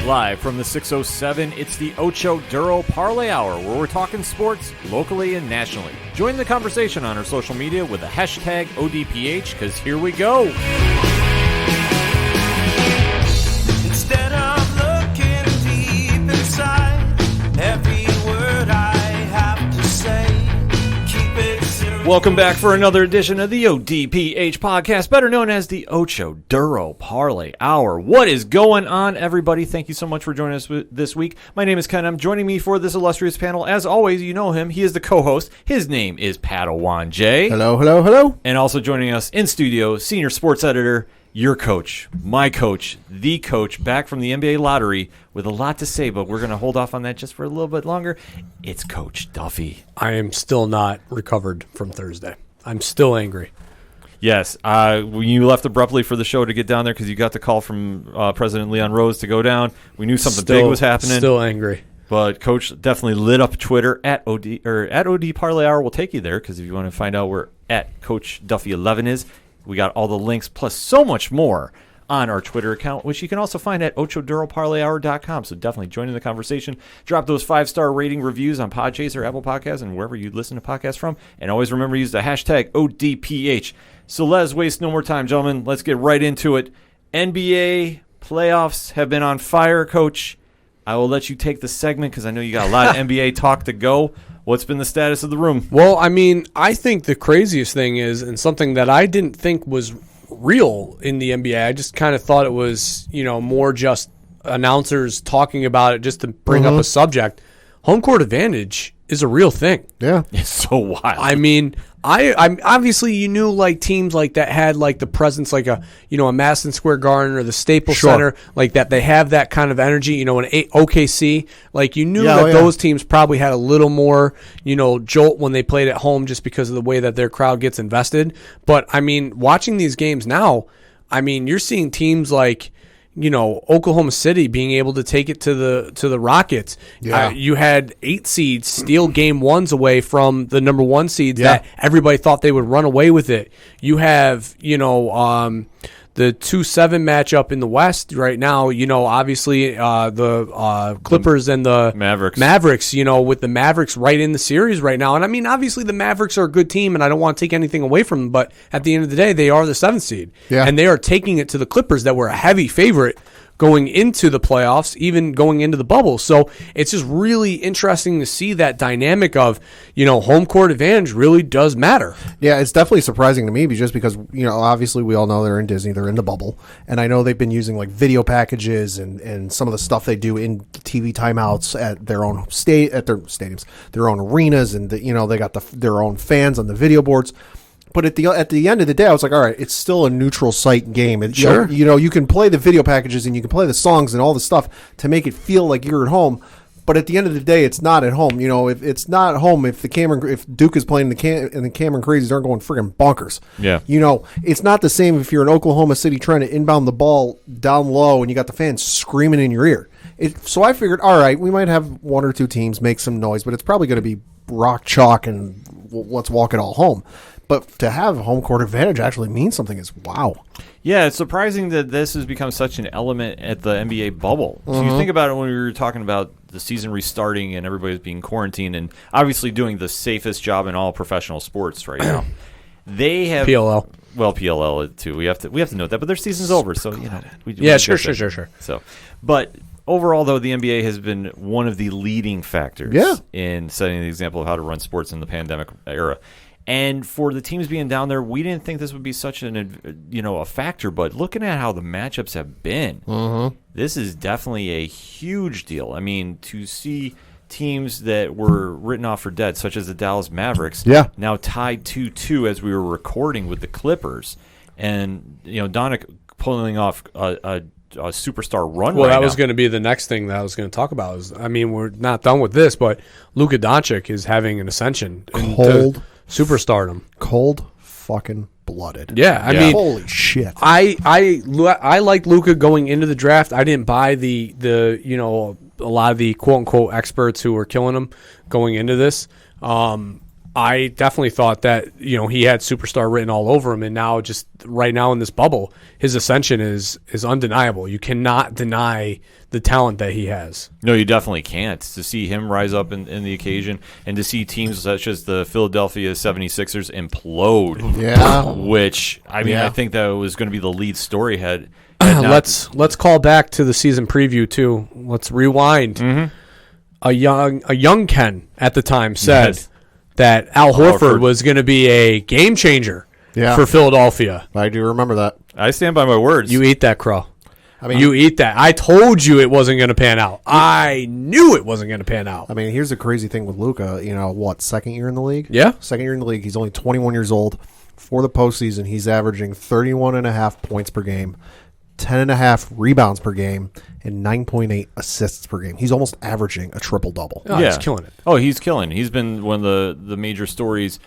Live from the 607, it's the Ocho Duro Parlay Hour, where we're talking sports locally and nationally. Join the conversation on our social media with the hashtag ODPH, because here we go. Instead of looking deep inside, every word I have to say, keep it simple. Welcome back for another edition of the ODPH podcast, better known as the Ocho Duro Parlay Hour. What is going on, everybody? Thank you so much for joining us this week. My name is Ken. I'm joining me for this illustrious panel. As always, you know him. He is the co-host. His name is Padawan J. Hello, hello, hello. And also joining us in studio, senior sports editor, your coach, my coach, the coach, back from the NBA lottery with a lot to say, but we're going to hold off on that just for a little bit longer. It's Coach Duffy. I am still not recovered from Thursday. I'm still angry. Yes, when you left abruptly for the show to get down there because you got the call from President Leon Rose to go down, we knew something big was happening. Still angry. But Coach definitely lit up Twitter at OD Parlay Hour. We'll take you there because if you want to find out where at Coach Duffy 11 is, we got all the links plus so much more on our Twitter account, which you can also find at OchoDuroParlayHour.com. So definitely join in the conversation. Drop those 5-star rating reviews on Podchaser, Apple Podcasts, and wherever you listen to podcasts from. And always remember to use the hashtag ODPH. So let's waste no more time, gentlemen. Let's get right into it. NBA playoffs have been on fire, Coach. I will let you take the segment because I know you got a lot of NBA talk to go. What's been the status of the room? Well, I mean, I think the craziest thing is, and something that I didn't think was real in the NBA, I just kind of thought it was, more just announcers talking about it just to bring up a subject. Home court advantage is a real thing. Yeah. It's so wild. I mean, I'm obviously you knew like teams like that had like the presence like a Madison Square Garden or the Staples Center, like that they have that kind of energy, in OKC, like you knew those teams probably had a little more jolt when they played at home just because of the way that their crowd gets invested. But I mean, watching these games now, I mean, you're seeing teams like Oklahoma City being able to take it to the Rockets. Yeah. You had 8 seeds steal game ones away from the number 1 seeds that everybody thought they would run away with it. You have, the 2-7 matchup in the West right now, obviously the Clippers and the Mavericks, with the Mavericks right in the series right now. And I mean, obviously the Mavericks are a good team and I don't want to take anything away from them, but at the end of the day, they are the 7th seed. Yeah. And they are taking it to the Clippers that were a heavy favorite going into the playoffs, even going into the bubble. So it's just really interesting to see that dynamic of, home court advantage really does matter. Yeah, it's definitely surprising to me just because, obviously we all know they're in Disney, they're in the bubble. And I know they've been using like video packages and some of the stuff they do in TV timeouts at their own at their stadiums, their own arenas, and they got their own fans on the video boards. But at the end of the day, I was like, all right, it's still a neutral site game. And, sure. You can play the video packages and you can play the songs and all the stuff to make it feel like you're at home. But at the end of the day, it's not at home. If it's not at home, if Duke is playing and the Cameron Crazies aren't going friggin' bonkers. Yeah. It's not the same if you're in Oklahoma City trying to inbound the ball down low and you got the fans screaming in your ear. So I figured, all right, we might have 1 or 2 teams make some noise, but it's probably going to be rock chalk and let's walk it all home. But to have home court advantage actually means something is wow. Yeah, it's surprising that this has become such an element at the NBA bubble. So you think about it when we were talking about the season restarting and everybody's being quarantined and obviously doing the safest job in all professional sports right now. They have PLL. Well, PLL too. We have to note that, but their season's over, so Sure. So, but overall, though, the NBA has been one of the leading factors in setting the example of how to run sports in the pandemic era. And for the teams being down there, we didn't think this would be such a factor. But looking at how the matchups have been, this is definitely a huge deal. I mean, to see teams that were written off for dead, such as the Dallas Mavericks, now tied 2-2 as we were recording with the Clippers, and Doncic pulling off a superstar run. Well, that was going to be the next thing that I was going to talk about. We're not done with this, but Luka Doncic is having an ascension. Cold superstardom. Cold fucking blooded. Yeah, I mean, holy shit. I liked Luka going into the draft. I didn't buy the a lot of the quote unquote experts who were killing him going into this. I definitely thought that, he had superstar written all over him, and now just right now in this bubble, his ascension is undeniable. You cannot deny the talent that he has. No, you definitely can't. To see him rise up in the occasion and to see teams such as the Philadelphia 76ers implode. Yeah. Which, I mean, Yeah. I think that was going to be the lead story had Let's call back to the season preview too. Let's rewind. Mm-hmm. A young Ken at the time said Yes. that Al Horford was going to be a game changer for Philadelphia. I do remember that. I stand by my words. You eat that, Crow. I mean, You eat that. I told you it wasn't going to pan out. I knew it wasn't going to pan out. I mean, here's the crazy thing with Luka. Second year in the league? Yeah. Second year in the league. He's only 21 years old. For the postseason, he's averaging 31.5 points per game, 10.5 rebounds per game, and 9.8 assists per game. He's almost averaging a triple-double. Oh, he's killing it. Oh, he's killing. He's been one of the major stories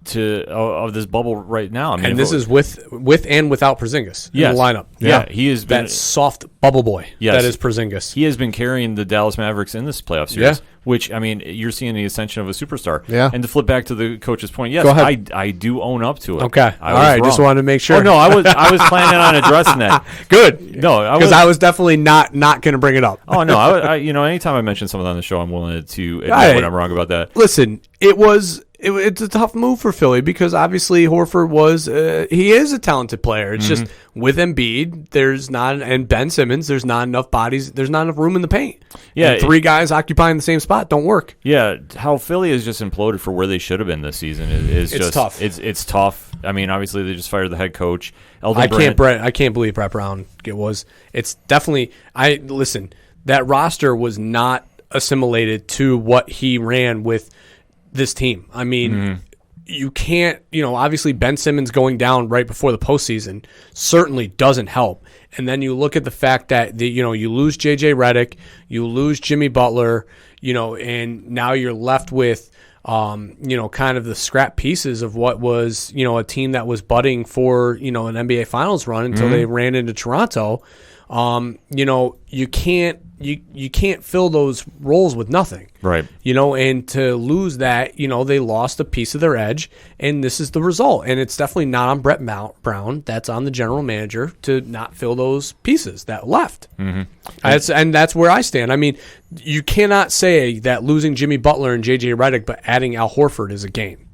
of this bubble right now. I mean, And this is with and without Porzingis in Yes. the lineup. Yeah, he has been That soft bubble boy Yes. that is Porzingis. He has been carrying the Dallas Mavericks in this playoff series, Yeah. which, I mean, you're seeing the ascension of a superstar. Yeah. And to flip back to the coach's point, yes, Go ahead. I do own up to it. Okay. I All was right. Just wrong. wanted to make sure. Oh, no, I was planning on addressing that. Good. No, Because I was definitely not going to bring it up. Oh, no, I anytime I mention something on the show, I'm willing to admit Right. when I'm wrong about that. Listen, it's a tough move for Philly because obviously Horford he is a talented player. It's just with Embiid, and Ben Simmons, there's not enough bodies, there's not enough room in the paint. Yeah, And three guys occupying the same spot don't work. Yeah, how Philly has just imploded for where they should have been this season is It's just tough. It's tough. I mean, obviously they just fired the head coach. I can't believe Brett Brown it's definitely listen, that roster was not assimilated to what he ran with this team. I mean, you can't, obviously Ben Simmons going down right before the postseason certainly doesn't help. And then you look at the fact that you lose JJ Redick, you lose Jimmy Butler, and now you're left with kind of the scrap pieces of what was, a team that was budding for, an NBA Finals run until they ran into Toronto. You can't fill those roles with nothing. Right. And to lose that, they lost a piece of their edge, and this is the result. And it's definitely not on Brett Brown. That's on the general manager to not fill those pieces that left. And that's where I stand. I mean, you cannot say that losing Jimmy Butler and JJ Redick but adding Al Horford is a game.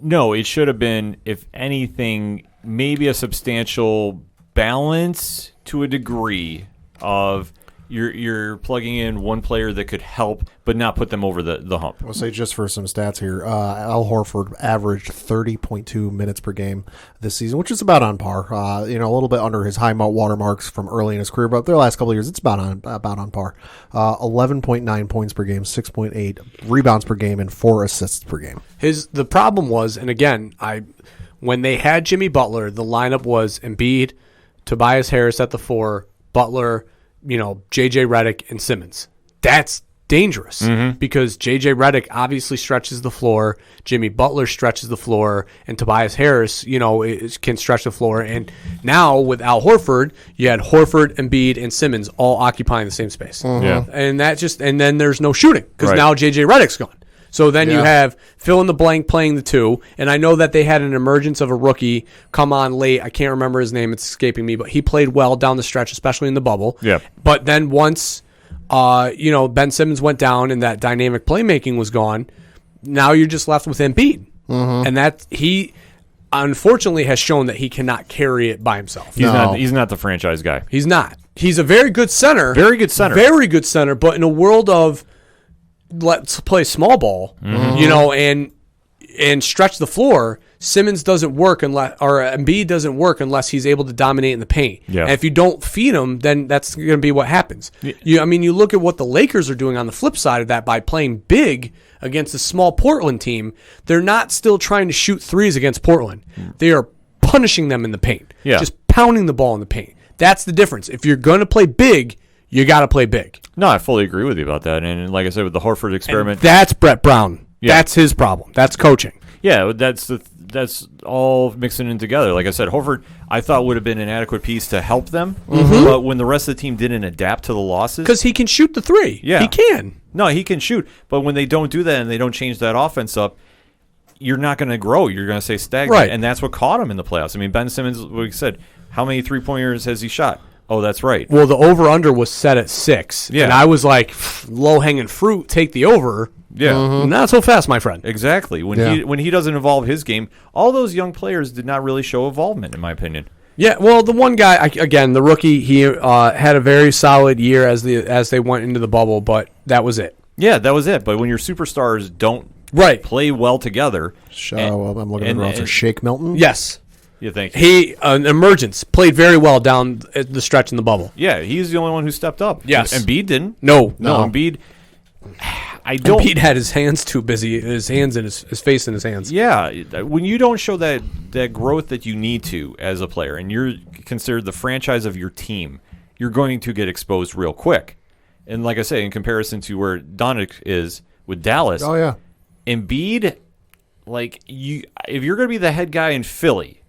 No, it should have been, if anything, maybe a substantial balance to a degree of you're plugging in one player that could help but not put them over the hump. I'll say just for some stats here, Al Horford averaged 30.2 minutes per game this season, which is about on par. A little bit under his high watermarks from early in his career, but the last couple of years, it's about on par. 11.9 points per game, 6.8 rebounds per game, and 4 assists per game. The problem was, and again, when they had Jimmy Butler, the lineup was Embiid, Tobias Harris at the 4, Butler, JJ Redick, and Simmons. That's dangerous because JJ Redick obviously stretches the floor, Jimmy Butler stretches the floor, and Tobias Harris, can stretch the floor. And now with Al Horford, you had Horford, Embiid, and Simmons all occupying the same space. Yeah. And then there's no shooting because Right. now JJ Redick's gone. So then you have fill in the blank playing the 2, and I know that they had an emergence of a rookie come on late. I can't remember his name; it's escaping me, but he played well down the stretch, especially in the bubble. Yeah. But then once, Ben Simmons went down and that dynamic playmaking was gone, now you're just left with Embiid, and that he unfortunately has shown that he cannot carry it by himself. He's not the franchise guy. He's not. He's a very good center. Very good center. Very good center. But in a world of let's play small ball, and stretch the floor, Simmons doesn't work unless, or Embiid doesn't work unless he's able to dominate in the paint. Yeah. And if you don't feed him, then that's going to be what happens. You look at what the Lakers are doing on the flip side of that by playing big against a small Portland team. They're not still trying to shoot threes against Portland. They are punishing them in the paint. Yeah. Just pounding the ball in the paint. That's the difference. If you're going to play big, you got to play big. No, I fully agree with you about that. And like I said, with the Horford experiment, And that's Brett Brown. Yeah. That's his problem. That's coaching. yeah, that's all mixing in together. Like I said, Horford, I thought would have been an adequate piece to help them. But when the rest of the team didn't adapt to the losses, Because he can shoot the 3. Yeah. He can. no, he can shoot. But when they don't do that and they don't change that offense up, you're not going to grow. You're going to stay stagnant. Right. And that's what caught him in the playoffs. I mean, Ben Simmons, like we said, how many three-pointers has he shot? Oh, that's right. Well, the over-under was set at 6. Yeah. And I was like, low-hanging fruit, take the over. Yeah. Not so fast, my friend. Exactly. When he doesn't evolve his game, all those young players did not really show involvement, in my opinion. Yeah, well, the one guy, again, the rookie, he had a very solid year as they went into the bubble, but that was it. Yeah, that was it. But when your superstars don't play well together. I'm looking at the roster. Shake Milton? Yes. Yeah, thank you. He, an emergence, played very well down the stretch in the bubble. Yeah, he's the only one who stepped up. Yes. Embiid didn't. No. Embiid. I don't. Embiid had his hands too busy, his hands in his face in his hands. Yeah, when you don't show that growth that you need to as a player, and you're considered the franchise of your team, you're going to get exposed real quick. And like I say, in comparison to where Doncic is with Dallas, Oh, yeah. Embiid, if you're going to be the head guy in Philly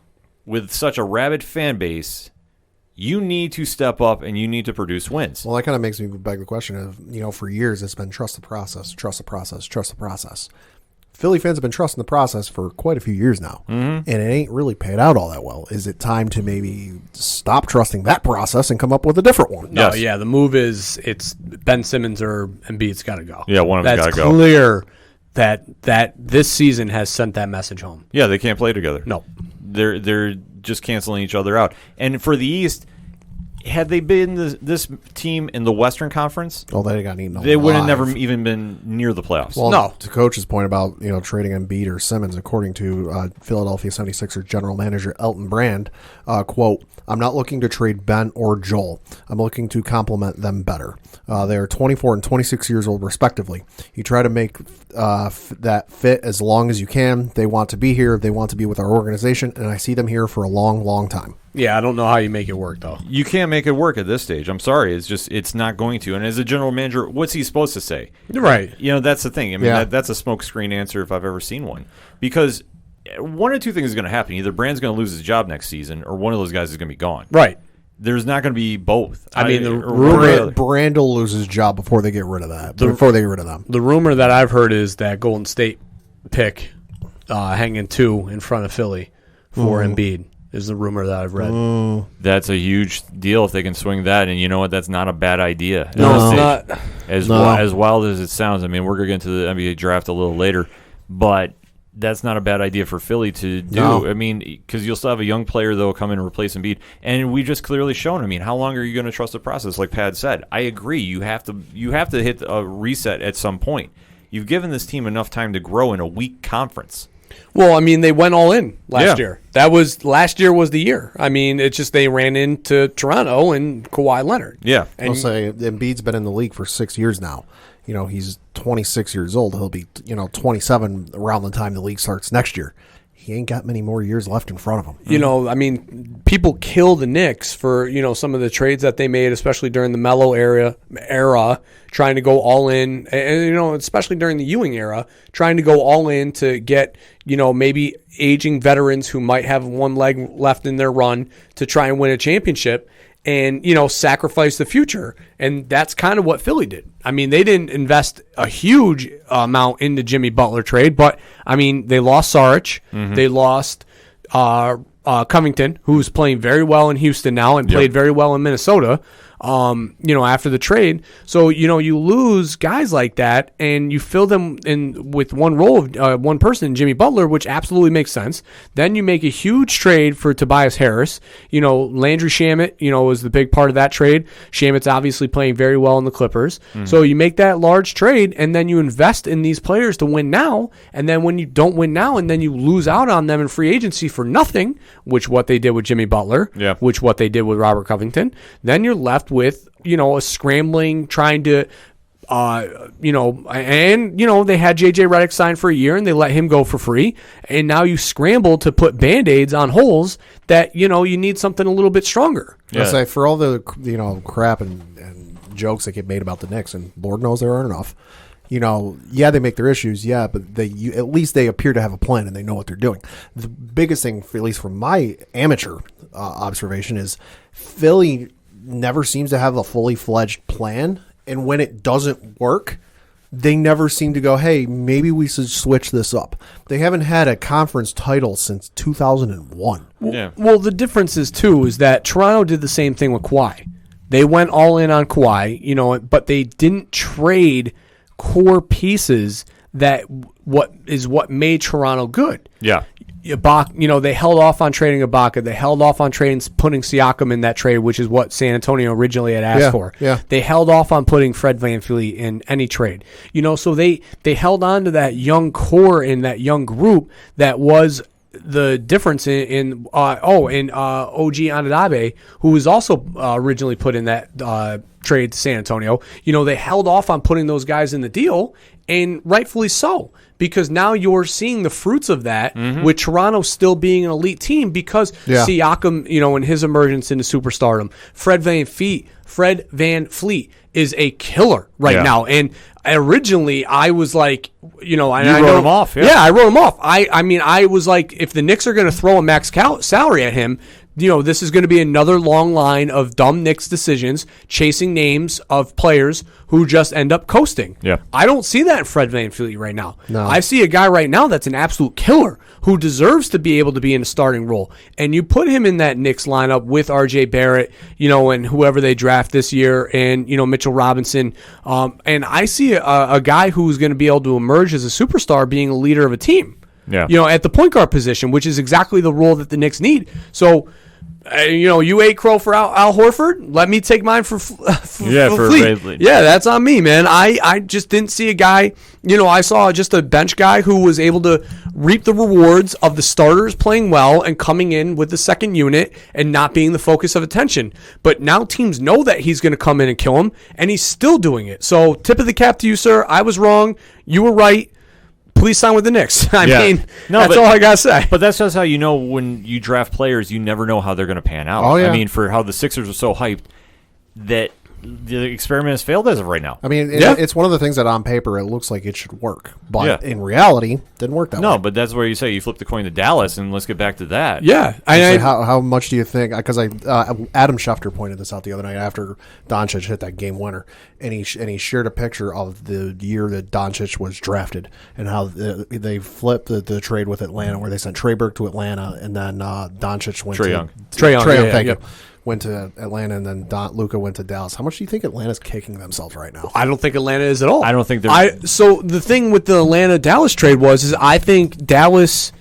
with such a rabid fan base, you need to step up and you need to produce wins. Well, that kind of makes me beg the question of, for years it's been trust the process, trust the process, trust the process. Philly fans have been trusting the process for quite a few years now, and it ain't really paid out all that well. Is it time to maybe stop trusting that process and come up with a different one? No, Yes. yeah, the move is it's Ben Simmons or Embiid's got to go. Yeah, one of them's That's gotta go. clear that this season has sent that message home. Yeah, they can't play together. No. They're just canceling each other out. And for the East, had they been this team in the Western Conference, Oh, they got eaten alive. they would have never even been near the playoffs. Well, No. to Coach's point about trading Embiid or Simmons, according to Philadelphia 76ers general manager Elton Brand, quote, "I'm not looking to trade Ben or Joel. I'm looking to complement them better. They are 24 and 26 years old, respectively. You try to make that fit as long as you can. They want to be here. They want to be with our organization, and I see them here for a long, long time." Yeah, I don't know how you make it work, though. You can't make it work at this stage. I'm sorry. It's not going to. And as a general manager, what's he supposed to say? Right. That's the thing. I mean, Yeah. that's a smokescreen answer if I've ever seen one. Because one of two things is going to happen. Either Brand's going to lose his job next season, or one of those guys is going to be gone. Right. There's not going to be both. I mean, the or rumor- one or the other. Brand will lose his job before they get rid of that. Before they get rid of them. The rumor that I've heard is that Golden State pick hanging 2 in front of Philly for Embiid is the rumor that I've read. That's a huge deal if they can swing that. And you know what? That's not a bad idea. at No, this it's stage. not. As wild as it sounds, I mean, we're going to get into the NBA draft a little later, but that's not a bad idea for Philly to do. No. I mean, because you'll still have a young player, though, come in and replace Embiid. And we just clearly shown, I mean, how long are you going to trust the process? Like Pad said, I agree. You have to hit a reset at some point. You've given this team enough time to grow in a weak conference. Well, I mean, they went all in last Yeah. year. Last year was the year. I mean, it's just they ran into Toronto and Kawhi Leonard. Yeah. I'll say Embiid's been in the league for 6 years now. He's 26 years old. He'll be, 27 around the time the league starts next year. He ain't got many more years left in front of him. I mean, people kill the Knicks for, some of the trades that they made, especially during the Melo era, trying to go all in, and, especially during the Ewing era, trying to go all in to get, maybe aging veterans who might have one leg left in their run to try and win a championship and, sacrifice the future. And that's kind of what Philly did. I mean, they didn't invest a huge amount in the Jimmy Butler trade, but, I mean, they lost Saric. They lost Covington, who's playing very well in Houston now and played very well in Minnesota, after the trade. So, you lose guys like that and you fill them in with one role of one person, Jimmy Butler, which absolutely makes sense. Then you make a huge trade for Tobias Harris. Landry Shamet, was the big part of that trade. Shamet's obviously playing very well in the Clippers. So you make that large trade and then you invest in these players to win now. And then when you don't win now and then you lose out on them in free agency for nothing, which what they did with Jimmy Butler, which what they did with Robert Covington, then you're left with, a scrambling, trying to, they had JJ Redick signed for a year and they let him go for free. And now you scramble to put Band-Aids on holes that, you need something a little bit stronger. I say for all the, crap and jokes that get made about the Knicks, and Lord knows there aren't enough, they make their issues, but at least they appear to have a plan and they know what they're doing. The biggest thing, at least from my amateur observation, is Philly never seems to have a fully fledged plan, and when it doesn't work, they never seem to go, hey, maybe we should switch this up. They haven't had a conference title since 2001. Yeah. Well, the difference is, too, is that Toronto did the same thing with Kawhi. They went all in on Kawhi, but they didn't trade core pieces that what made Toronto good. Yeah. Ibaka, they held off on trading Ibaka. They held off on putting Siakam in that trade, which is what San Antonio originally had asked for. Yeah. They held off on putting Fred VanVleet in any trade. So they held on to that young core in that young group that was the difference in OG Anunoby, who was also originally put in that trade to San Antonio. They held off on putting those guys in the deal, and rightfully so, because now you're seeing the fruits of that with Toronto still being an elite team because Siakam, in his emergence into superstardom, Fred VanVleet is a killer now. And originally I was like, I wrote him off. Yeah, I wrote him off. I was like, if the Knicks are going to throw a max salary at him, this is going to be another long line of dumb Knicks decisions, chasing names of players who just end up coasting. Yeah. I don't see that in Fred VanVleet right now. No. I see a guy right now that's an absolute killer who deserves to be able to be in a starting role. And you put him in that Knicks lineup with RJ Barrett, and whoever they draft this year, and, Mitchell Robinson. And I see a guy who's going to be able to emerge as a superstar being a leader of a team. Yeah. At the point guard position, which is exactly the role that the Knicks need. So, you ate crow for Al Horford. Let me take mine for Fleet. VanVleet. Yeah, that's on me, man. I just didn't see a guy. I saw just a bench guy who was able to reap the rewards of the starters playing well and coming in with the second unit and not being the focus of attention. But now teams know that he's going to come in and kill him, and he's still doing it. So, tip of the cap to you, sir. I was wrong. You were right. Please sign with the Knicks. That's all I got to say. But that's just how when you draft players, you never know how they're going to pan out. Oh, yeah. For how the Sixers are so hyped that the experiment has failed as of right now. It's one of the things that on paper it looks like it should work, but in reality, didn't work that way. No, but that's where you say you flip the coin to Dallas, and let's get back to that. Yeah. How much do you think? Because Adam Schefter pointed this out the other night after Doncic hit that game winner, and he shared a picture of the year that Doncic was drafted and how they flipped the trade with Atlanta, where they sent Trey Burke to Atlanta, and then Doncic went Trae to Young. Thank you. Went to Atlanta, and then Luka went to Dallas. How much do you think Atlanta's kicking themselves right now? I don't think Atlanta is at all. I don't think they're. So the thing with the Atlanta-Dallas trade is I think Dallas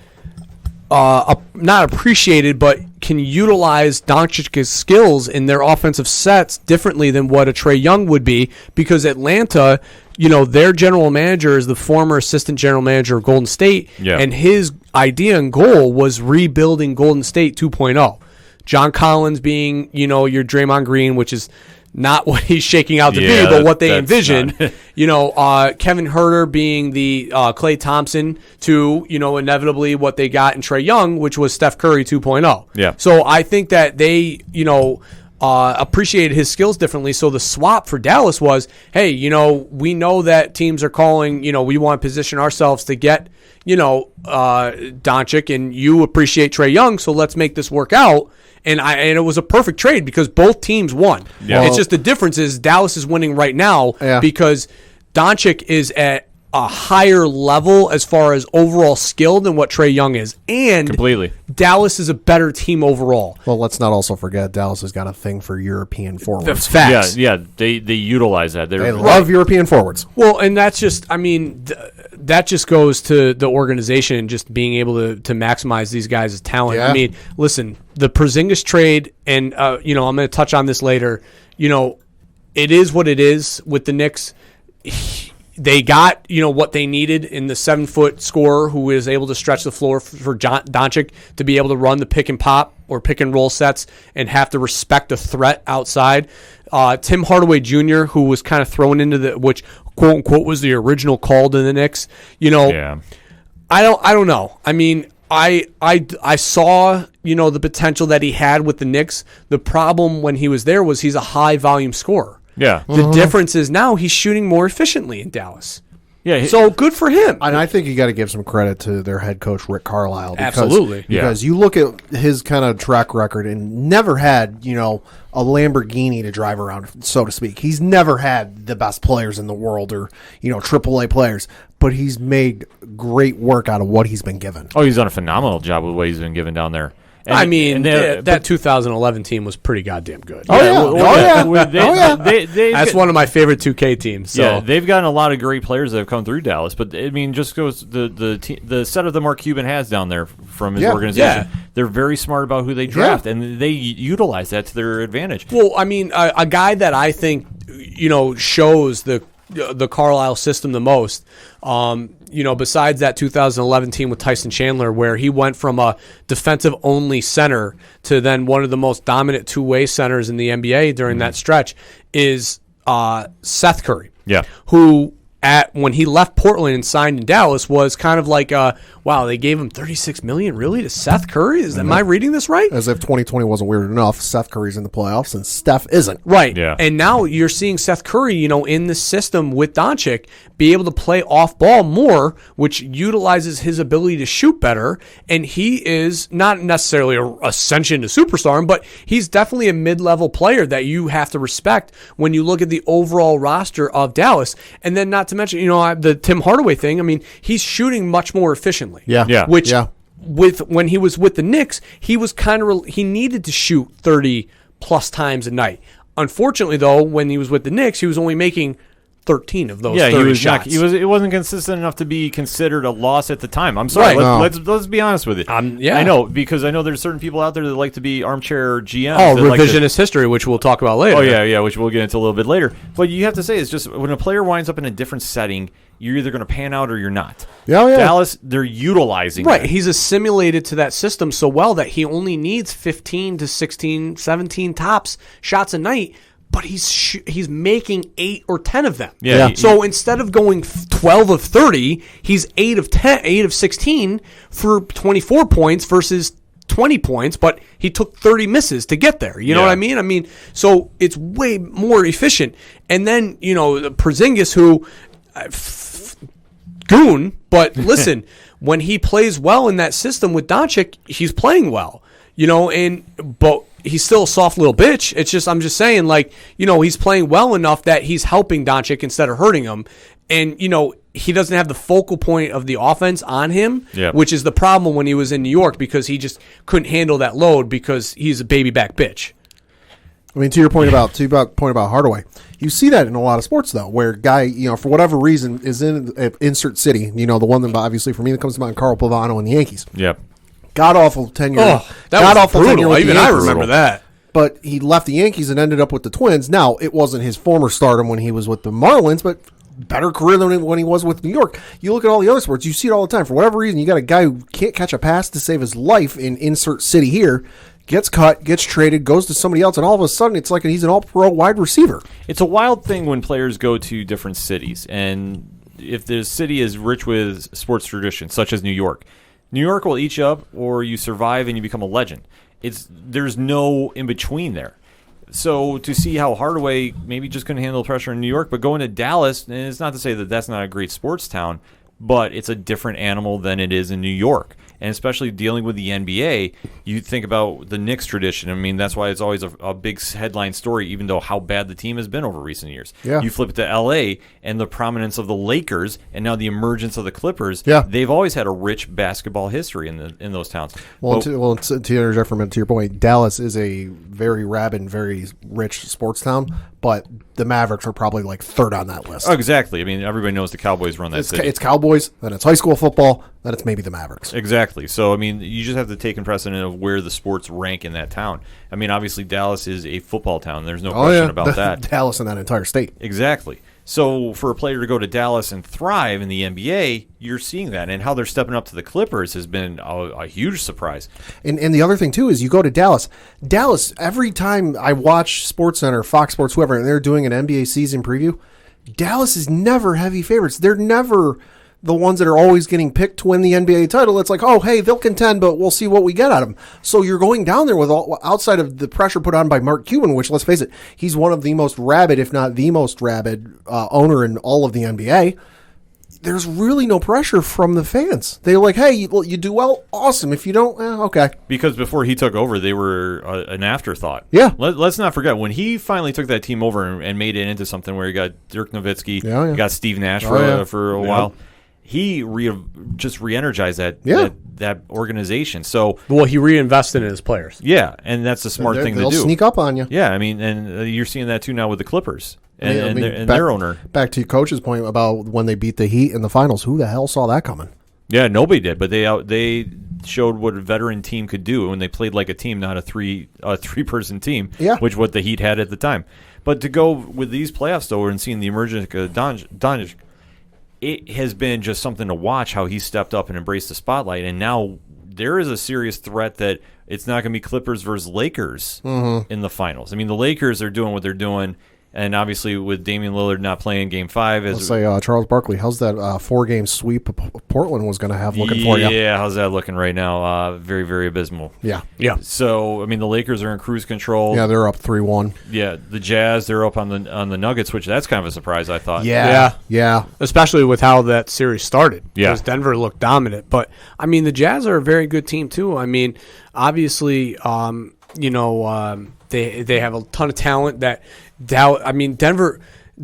not appreciated, but can utilize Doncic's skills in their offensive sets differently than what a Trae Young would be, because Atlanta, their general manager is the former assistant general manager of Golden State, and his idea and goal was rebuilding Golden State 2.0. John Collins being, your Draymond Green, which is not what he's shaking out to be, but what they envisioned. Kevin Huerter being the Klay Thompson to, inevitably what they got in Trae Young, which was Steph Curry 2.0. Yeah. So I think that they, appreciated his skills differently. So the swap for Dallas was, hey, we know that teams are calling, we want to position ourselves to get, Doncic, and you appreciate Trae Young, so let's make this work out. And it was a perfect trade because both teams won. Yeah. It's just the difference is Dallas is winning right now because Doncic is at a higher level as far as overall skill than what Trae Young is. And completely, Dallas is a better team overall. Well, let's not also forget Dallas has got a thing for European forwards. The facts. Yeah, they utilize that. They love European forwards. Well, and that's just, that just goes to the organization and just being able to maximize these guys' talent. Yeah. Listen, the Porzingis trade, and I'm going to touch on this later. It is what it is with the Knicks. They got, what they needed in the 7-foot scorer who is able to stretch the floor for Doncic to be able to run the pick and pop or pick and roll sets and have to respect a threat outside. Tim Hardaway Jr., who was kind of thrown into which quote unquote was the original call to the Knicks. Yeah. I don't know. I saw, the potential that he had with the Knicks. The problem when he was there was he's a high volume scorer. Yeah. The difference is now he's shooting more efficiently in Dallas. Yeah, So good for him. And I think you got to give some credit to their head coach, Rick Carlisle. Absolutely. Because you look at his kind of track record and never had, a Lamborghini to drive around, so to speak. He's never had the best players in the world or, AAA players. But he's made great work out of what he's been given. Oh, he's done a phenomenal job with what he's been given down there. And that 2011 team was pretty goddamn good. That's one of my favorite 2K teams. So. Yeah, they've gotten a lot of great players that have come through Dallas. But just goes the setup that Mark Cuban has down there from his organization. Yeah. They're very smart about who they draft, and they utilize that to their advantage. Well, I mean, a guy that I think shows the Carlisle system the most. Besides that 2011 team with Tyson Chandler, where he went from a defensive-only center to then one of the most dominant two-way centers in the NBA during that stretch, is Seth Curry. Yeah. Who, when he left Portland and signed in Dallas, was kind of like, wow, they gave him $36 million, really, to Seth Curry? Am I reading this right? As if 2020 wasn't weird enough, Seth Curry's in the playoffs and Steph isn't. Right. Yeah. And now you're seeing Seth Curry, in the system with Doncic, be able to play off ball more, which utilizes his ability to shoot better. And he is not necessarily an ascension to superstar, but he's definitely a mid-level player that you have to respect when you look at the overall roster of Dallas. And then not to mention, the Tim Hardaway thing. I mean, he's shooting much more efficiently. Yeah. Which when he was with the Knicks, he was he needed to shoot 30 plus times a night. Unfortunately, though, when he was with the Knicks, he was only making 13 of those 30 shots. It wasn't consistent enough to be considered a loss at the time. I'm sorry. Right. Let's be honest with it. I know, because I know there's certain people out there that like to be armchair GMs. Oh, revisionist history, which we'll talk about later. Oh, yeah, which we'll get into a little bit later. But you have to say, it's just when a player winds up in a different setting, you're either going to pan out or you're not. Yeah. Dallas, they're utilizing Right. that. He's assimilated to that system so well that he only needs 15 to 16, 17 tops shots a night, but he's making 8 or 10 of them. Yeah. So instead of going 12 of 30, he's 8 of 16 for 24 points versus 20 points, but he took 30 misses to get there. You know what I mean? I mean, so it's way more efficient. And then, Porzingis, who goon, but listen, when he plays well in that system with Doncic, he's playing well. But he's still a soft little bitch. It's just, I'm just saying, he's playing well enough that he's helping Doncic instead of hurting him. And, he doesn't have the focal point of the offense on him, which is the problem when he was in New York, because he just couldn't handle that load because he's a baby back bitch. I mean, to your point about Hardaway, you see that in a lot of sports though, where guy, for whatever reason, is in insert city. The one that obviously for me that comes to mind, Carl Pavano and the Yankees. Yep. God awful tenure. Oh, that was brutal. Even I remember that. But he left the Yankees and ended up with the Twins. Now, it wasn't his former stardom when he was with the Marlins, but better career than when he was with New York. You look at all the other sports, you see it all the time. For whatever reason, you got a guy who can't catch a pass to save his life in insert city here, gets cut, gets traded, goes to somebody else, and all of a sudden it's like he's an all-pro wide receiver. It's a wild thing when players go to different cities, and if the city is rich with sports traditions, such as New York will eat you up, or you survive and you become a legend. There's no in-between there. So to see how Hardaway maybe just couldn't handle the pressure in New York, but going to Dallas, and it's not to say that that's not a great sports town, but it's a different animal than it is in New York. And especially dealing with the NBA, you think about the Knicks tradition. I mean, that's why it's always a big headline story, even though how bad the team has been over recent years. Yeah. You flip it to L.A. and the prominence of the Lakers, and now the emergence of the Clippers. Yeah. They've always had a rich basketball history in those towns. To interject for a minute, to your point, Dallas is a very rabid, very rich sports town, but the Mavericks are probably like third on that list. Oh, exactly. I mean, everybody knows the Cowboys run that city. It's Cowboys, then it's high school football, then it's maybe the Mavericks. Exactly. So, I mean, you just have to take in precedent of where the sports rank in that town. I mean, obviously, Dallas is a football town. There's no question about that. Dallas and that entire state. Exactly. So, for a player to go to Dallas and thrive in the NBA, you're seeing that. And how they're stepping up to the Clippers has been a huge surprise. And the other thing, too, is you go to Dallas. Dallas, every time I watch SportsCenter, Fox Sports, whoever, and they're doing an NBA season preview, Dallas is never heavy favorites. They're never the ones that are always getting picked to win the NBA title. It's like, oh, hey, they'll contend, but we'll see what we get out of them. So you're going down there with outside of the pressure put on by Mark Cuban, which, let's face it, he's one of the most rabid, if not the most rabid owner in all of the NBA. there's really no pressure from the fans. They're like, hey, you do well, awesome. If you don't, okay. Because before he took over, they were an afterthought. Yeah. Let's not forget, when he finally took that team over and made it into something where he got Dirk Nowitzki, you got Steve Nash for a while, he just re-energized that organization. So, well, he reinvested in his players. Yeah, and that's a smart thing to do. They'll sneak up on you. Yeah, I mean, and you're seeing that too now with the Clippers and their owner. Back to your coach's point about when they beat the Heat in the finals, who the hell saw that coming? Yeah, nobody did, but they showed what a veteran team could do when they played like a team, not a three-person team, which what the Heat had at the time. But to go with these playoffs, though, and seeing the emergence of Doncic, it has been just something to watch how he stepped up and embraced the spotlight, and now there is a serious threat that it's not going to be Clippers versus Lakers in the finals. I mean, the Lakers are doing what they're doing, and obviously with Damian Lillard not playing Game 5. Let's say, Charles Barkley, how's that 4-game sweep Portland was going to have looking for you? Yeah, how's that looking right now? Very, very abysmal. Yeah. So, I mean, the Lakers are in cruise control. Yeah, they're up 3-1. Yeah, the Jazz, they're up on the Nuggets, which that's kind of a surprise, I thought. Yeah. Especially with how that series started. Yeah. Because Denver looked dominant. But, I mean, the Jazz are a very good team, too. I mean, obviously, they have a ton of talent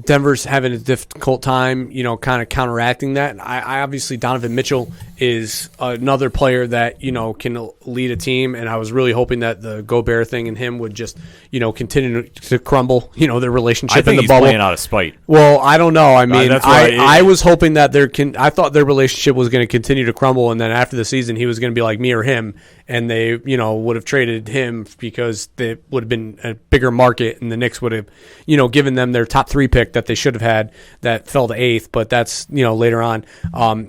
Denver's having a difficult time, kind of counteracting that. I obviously, Donovan Mitchell is another player that, can lead a team, and I was really hoping that the Gobert thing and him would just, continue to crumble, their relationship in the bubble. I think he's playing out of spite. Well, I don't know. I mean, I was hoping that I thought their relationship was going to continue to crumble, and then after the season, he was going to be like me or him, and they, would have traded him because they would have been a bigger market, and the Knicks would have, given them their top 3 pick that they should have had that fell to 8th, but that's, later on,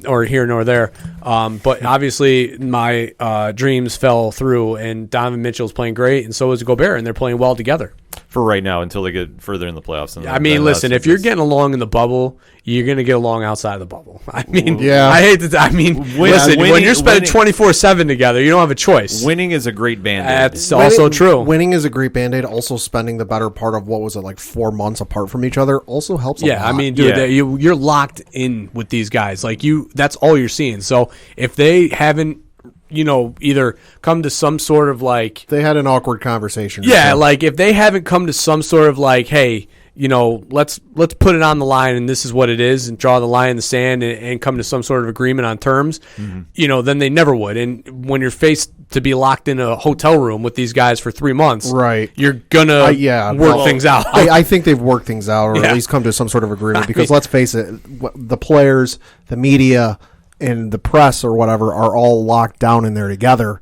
or here nor there. But obviously my dreams fell through, and Donovan Mitchell's playing great, and so is Gobert, and they're playing well together. For right now, until they get further in the playoffs. I mean, listen, if you're getting along in the bubble, you're going to get along outside of the bubble. I mean, I hate to. I mean, listen, when you're spending 24/7 together, you don't have a choice. Winning is a great Band-Aid. That's also true. Winning is a great Band-Aid. Also, spending the better part of, what was it, like 4 months apart from each other also helps a lot. I mean, dude, you're locked in with these guys. Like, that's all you're seeing. So if they haven't, either come to some sort of like... They had an awkward conversation. Yeah, like if they haven't come to some sort of like, hey, let's put it on the line and this is what it is, and draw the line in the sand and come to some sort of agreement on terms, then they never would. And when you're faced to be locked in a hotel room with these guys for 3 months, right, you're going to work things out. I think they've worked things out, or at least come to some sort of agreement, because let's face it, the players, the media, and the press or whatever are all locked down in there together,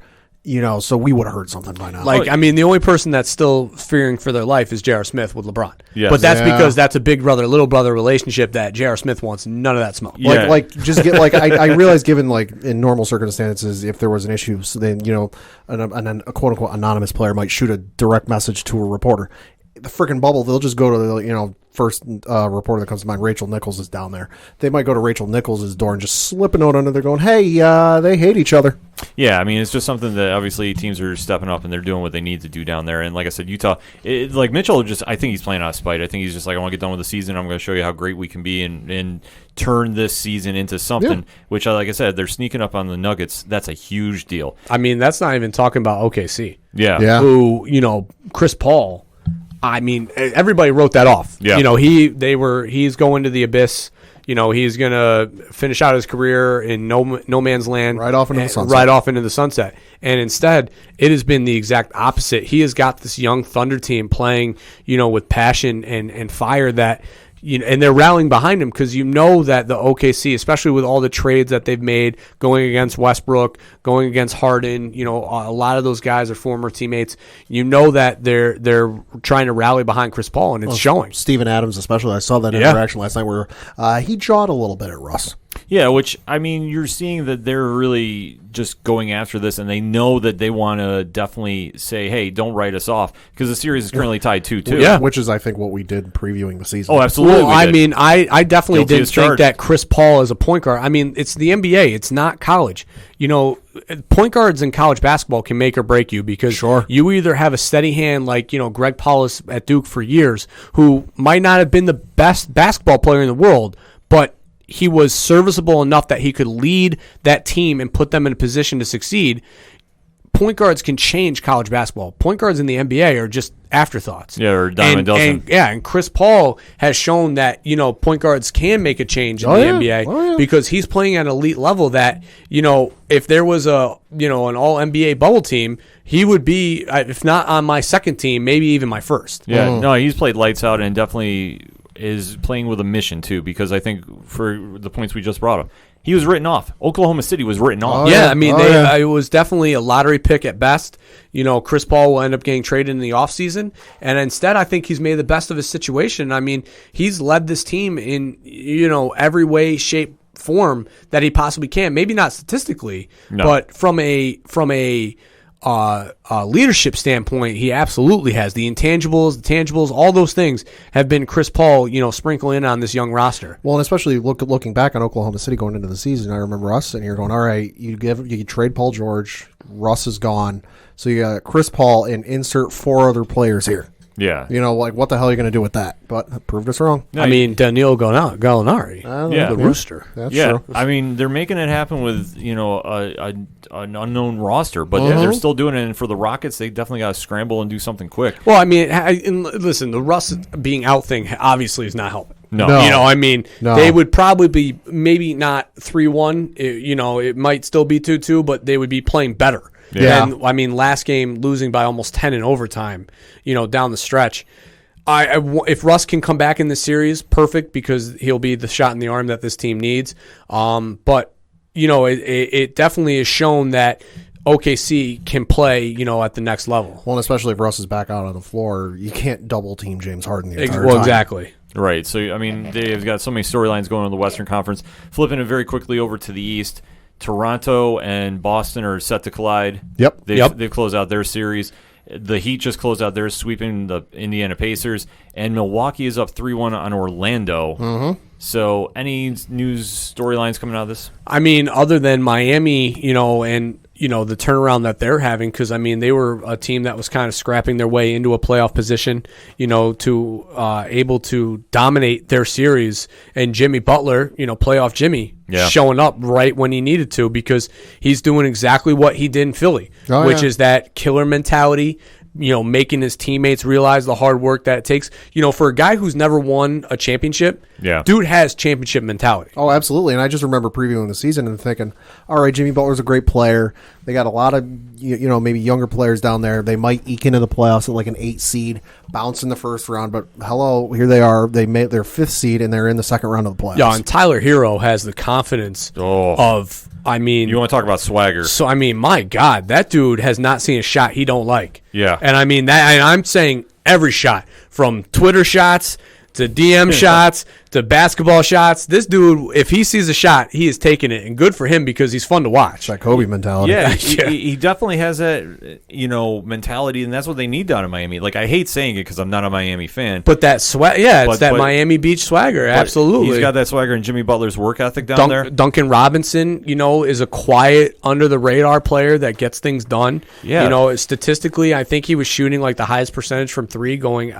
so we would have heard something by now. Like, I mean, the only person that's still fearing for their life is J.R. Smith with LeBron. Yes. But that's because that's a big brother, little brother relationship that J.R. Smith wants none of that smoke. Just get I realize, given like in normal circumstances, if there was an issue, so then a quote unquote anonymous player might shoot a direct message to a reporter. The freaking bubble, they'll just go to the first reporter that comes to mind. Rachel Nichols is down there. They might go to Rachel Nichols' door and just slip a note under there going, hey, they hate each other. Yeah, I mean, it's just something that obviously teams are stepping up and they're doing what they need to do down there. And like I said, Utah, like Mitchell, I think he's playing out of spite. I think he's just like, I want to get done with the season. I'm going to show you how great we can be and turn this season into something, which, like I said, they're sneaking up on the Nuggets. That's a huge deal. I mean, that's not even talking about OKC. Yeah. Who, Chris Paul, I mean, everybody wrote that off. Yeah. He's going to the abyss. He's going to finish out his career in no man's land. Right off into the sunset. Right off into the sunset. And instead, it has been the exact opposite. He has got this young Thunder team playing, with passion and fire that, and they're rallying behind him, because that the OKC, especially with all the trades that they've made, going against Westbrook, going against Harden, a lot of those guys are former teammates. That they're trying to rally behind Chris Paul, and it's showing. Steven Adams, especially, I saw that interaction last night where he jawed a little bit at Russ. Yeah, which, I mean, you're seeing that they're really just going after this, and they know that they want to definitely say, hey, don't write us off, because the series is currently tied 2-2. Yeah, which is, I think, what we did previewing the season. Oh, absolutely. Well, I mean, I definitely didn't think that Chris Paul is a point guard. I mean, it's the NBA. It's not college. Point guards in college basketball can make or break you, because you either have a steady hand like, Greg Paulus at Duke for years, who might not have been the best basketball player in the world, but he was serviceable enough that he could lead that team and put them in a position to succeed. Point guards can change college basketball. Point guards in the NBA are just afterthoughts. Yeah, or dime a dozen. And Chris Paul has shown that, point guards can make a change in the NBA because he's playing at an elite level that, if there was an all-NBA bubble team, he would be, if not on my second team, maybe even my first. Yeah, no, he's played lights out and definitely is playing with a mission, too, because I think for the points we just brought up, he was written off. Oklahoma City was written off. It was definitely a lottery pick at best. Chris Paul will end up getting traded in the offseason. And instead, I think he's made the best of his situation. I mean, he's led this team in, every way, shape, form that he possibly can. Maybe not statistically, but from a leadership standpoint, he absolutely has. The intangibles, the tangibles, all those things have been Chris Paul, sprinkle in on this young roster. Well, and especially looking back on Oklahoma City going into the season, I remember us sitting here going, all right, you trade Paul George, Russ is gone, so you got Chris Paul and insert 4 other players here. Yeah. What the hell are you going to do with that? But proved us wrong. I mean, Danilo Gallinari, the Rooster. That's true. I mean, they're making it happen with, an unknown roster, but they're still doing it. And for the Rockets, they definitely got to scramble and do something quick. Well, I mean, listen, the Russ being out thing obviously is not helping. No. They would probably be maybe not 3-1. It might still be 2-2, but they would be playing better. Yeah. And, I mean, last game losing by almost 10 in overtime, down the stretch. If Russ can come back in this series, perfect, because he'll be the shot in the arm that this team needs. But, it definitely is shown that OKC can play, at the next level. Well, and especially if Russ is back out on the floor, you can't double team James Harden the entire time. Exactly. Right. So, I mean, they've got so many storylines going on in the Western Conference. Flipping it very quickly over to the East, Toronto and Boston are set to collide. Yep. They've closed out their series. The Heat just closed out theirs, sweeping the Indiana Pacers. And Milwaukee is up 3-1 on Orlando. Mm-hmm. So any news storylines coming out of this? I mean, other than Miami, and the turnaround that they're having, because, I mean, they were a team that was kind of scrapping their way into a playoff position, to able to dominate their series. And Jimmy Butler, playoff Jimmy, showing up right when he needed to, because he's doing exactly what he did in Philly, which is that killer mentality, making his teammates realize the hard work that it takes. For a guy who's never won a championship, dude has championship mentality. Oh, absolutely. And I just remember previewing the season and thinking, all right, Jimmy Butler's a great player. They got a lot of, maybe younger players down there. They might eke into the playoffs at like an 8 seed, bounce in the first round. But hello, here they are. They made their 5th seed, and they're in the second round of the playoffs. Yeah, and Tyler Hero has the confidence of, I mean... You want to talk about swagger. So, I mean, my God, that dude has not seen a shot he don't like. Yeah. And, I mean, I'm saying every shot, from Twitter shots to DM shots to basketball shots. This dude, if he sees a shot, he is taking it, and good for him because he's fun to watch. That Kobe mentality. Yeah, he definitely has that, mentality, and that's what they need down in Miami. Like, I hate saying it because I'm not a Miami fan. But that swag, it's that Miami Beach swagger, absolutely. He's got that swagger, and Jimmy Butler's work ethic down there. Duncan Robinson, is a quiet, under-the-radar player that gets things done. Yeah. Statistically, I think he was shooting like the highest percentage from 3 going,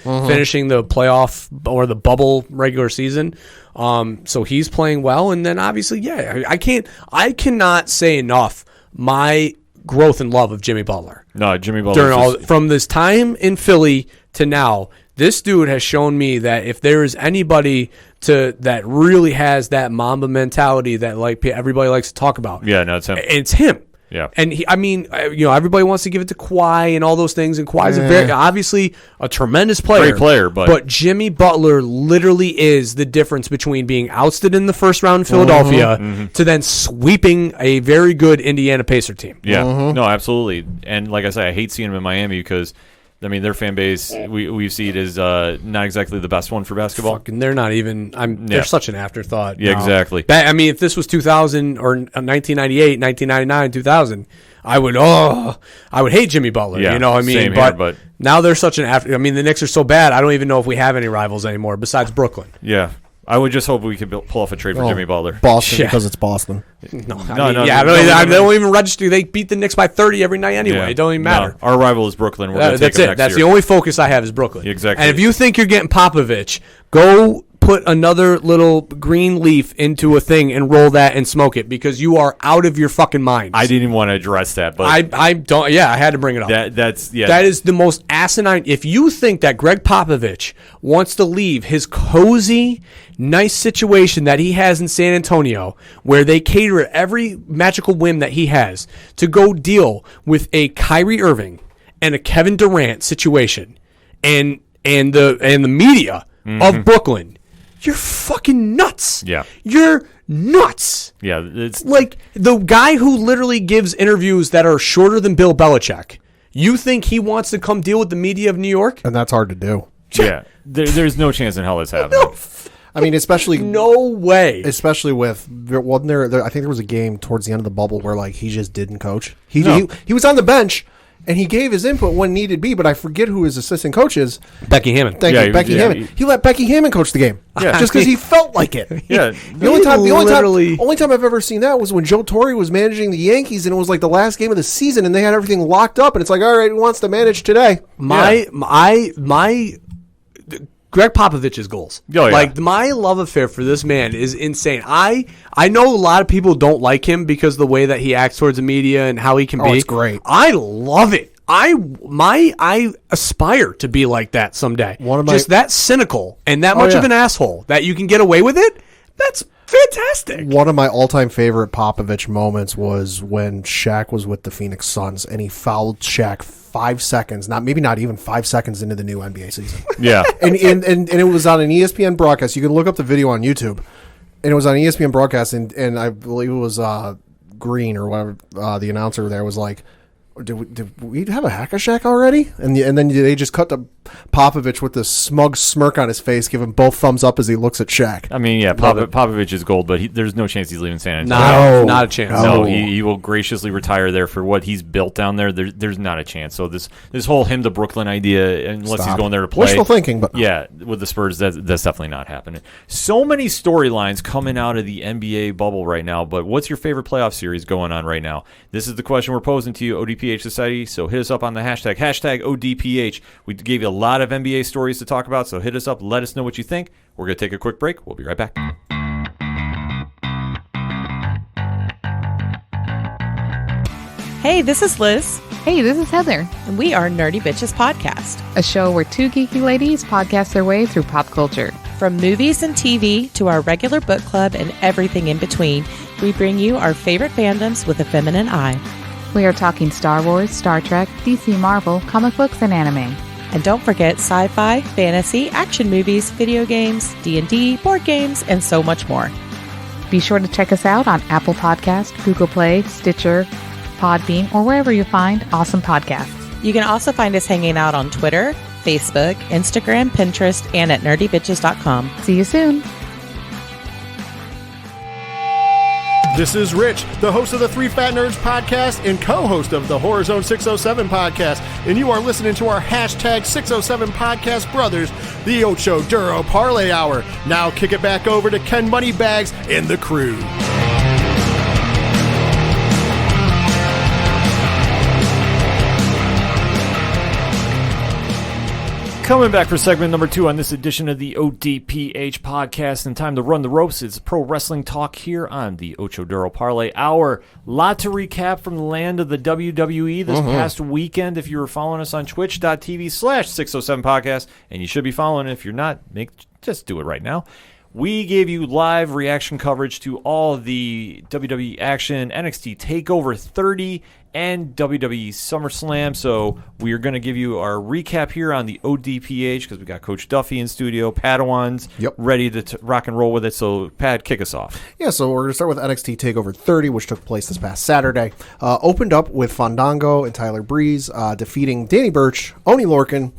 finishing the playoff or the bubble regular season. So he's playing well, and then obviously, I cannot say enough my growth and love of Jimmy Butler. No, Jimmy Butler. From this time in Philly to now, this dude has shown me that if there is anybody that really has that Mamba mentality that everybody likes to talk about, it's him. It's him. Yeah. And everybody wants to give it to Kawhi and all those things, and Kawhi's obviously a tremendous player. Great player, but Jimmy Butler literally is the difference between being ousted in the first round in Philadelphia to then sweeping a very good Indiana Pacer team. Yeah. No, absolutely. And like I said, I hate seeing him in Miami because their fan base, we see it as not exactly the best one for basketball. They're not even. They're such an afterthought. Yeah, exactly. If this was 2000 or 1998, 1999, 2000, I would hate Jimly Butler. Yeah, you know what I mean? same here, but now they're such an after. I mean, the Knicks are so bad. I don't even know if we have any rivals anymore besides Brooklyn. Yeah. I would just hope we could pull off a trade for Jimmy Butler. Boston, because it's Boston. No. They don't even register. They beat the Knicks by 30 every night anyway. Yeah. It don't even matter. No, our rival is Brooklyn. We're going to take That's them it. next That's year. the only focus I have is Brooklyn. Exactly. And if you think you're getting Popovich, go put another little green leaf into a thing and roll that and smoke it because you are out of your fucking mind. I didn't even want to address that, but I don't. Yeah, I had to bring it up. That is the most asinine. If you think that Greg Popovich wants to leave his cozy, nice situation that he has in San Antonio, where they cater every magical whim that he has, to go deal with a Kyrie Irving and a Kevin Durant situation, and the media of Brooklyn, you're fucking nuts. Yeah. You're nuts. Yeah, it's Like, the guy who literally gives interviews that are shorter than Bill Belichick, you think he wants to come deal with the media of New York? And that's hard to do. yeah. There's no chance in hell it's happening. I mean, especially No way. especially with wasn't there? I think there was a game towards the end of the bubble where like he just didn't coach. He was on the bench and he gave his input when needed be. But I forget who his assistant coach is. Becky Hammond. Thank Yeah, you, Becky Hammond. He let Becky Hammond coach the game, Yeah. just because he felt like it. Yeah. The only literally- time I've ever seen that was when Joe Torre was managing the Yankees, and it was like the last game of the season, and they had everything locked up, and it's like, all right, who wants to manage today? My Greg Popovich's goals. Oh, yeah. Like, my love affair for this man is insane. I know a lot of people don't like him because of the way that he acts towards the media and how he can be. it's great. I love it. I aspire to be like that someday. Just that cynical and that much of an asshole that you can get away with it. That's fantastic. One of my all-time favorite Popovich moments was when Shaq was with the Phoenix Suns, and he fouled Shaq 5 seconds, not even 5 seconds into the new NBA season. Yeah. and it was on an ESPN broadcast. You can look up the video on YouTube, and it was on ESPN broadcast, and I believe it was Green or whatever, the announcer there was like, did we have a Hack-a-Shack already? And then they just cut to Popovich with this smug smirk on his face, giving both thumbs up as he looks at Shaq. I mean, yeah, Popovich is gold, but there's no chance he's leaving San Antonio. Not a chance. No, he will graciously retire there for what he's built down there. There's not a chance. So this whole him to Brooklyn idea, unless he's going there to play. Wishful thinking, but yeah, with the Spurs, that's definitely not happening. So many storylines coming out of the NBA bubble right now, but what's your favorite playoff series going on right now? This is the question we're posing to you, ODPH Society, so hit us up on the hashtag ODPH. We gave you a lot of NBA stories to talk about, so hit us up, let us know what you think. We're going to take a quick break. We'll be right back. Hey, this is Liz, Hey, this is Heather, and we are Nerdy Bitches Podcast. a show where two geeky ladies podcast their way through pop culture. From movies and TV to our regular book club and everything in between, we bring you our favorite fandoms with a feminine eye. We are talking Star Wars, Star Trek, DC Marvel, comic books, and anime. And don't forget sci-fi, fantasy, action movies, video games, D&D, board games, and so much more. Be sure to check us out on Apple Podcast, Google Play, Stitcher, Podbean, or wherever you find awesome podcasts. You can also find us hanging out on Twitter, Facebook, Instagram, Pinterest, and at nerdybitches.com. See you soon. This is Rich, the host of the Three Fat Nerds podcast and co-host of the Horror Zone 607 podcast, and you are listening to our hashtag 607 podcast brothers, the Ocho Duro Parlay Hour. Now kick it back over to Ken Moneybags and the crew. Coming back for segment number 2 on this edition of the ODPH podcast, and time to run the ropes. It's pro wrestling talk here on the Ocho Duro Parlay Hour. Lot to recap from the land of the WWE this past weekend. If you were following us on twitch.tv/607podcast, and you should be following it. If you're not, just do it right now. We gave you live reaction coverage to all of the WWE action, NXT TakeOver 30, and WWE SummerSlam. So we are going to give you our recap here on the ODPH because we got Coach Duffy in studio, Padawans ready to rock and roll with it. So, Pad, kick us off. Yeah, so we're going to start with NXT TakeOver 30, which took place this past Saturday. Opened up with Fandango and Tyler Breeze defeating Danny Burch, Oni Lorcan,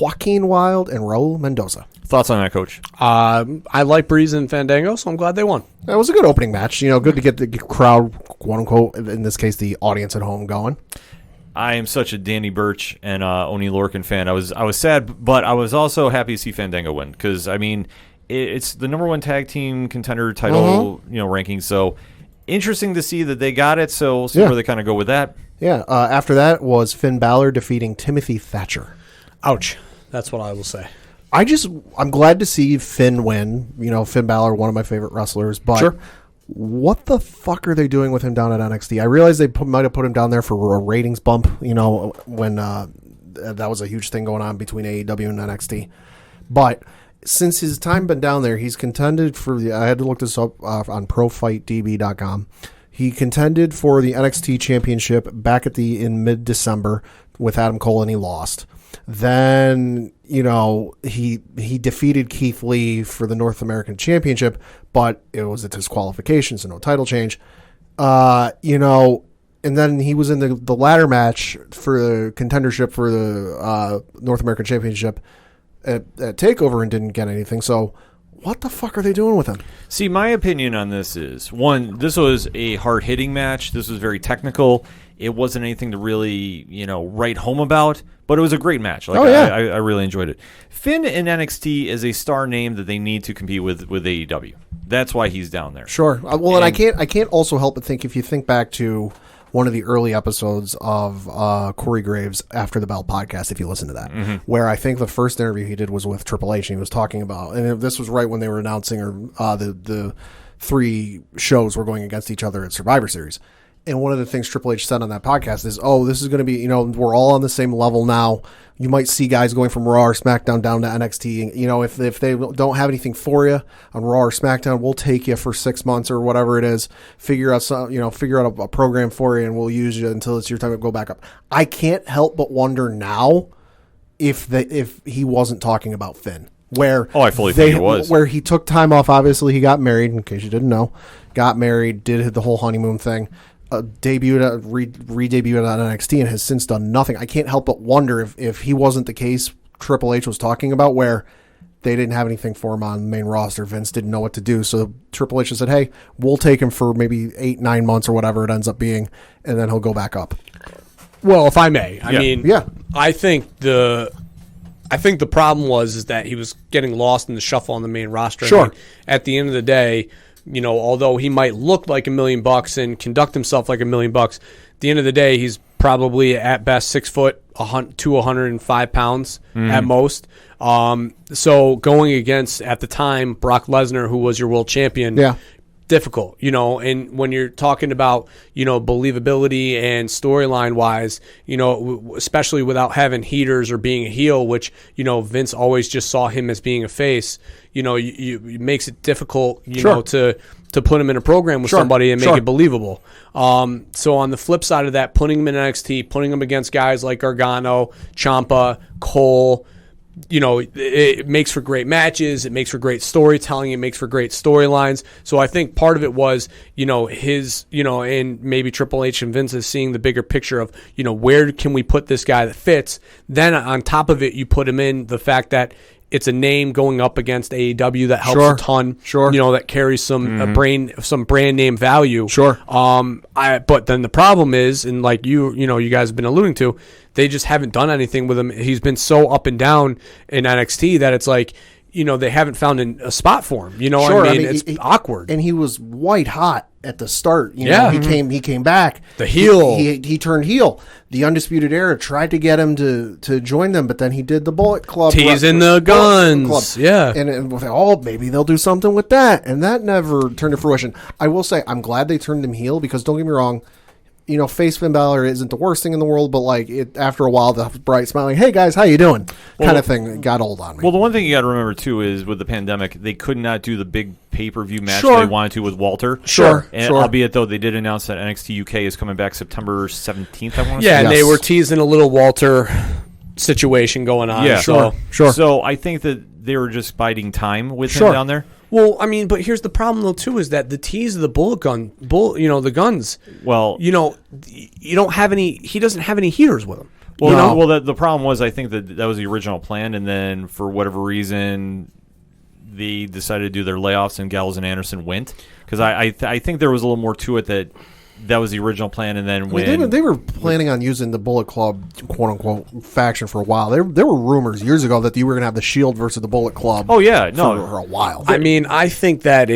Joaquin Wilde, and Raul Mendoza. Thoughts on that, Coach? I like Breeze and Fandango, so I'm glad they won. It was a good opening match. You know, good to get the crowd, quote unquote, in this case, the audience at home going. I am such a Danny Burch and Oni Lorcan fan. I was sad, but I was also happy to see Fandango win because, I mean, it's the number 1 tag team contender title, ranking. So interesting to see that they got it. So we'll see where they kind of go with that. Yeah. After that was Finn Balor defeating Timothy Thatcher. Ouch. That's what I will say. I'm glad to see Finn win. You know, Finn Balor, one of my favorite wrestlers, but Sure. what the fuck are they doing with him down at NXT? I realize they might have put him down there for a ratings bump, you know, when that was a huge thing going on between AEW and NXT. But since his time been down there, he's contended for I had to look this up on ProFightDB.com. He contended for the NXT Championship back in mid-December with Adam Cole, and he lost. Then, you know, he defeated Keith Lee for the North American Championship, but it was a disqualification, so no title change. You know, and then he was in the ladder match for the contendership for the North American Championship at TakeOver and didn't get anything. So what the fuck are they doing with him? See, my opinion on this is, one, this was a hard-hitting match. This was very technical. It wasn't anything to really, you know, write home about, but it was a great match. Like, I really enjoyed it. Finn in NXT is a star name that they need to compete with AEW. That's why he's down there. Sure. Well, and I can't also help but think, if you think back to one of the early episodes of Corey Graves' After the Bell podcast, if you listen to that, where I think the first interview he did was with Triple H, and he was talking about, and this was right when they were announcing the 3 shows were going against each other at Survivor Series. And one of the things Triple H said on that podcast is, this is going to be, you know, we're all on the same level now. You might see guys going from Raw or SmackDown down to NXT. You know, if they don't have anything for you on Raw or SmackDown, we'll take you for 6 months or whatever it is. Figure out a program for you, and we'll use you until it's your time to go back up. I can't help but wonder now if he wasn't talking about Finn. Where I fully think it was. Where he took time off. Obviously, he got married, in case you didn't know. Got married, did the whole honeymoon thing. Re-debuted on NXT and has since done nothing. I can't help but wonder if he wasn't the case Triple H was talking about, where they didn't have anything for him on the main roster. Vince didn't know what to do, so Triple H said, "Hey, we'll take him for maybe 8-9 months or whatever it ends up being, and then he'll go back up." Well, if I may, I mean, yeah. I think the problem is that he was getting lost in the shuffle on the main roster. Sure. I mean, at the end of the day, you know, although he might look like $1 million and conduct himself like $1 million, at the end of the day, he's probably at best 6 foot, 205 pounds at most. So going against, at the time, Brock Lesnar, who was your world champion, difficult, you know. And when you're talking about, you know, believability and storyline wise, you know, especially without having heaters or being a heel, which, you know, Vince always just saw him as being a face, you know, it makes it difficult, you know, to put him in a program with somebody and make it believable. So on the flip side of that, putting him in NXT, putting him against guys like Gargano, Ciampa, Cole, you know, it makes for great matches. It makes for great storytelling. It makes for great storylines. So I think part of it was, you know, and maybe Triple H and Vince is seeing the bigger picture of, you know, where can we put this guy that fits? Then on top of it, you put him in the fact that it's a name going up against AEW that helps a ton. You know, that carries some brand name value. But then the problem is, and like you guys have been alluding to, they just haven't done anything with him. He's been so up and down in NXT that it's like, you know, they haven't found a spot for him. You know what I mean? It's awkward. And he was white hot at the start. You know, he came back. The heel. He turned heel. The Undisputed Era tried to get him to join them, but then he did the Bullet Club. Teasing the guns. Yeah. And maybe they'll do something with that. And that never turned to fruition. I will say, I'm glad they turned him heel, because don't get me wrong, you know, face Finn Balor isn't the worst thing in the world, but like after a while, the bright smiling, "Hey guys, how you doing?" kind of thing got old on me. Well, the one thing you got to remember too is with the pandemic, they could not do the big pay-per-view match they wanted to with Walter. Albeit though, they did announce that NXT UK is coming back September 17th. I want to say. And they were teasing a little Walter situation going on. Yeah, sure. So I think that they were just biding time with him down there. Well, I mean, but here's the problem though too, is that the tease of the the guns. Well, you know, you don't have any. He doesn't have any heaters with him. Well, the problem was, I think that was the original plan, and then for whatever reason, they decided to do their layoffs, and Gallows and Anderson went, because I think there was a little more to it that was the original plan, and then when they were planning on using the Bullet Club quote unquote faction for a while. There were rumors years ago that you were going to have the Shield versus the Bullet Club. Oh yeah, for a while. I mean, I think that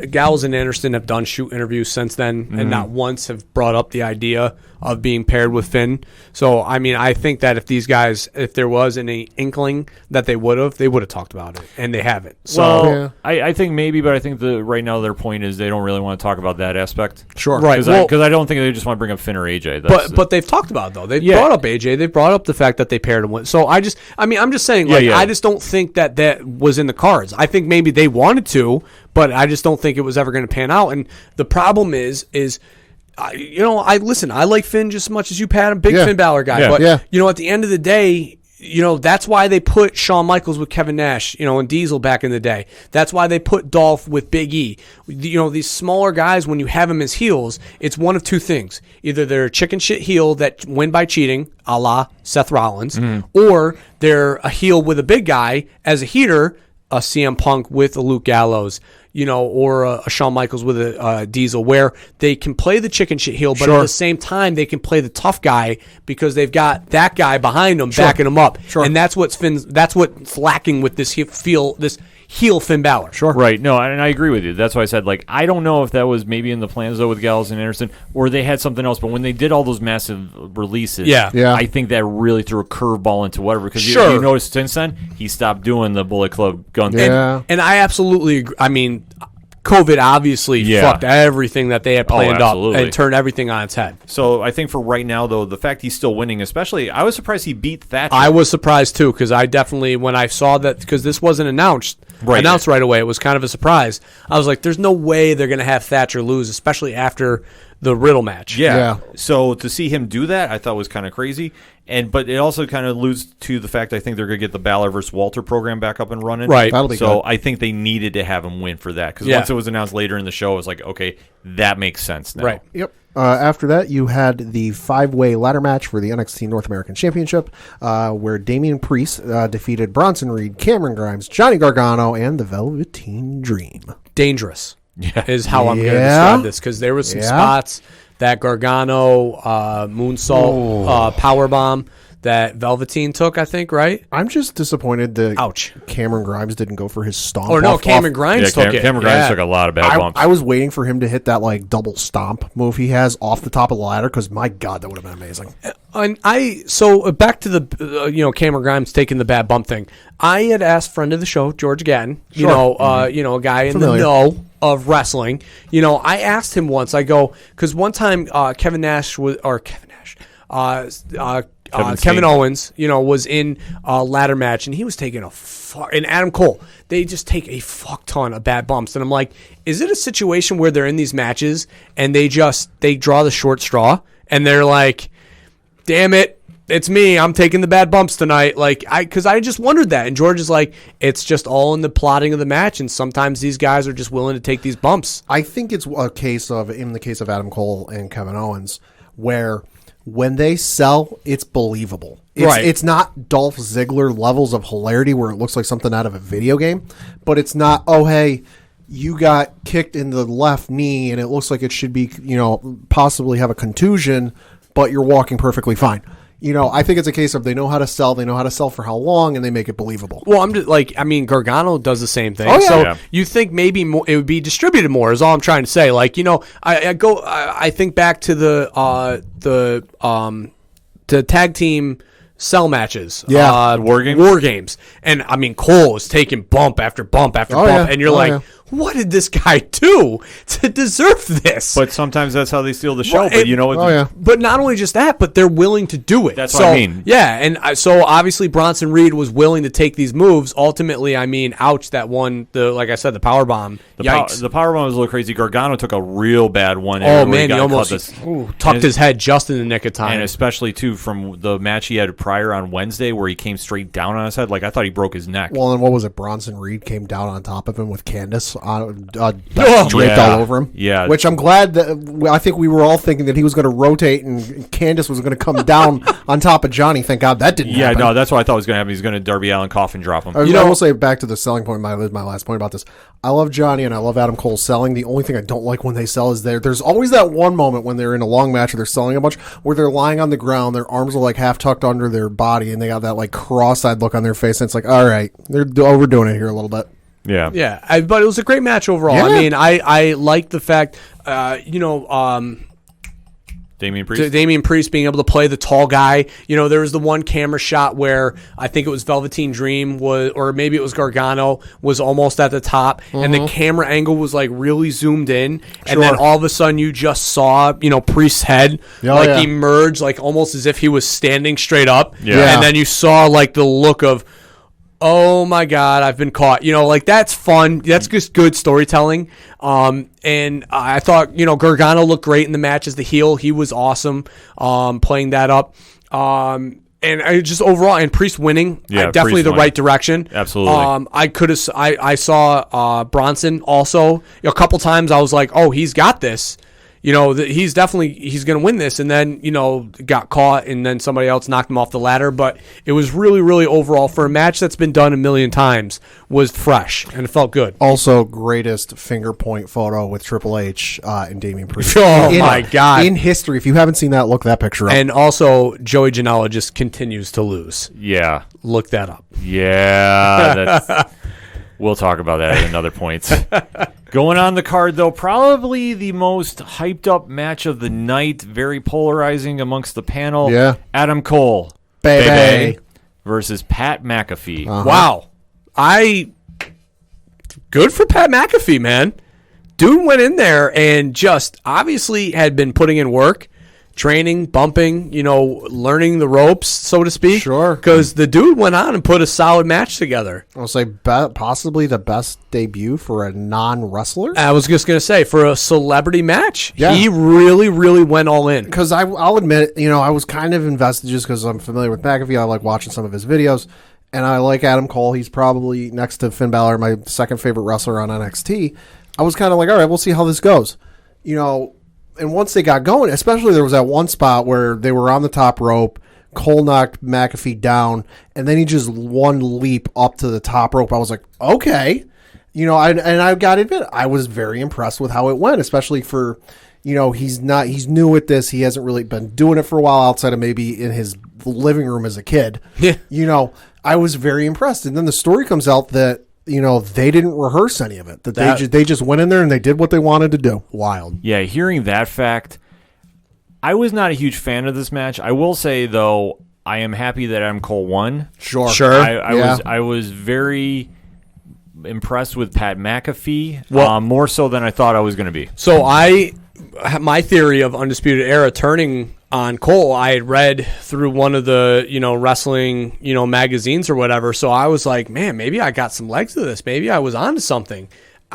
Gallows and Anderson have done shoot interviews since then, and not once have brought up the idea of being paired with Finn. So, I mean, I think that if these guys, if there was any inkling that they would have talked about it, and they haven't. So, Well, I think maybe, but I think right now their point is they don't really want to talk about that aspect. Sure. right. Because I don't think they just want to bring up Finn or AJ. But they've talked about it, though. They've brought up AJ. They've brought up the fact that they paired him with. So I'm just saying, I just don't think that was in the cards. I think maybe they wanted to, but I just don't think it was ever going to pan out. And the problem is I like Finn just as much as you, Pat. I'm a big Finn Balor guy. Yeah. But, Yeah. at the end of the day, that's why they put Shawn Michaels with Kevin Nash, and Diesel back in the day. That's why they put Dolph with Big E. These smaller guys, when you have them as heels, it's one of two things. Either they're a chicken shit heel that win by cheating, a la Seth Rollins, or they're a heel with a big guy as a heater, a CM Punk with a Luke Gallows, or a Shawn Michaels with a Diesel, where they can play the chicken shit heel, but at the same time they can play the tough guy because they've got that guy behind them backing them up, and that's what's lacking with this heel Finn Balor. Right. No, and I agree with you. That's why I said, I don't know if that was maybe in the plans, though, with Gallows and Anderson, or they had something else. But when they did all those massive releases, Yeah. I think that really threw a curveball into whatever. Because you noticed since then, he stopped doing the Bullet Club gun thing. Yeah. And I absolutely agree. I mean, COVID obviously fucked everything that they had planned up and turned everything on its head. So I think for right now, though, the fact he's still winning, especially, I was surprised he beat Thatcher. I was surprised, too, because I definitely, when I saw that, because this wasn't announced right away, it was kind of a surprise. I was like, there's no way they're going to have Thatcher lose, especially after the Riddle match. Yeah. So to see him do that, I thought was kind of crazy. But it also kind of alludes to the fact I think they're going to get the Balor versus Walter program back up and running. Right. That'll be so good. I think they needed to have him win for that. Because once it was announced later in the show, it was like, okay, that makes sense now. Right. Yep. After that, you had the 5-way ladder match for the NXT North American Championship, where Damian Priest defeated Bronson Reed, Cameron Grimes, Johnny Gargano, and the Velveteen Dream. Dangerous is how I'm going to describe this, because there was some spots that Gargano moonsault powerbomb that Velveteen took, I think, right? I'm just disappointed that Cameron Grimes didn't go for his stomp. Or no, Cameron Grimes took it. Cameron Grimes took a lot of bad bumps. I was waiting for him to hit that double stomp move he has off the top of the ladder, because my God, that would have been amazing. And so back to the Cameron Grimes taking the bad bump thing. I had asked friend of the show, George Gatton, a guy in the know of wrestling. I asked him once. I go, because one time Kevin Owens, was in a ladder match, and he was taking and Adam Cole, they just take a fuck ton of bad bumps. And I'm like, is it a situation where they're in these matches and they draw the short straw and they're like, damn it, it's me, I'm taking the bad bumps tonight. Because I just wondered that. And George is like, it's just all in the plotting of the match, and sometimes these guys are just willing to take these bumps. I think it's a case of, in the case of Adam Cole and Kevin Owens, where when they sell, it's believable. It's not Dolph Ziggler levels of hilarity where it looks like something out of a video game, but it's not, oh, hey, you got kicked in the left knee and it looks like it should be, possibly have a contusion, but you're walking perfectly fine. I think it's a case of they know how to sell for how long, and they make it believable. Well, I'm just Gargano does the same thing. Oh, yeah. So you think maybe more, it would be distributed more, is all I'm trying to say. I think back to the tag team cell matches. Yeah. War Games? War Games. And, Cole is taking bump after bump after bump, yeah. and you're what did this guy do to deserve this? But sometimes that's how they steal the show. But not only just that, but they're willing to do it. That's what I mean. Yeah, and so obviously Bronson Reed was willing to take these moves. Ultimately, ouch, that one, like I said, the powerbomb. Yikes. The powerbomb was a little crazy. Gargano took a real bad one. Oh, man, he almost tucked his head just in the nick of time. And especially, too, from the match he had prior on Wednesday where he came straight down on his head. I thought he broke his neck. Well, and what was it? Bronson Reed came down on top of him with Candace draped all over him. Yeah. Which I'm glad that I think we were all thinking that he was going to rotate and Candace was going to come down on top of Johnny. Thank God that didn't happen. Yeah, no, that's what I thought was going to happen. He's going to Darby Allin coffin drop him. I will say, back to the selling point, my last point about this. I love Johnny and I love Adam Cole selling. The only thing I don't like when they sell is there's always that one moment when they're in a long match or they're selling a bunch where they're lying on the ground, their arms are half tucked under their body, and they got that cross-eyed look on their face, and it's all right, they're overdoing it here a little bit. Yeah. Yeah, but it was a great match overall. Yeah. I like the fact, Damian Priest? Damian Priest being able to play the tall guy. You know, there was the one camera shot where I think it was Velveteen Dream or maybe it was Gargano was almost at the top, and the camera angle was like really zoomed in, and then all of a sudden you just saw, you know, Priest's head emerge, like almost as if he was standing straight up, and then you saw like the look of, oh my God, I've been caught. You know, like that's fun. That's just good storytelling. And I thought, you know, Gargano looked great in the match as the heel. He was awesome playing that up. And I just overall, and Priest winning, definitely Priest the winning. Right direction. Absolutely. I saw Bronson also a couple times. I was like, oh, he's got this. You know, he's going to win this, and then, you know, got caught, and then somebody else knocked him off the ladder. But it was really, really overall, for a match that's been done a million times, was fresh, and it felt good. Also, greatest finger point photo with Triple H and Damian Priest. My God. In history, if you haven't seen that, look that picture up. And also, Joey Janela just continues to lose. Yeah. Look that up. Yeah. We'll talk about that at another point. Going on the card, though, probably the most hyped up match of the night, very polarizing amongst the panel. Yeah. Adam Cole, Baby. versus Pat McAfee. Wow. Good for Pat McAfee, man. Dude went in there and just obviously had been putting in work, training, bumping, you know, learning the ropes, so to speak. Sure. Because the dude went on and put a solid match together. I'll say possibly the best debut for a non-wrestler. I was just going to say, for a celebrity match, Yeah. he really, really went all in. Because I'll admit, you know, I was kind of invested just because I'm familiar with McAfee. I like watching some of his videos, and I like Adam Cole. He's probably, next to Finn Balor, my second favorite wrestler on NXT. I was kind of like, all right, we'll see how this goes. You know, and once they got going, especially there was that one spot where they were on the top rope, Cole knocked McAfee down, and then he just one leap up to the top rope. I was like, okay. You know, I got to admit, I was very impressed with how it went, especially for, you know, he's new at this. He hasn't really been doing it for a while outside of maybe in his living room as a kid. Yeah. You know, I was very impressed. And then the story comes out that, you know, they didn't rehearse any of it. They just went in there and they did what they wanted to do. Wild. Yeah, hearing that fact, I was not a huge fan of this match. I will say, though, I am happy that Adam Cole won. Sure. I was very impressed with Pat McAfee, more so than I thought I was going to be. So my theory of Undisputed Era turning on Cole, I had read through one of the, you know, wrestling, you know, magazines or whatever. So I was like, man, maybe I got some legs to this. Maybe I was onto something.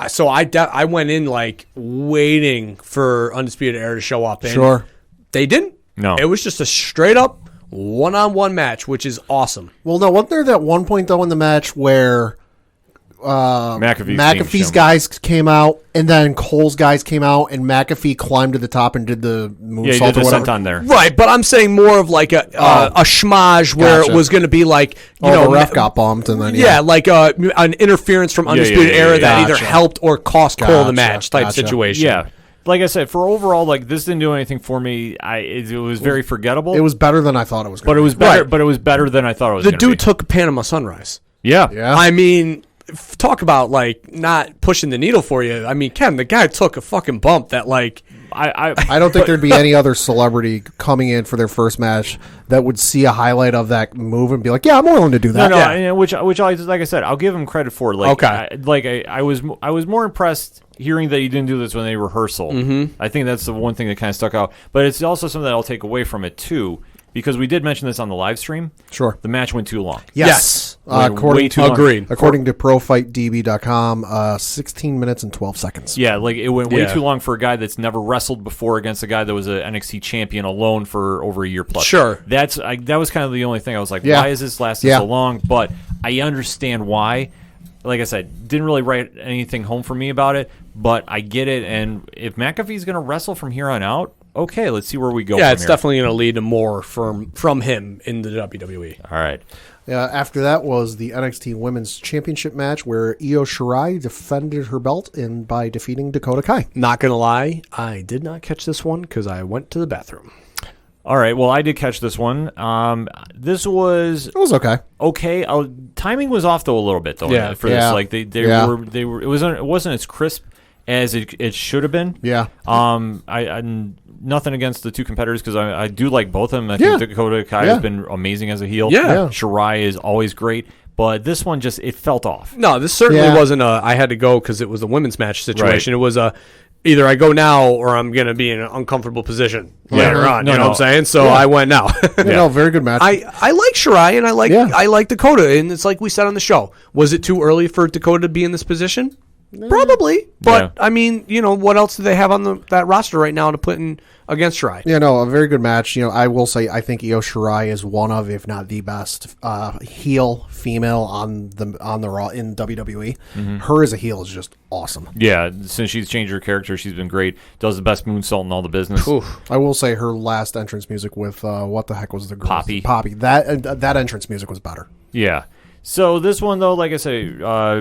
So I went in like waiting for Undisputed Era to show up. And Sure. They didn't. No. It was just a straight up one-on-one match, which is awesome. Well, no, wasn't there that one point, though, in the match where McAfee's guys came out, and then Cole's guys came out, and McAfee climbed to the top and did the moonsault Yeah, he did the or whatever. senton there. Right, but I'm saying more of like a schmage where Gotcha. it was going to be like, you know, the ref got bumped, and then like an interference from Undisputed Era that either Gotcha. helped or cost Cole the Gotcha, match type gotcha. situation. Yeah. Like I said, for overall, like this didn't do anything for me. It was very forgettable. It was better than I thought it was going but to it was better. But it was better than I thought it was. The gonna be. dude took Panama Sunrise. Yeah. Yeah. I mean, talk about like not pushing the needle for you. I mean, Ken, the guy took a fucking bump that like. I don't think there'd be any other celebrity coming in for their first match that would see a highlight of that move and be like, "Yeah, I'm willing to do that." No, Yeah. and which like I said, I'll give him credit for. Like, Okay. I was more impressed hearing that he didn't do this when they rehearsal. Mm-hmm. I think that's the one thing that kind of stuck out. But it's also something that I'll take away from it too, because we did mention this on the live stream. Sure. The match went too long. Yes. Way too long. Agreed. According to ProFightDB.com, 16 minutes and 12 seconds. Yeah, like it went way Yeah. too long for a guy that's never wrestled before against a guy that was an NXT champion alone for over a year plus. Sure. That was kind of the only thing I was like, Yeah. why is this lasting Yeah. so long? But I understand why. Like I said, didn't really write anything home for me about it, but I get it. And if McAfee's going to wrestle from here on out, okay, let's see where we go. Yeah, from it's here. definitely going to lead to more from him in the WWE. All right. After that was the NXT Women's Championship match where Io Shirai defended her belt by defeating Dakota Kai. Not going to lie, I did not catch this one because I went to the bathroom. All right. Well, I did catch this one. This was It was okay. okay. Timing was off though a little bit though. Yeah. For this, Yeah. like they Yeah. were. It wasn't as crisp as it should have been. Yeah. I nothing against the two competitors because I do like both of them. I think Dakota Kai has been amazing as a heel. Yeah. Shirai is always great. But this one it felt off. No, this certainly wasn't I had to go because it was a women's match situation. Right. It was either I go now or I'm going to be in an uncomfortable position later on. You know what I'm saying? So I went now. No, very good match. I like Shirai and I like Dakota. And it's like we said on the show. Was it too early for Dakota to be in this position? Probably. But, I mean, what else do they have on that roster right now to put in against Shirai? Yeah, no, a very good match. I will say I think Io Shirai is one of, if not the best heel female on the Raw in WWE. Her as a heel is just awesome. Yeah, since she's changed her character, she's been great. Does the best moonsault in all the business. I will say her last entrance music with what the heck was the girl? Poppy. That entrance music was better. Yeah. So this one, though, like I say,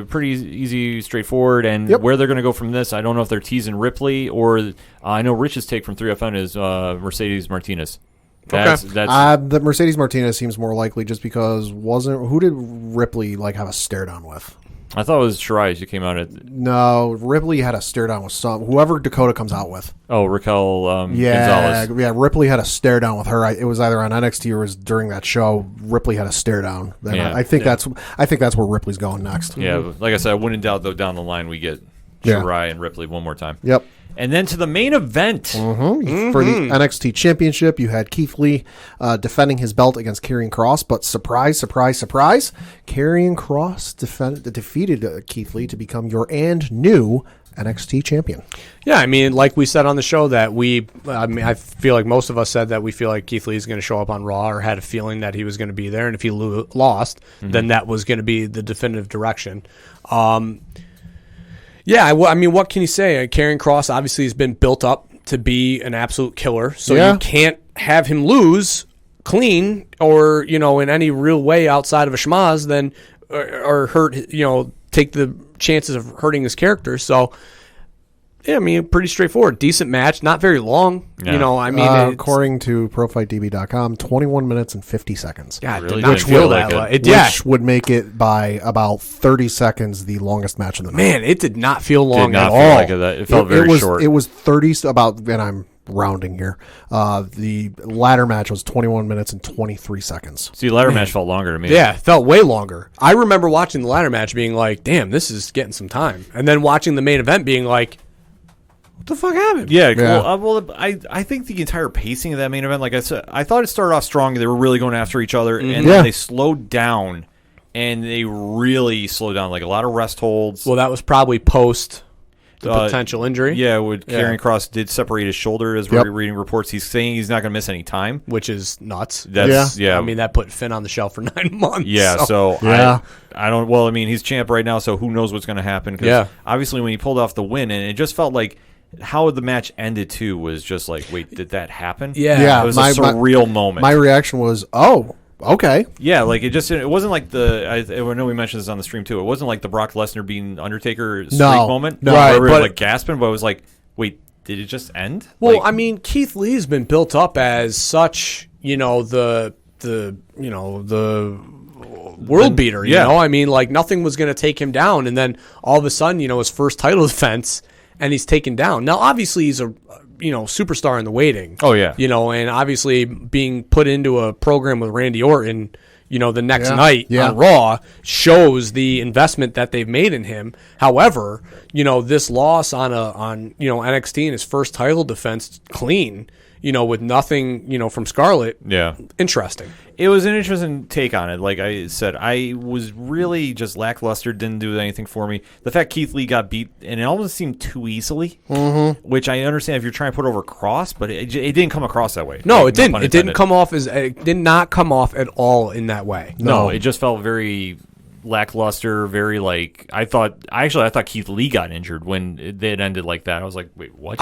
pretty easy, straightforward. And where they're going to go from this, I don't know if they're teasing Ripley or I know Rich's take from 3FN is Mercedes Martinez. That's the Mercedes Martinez seems more likely just because who did Ripley have a stare down with? I thought it was Shirai she came out at. No, Ripley had a stare down with whoever Dakota comes out with. Oh, Raquel Gonzalez. Yeah, Ripley had a stare down with her. It was either on NXT or it was during that show. Ripley had a stare down. I think that's where Ripley's going next. Yeah, like I said, I wouldn't doubt though down the line we get Shirai and Ripley one more time. Yep. And then to the main event. For the NXT Championship, you had Keith Lee defending his belt against Karrion Kross. But surprise, surprise, surprise, Karrion Kross defeated Keith Lee to become your new NXT champion. Yeah, I mean, like we said on the show that I feel like most of us said that we feel like Keith Lee is going to show up on Raw or had a feeling that he was going to be there. And if he lost, then that was going to be the definitive direction. Yeah, I mean, what can you say? Karrion Kross obviously has been built up to be an absolute killer, so you can't have him lose clean or in any real way outside of a schmaz, then or hurt take the chances of hurting his character. So yeah, I mean, pretty straightforward, decent match, not very long. Yeah. I mean, according to ProFightDB.com, 21 minutes and 50 seconds. God, really did not feel that. Which would make it by about 30 seconds the longest match of the night. Man, it did not feel long Did not at feel all. like it. It felt very short. It was 30 and I'm rounding here. The ladder match was 21 minutes and 23 seconds. See, the ladder match felt longer to me. Yeah, it felt way longer. I remember watching the ladder match being like, damn, this is getting some time. And then watching the main event being like, what the fuck happened? Yeah, well, I think the entire pacing of that main event, like I said, I thought it started off strong. They were really going after each other, and then they slowed down, and they really slowed down, like a lot of rest holds. Well, that was probably post the potential injury. Yeah, Karrion Kross did separate his shoulder, as we're reading reports. He's saying he's not going to miss any time. Which is nuts. Yeah. I mean, that put Finn on the shelf for 9 months. Yeah, so I don't, well, I mean, he's champ right now, so who knows what's going to happen. Cause obviously when he pulled off the win, and it just felt like how the match ended too was just like, wait, did that happen? Yeah, it was a surreal moment. My reaction was, oh, okay. Yeah, like it wasn't like I know we mentioned this on the stream too. It wasn't like the Brock Lesnar being Undertaker streak moment. No, where we were like gasping, but it was like, wait, did it just end? Well, I mean, Keith Lee's been built up as such, the world beater. You know, I mean, like nothing was going to take him down, and then all of a sudden, his first title defense. And he's taken down. Now, obviously, he's a superstar in the waiting. Oh, yeah. And obviously being put into a program with Randy Orton, the next night on Raw shows the investment that they've made in him. However, this loss on NXT in his first title defense clean, with nothing, from Scarlett. Yeah. Interesting. It was an interesting take on it. Like I said, I was really just lackluster, didn't do anything for me. The fact Keith Lee got beat, and it almost seemed too easily, which I understand if you're trying to put over Cross, but it didn't come across that way. No, it didn't. It didn't come off it did not come off at all in that way. No, it just felt very lackluster, very I thought Keith Lee got injured when it ended like that. I was like, wait, what?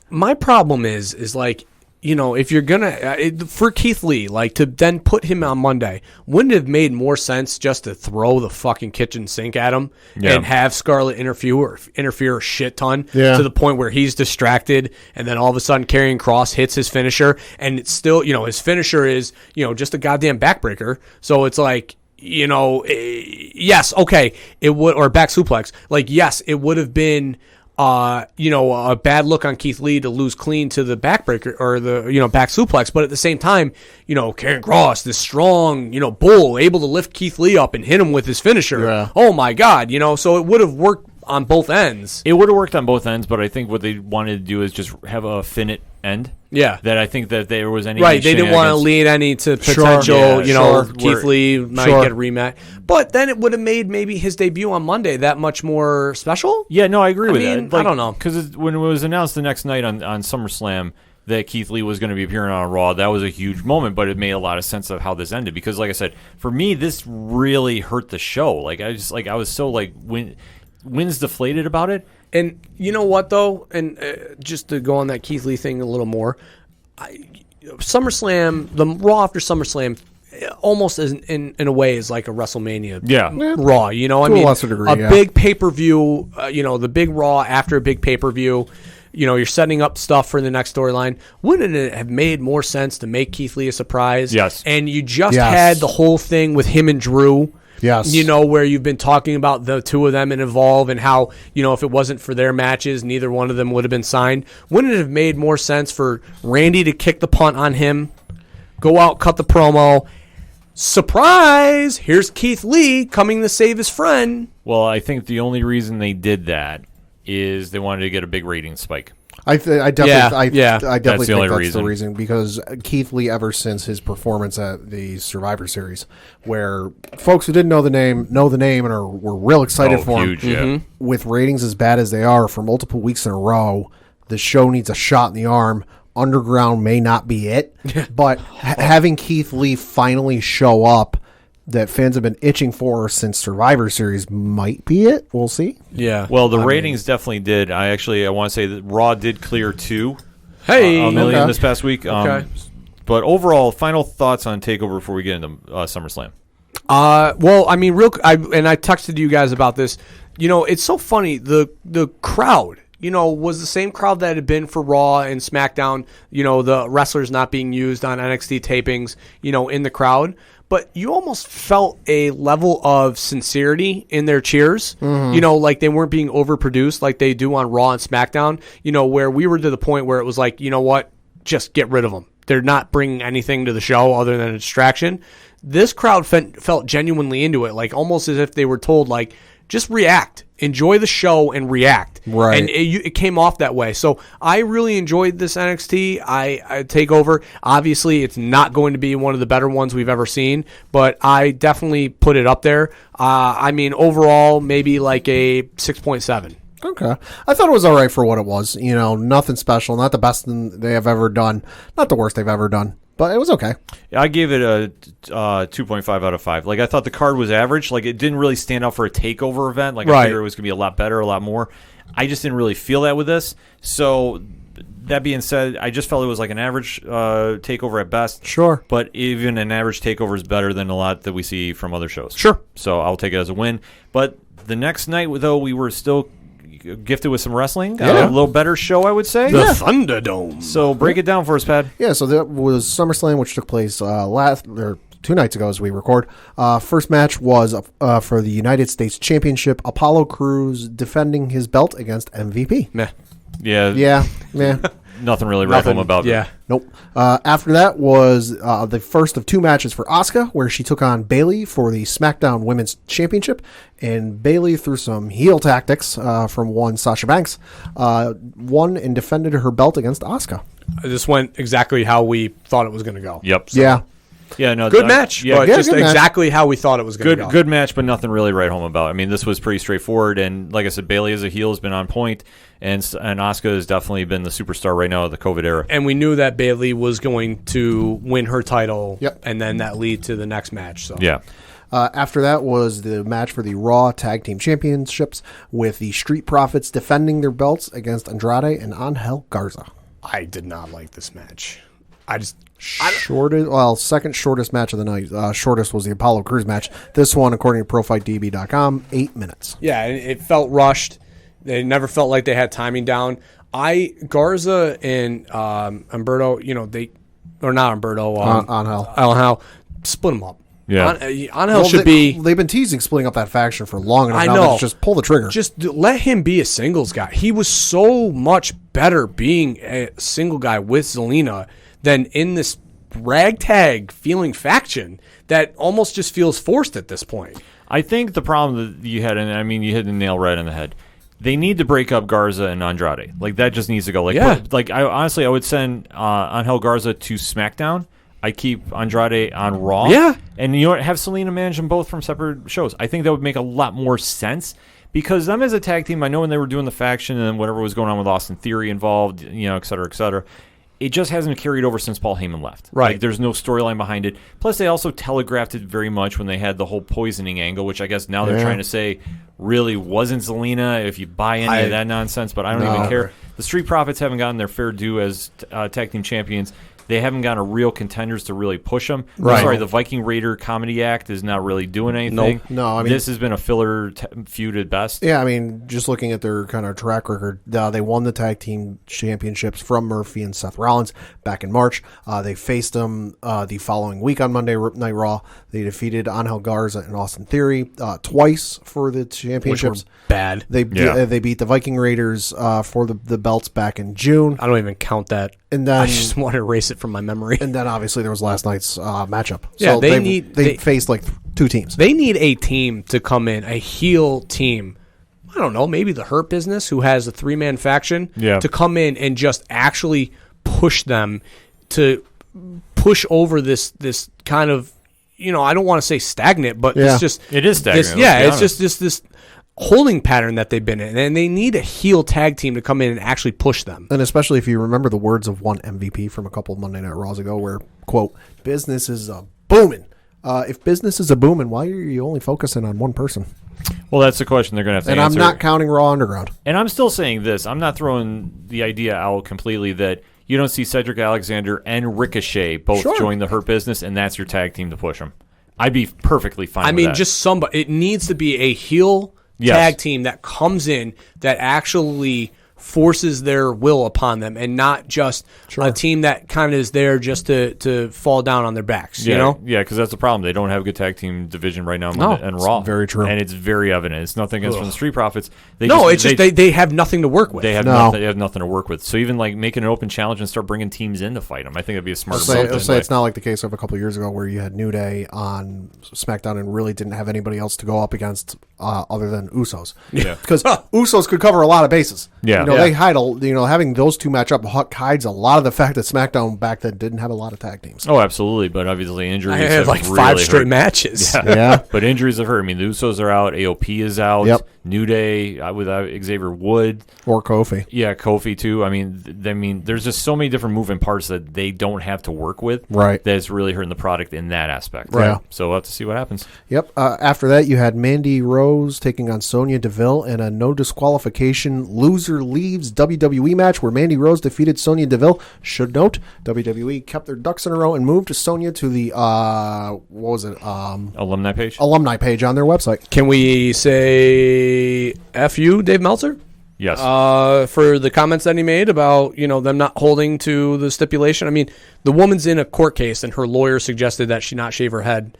My problem is like, if you're gonna for Keith Lee, to then put him on Monday, wouldn't it have made more sense just to throw the fucking kitchen sink at him and have Scarlett interfere a shit ton to the point where he's distracted, and then all of a sudden Karrion Kross hits his finisher, and it's still his finisher is just a goddamn backbreaker. So it's like. Yes, okay, it would, or back suplex. Yes, it would have been a bad look on Keith Lee to lose clean to the backbreaker or the, back suplex. But at the same time, Karrion Kross, this strong, bull, able to lift Keith Lee up and hit him with his finisher. Yeah. Oh my God, so it would have worked on both ends. It would have worked on both ends, but I think what they wanted to do is just have a finite end. Yeah. That I think that there was any Right, they didn't want to lead any to potential, Keith Lee might get a rematch. But then it would have made maybe his debut on Monday that much more special. Yeah, no, I agree with that. I don't know. Because when it was announced the next night on SummerSlam that Keith Lee was going to be appearing on Raw, that was a huge moment, but it made a lot of sense of how this ended. Because, like I said, for me, this really hurt the show. Like, I was so, wind's deflated about it. And you know what, though? And just to go on that Keith Lee thing a little more, SummerSlam, the Raw after SummerSlam, almost in a way is like a WrestleMania Raw. To a lesser degree, big pay-per-view, the big Raw after a big pay-per-view, you're setting up stuff for the next storyline. Wouldn't it have made more sense to make Keith Lee a surprise? Yes. And you just had the whole thing with him and Drew. Yes. Where you've been talking about the two of them in Evolve and how, if it wasn't for their matches, neither one of them would have been signed. Wouldn't it have made more sense for Randy to kick the punt on him, go out, cut the promo, surprise, here's Keith Lee coming to save his friend? Well, I think the only reason they did that is they wanted to get a big rating spike. I definitely That's think that's the reason, because Keith Lee, ever since his performance at the Survivor Series, where folks who didn't know the name and were real excited for huge, him, with ratings as bad as they are for multiple weeks in a row, the show needs a shot in the arm. Underground may not be it, but having Keith Lee finally show up, that fans have been itching for since Survivor Series, might be it. We'll see. Yeah. Well, the ratings definitely did. I want to say that Raw did clear a million this past week. Okay. But overall, final thoughts on TakeOver before we get into SummerSlam. I texted you guys about this. It's so funny. The crowd, was the same crowd that had been for Raw and SmackDown. The wrestlers not being used on NXT tapings. In the crowd. But you almost felt a level of sincerity in their cheers, like they weren't being overproduced like they do on Raw and SmackDown, where we were to the point where it was like, you know what, just get rid of them. They're not bringing anything to the show other than a distraction. This crowd felt genuinely into it, like almost as if they were told, like, just react. Enjoy the show and react. Right. And it came off that way. So I really enjoyed this NXT. I TakeOver. Obviously, it's not going to be one of the better ones we've ever seen, but I definitely put it up there. Overall, maybe like a 6.7. Okay. I thought it was all right for what it was. Nothing special. Not the best they have ever done. Not the worst they've ever done. But it was okay. I gave it a 2.5 out of 5. Like, I thought the card was average. Like, it didn't really stand out for a TakeOver event. Like, I figured it was going to be a lot better, a lot more. I just didn't really feel that with this. So, that being said, I just felt it was like an average TakeOver at best. Sure. But even an average TakeOver is better than a lot that we see from other shows. Sure. So, I'll take it as a win. But the next night, though, we were still gifted with some wrestling. A little better show, I would say. The Thunderdome. So break it down for us, Pat. Yeah, so that was SummerSlam, which took place 2 nights ago as we record. First match was for the United States Championship. Apollo Crews defending his belt against MVP. Meh. Yeah. Nothing really right home about it. Nope. After that was the first of 2 matches for Asuka, where she took on Bayley for the SmackDown Women's Championship. And Bayley, through some heel tactics from one Sasha Banks, won and defended her belt against Asuka. This went exactly how we thought it was going to go. Yep. So. Yeah, no, good match, but just good exactly how we thought it was going to go. Good match, but nothing really right home about. I mean, this was pretty straightforward, and like I said, Bayley as a heel has been on point, and Asuka has definitely been the superstar right now of the COVID era. And we knew that Bayley was going to win her title, Yep. And then that lead to the next match. So yeah. After that was the match for the Raw Tag Team Championships, with the Street Profits defending their belts against Andrade and Angel Garza. I did not like this match. Second shortest match of the night. Shortest was the Apollo Crews match. This one, according to ProFightDB.com, 8 minutes. Yeah, it felt rushed. They never felt like they had timing down. Garza and Humberto, Angel, Angel. split them up. Yeah. Angel should be. They've been teasing splitting up that faction for long enough. I now know. that just pull the trigger. Just let him be a singles guy. He was so much better being a single guy with Zelina than in this ragtag feeling faction that almost just feels forced at this point. I think the problem that you had, and I mean, you hit the nail right on the head. They need to break up Garza and Andrade. Like, that just needs to go. Like, Yeah. I would send Angel Garza to SmackDown. I keep Andrade on Raw. Yeah. And you know what? Have Selena manage them both from separate shows. I think that would make a lot more sense because them as a tag team, I know when they were doing the faction and whatever was going on with Austin Theory involved, you know, et cetera, it just hasn't carried over since Paul Heyman left. Right. Like, there's no storyline behind it. Plus, they also telegraphed it very much when they had the whole poisoning angle, which I guess now they're trying to say really wasn't Zelina, if you buy any of that nonsense, but I don't even care. The Street Profits haven't gotten their fair due as tag team champions. They haven't gotten a real contenders to really push them. Right. Sorry, the Viking Raider comedy act is not really doing anything. No, I mean, this has been a filler feud at best. Yeah, I mean, just looking at their kind of track record, they won the tag team championships from Murphy and Seth Rollins back in March. They faced them the following week on Monday Night Raw. They defeated Angel Garza and Austin Theory twice for the championships. Which were bad. They beat the Viking Raiders for the belts back in June. I don't even count that. And then I just want to erase it from my memory. And then obviously there was last night's matchup. Yeah, So they faced like two teams. They need a team to come in, a heel team. I don't know, maybe the Hurt Business, who has a 3-man faction, to come in and just actually push them to push over this kind of, you know, I don't want to say stagnant, but it's just it is stagnant. It's just this holding pattern that they've been in, and they need a heel tag team to come in and actually push them. And especially if you remember the words of one MVP from a couple of Monday Night Raws ago, where, quote, business is a booming. If business is a booming, why are you only focusing on one person? Well, that's the question they're going to have to answer. And I'm not counting Raw Underground. And I'm still saying this. I'm not throwing the idea out completely that you don't see Cedric Alexander and Ricochet both join the Hurt Business, and that's your tag team to push them. I'd be perfectly fine with that. Just somebody. It needs to be a heel tag team that comes in that actually forces their will upon them, and not just a team that kind of is there just to fall down on their backs. Yeah, you know? Yeah, because that's the problem. They don't have a good tag team division right now and Raw. Very true. And it's very evident. It's nothing against from the Street Profits. They have nothing to work with. They have nothing to work with. So even like making an open challenge and start bringing teams in to fight them, I think that'd be a smart move. I'll say it's not like the case of a couple of years ago where you had New Day on SmackDown and really didn't have anybody else to go up against other than Usos. Yeah. Because Usos could cover a lot of bases. Yeah. They hide having those two match up hides a lot of the fact that SmackDown back then didn't have a lot of tag teams. Oh, absolutely. But obviously injuries I had have like really 5 straight hurt. matches. Yeah. But injuries have hurt. I mean, the Usos are out. AOP is out. Yep. New Day without Xavier Wood. Or Kofi. Yeah, Kofi too. I mean, there's just so many different moving parts that they don't have to work with. Right. That it's really hurting the product in that aspect. Right. Yeah. So we'll have to see what happens. Yep. After that, you had Mandy Rose taking on Sonya Deville in a no disqualification loser leaves WWE match where Mandy Rose defeated Sonya Deville. Should note, WWE kept their ducks in a row and moved Sonya to the Alumni page. Alumni page on their website. Can we say F you, Dave Meltzer? Yes. For the comments that he made about, them not holding to the stipulation. I mean, the woman's in a court case and her lawyer suggested that she not shave her head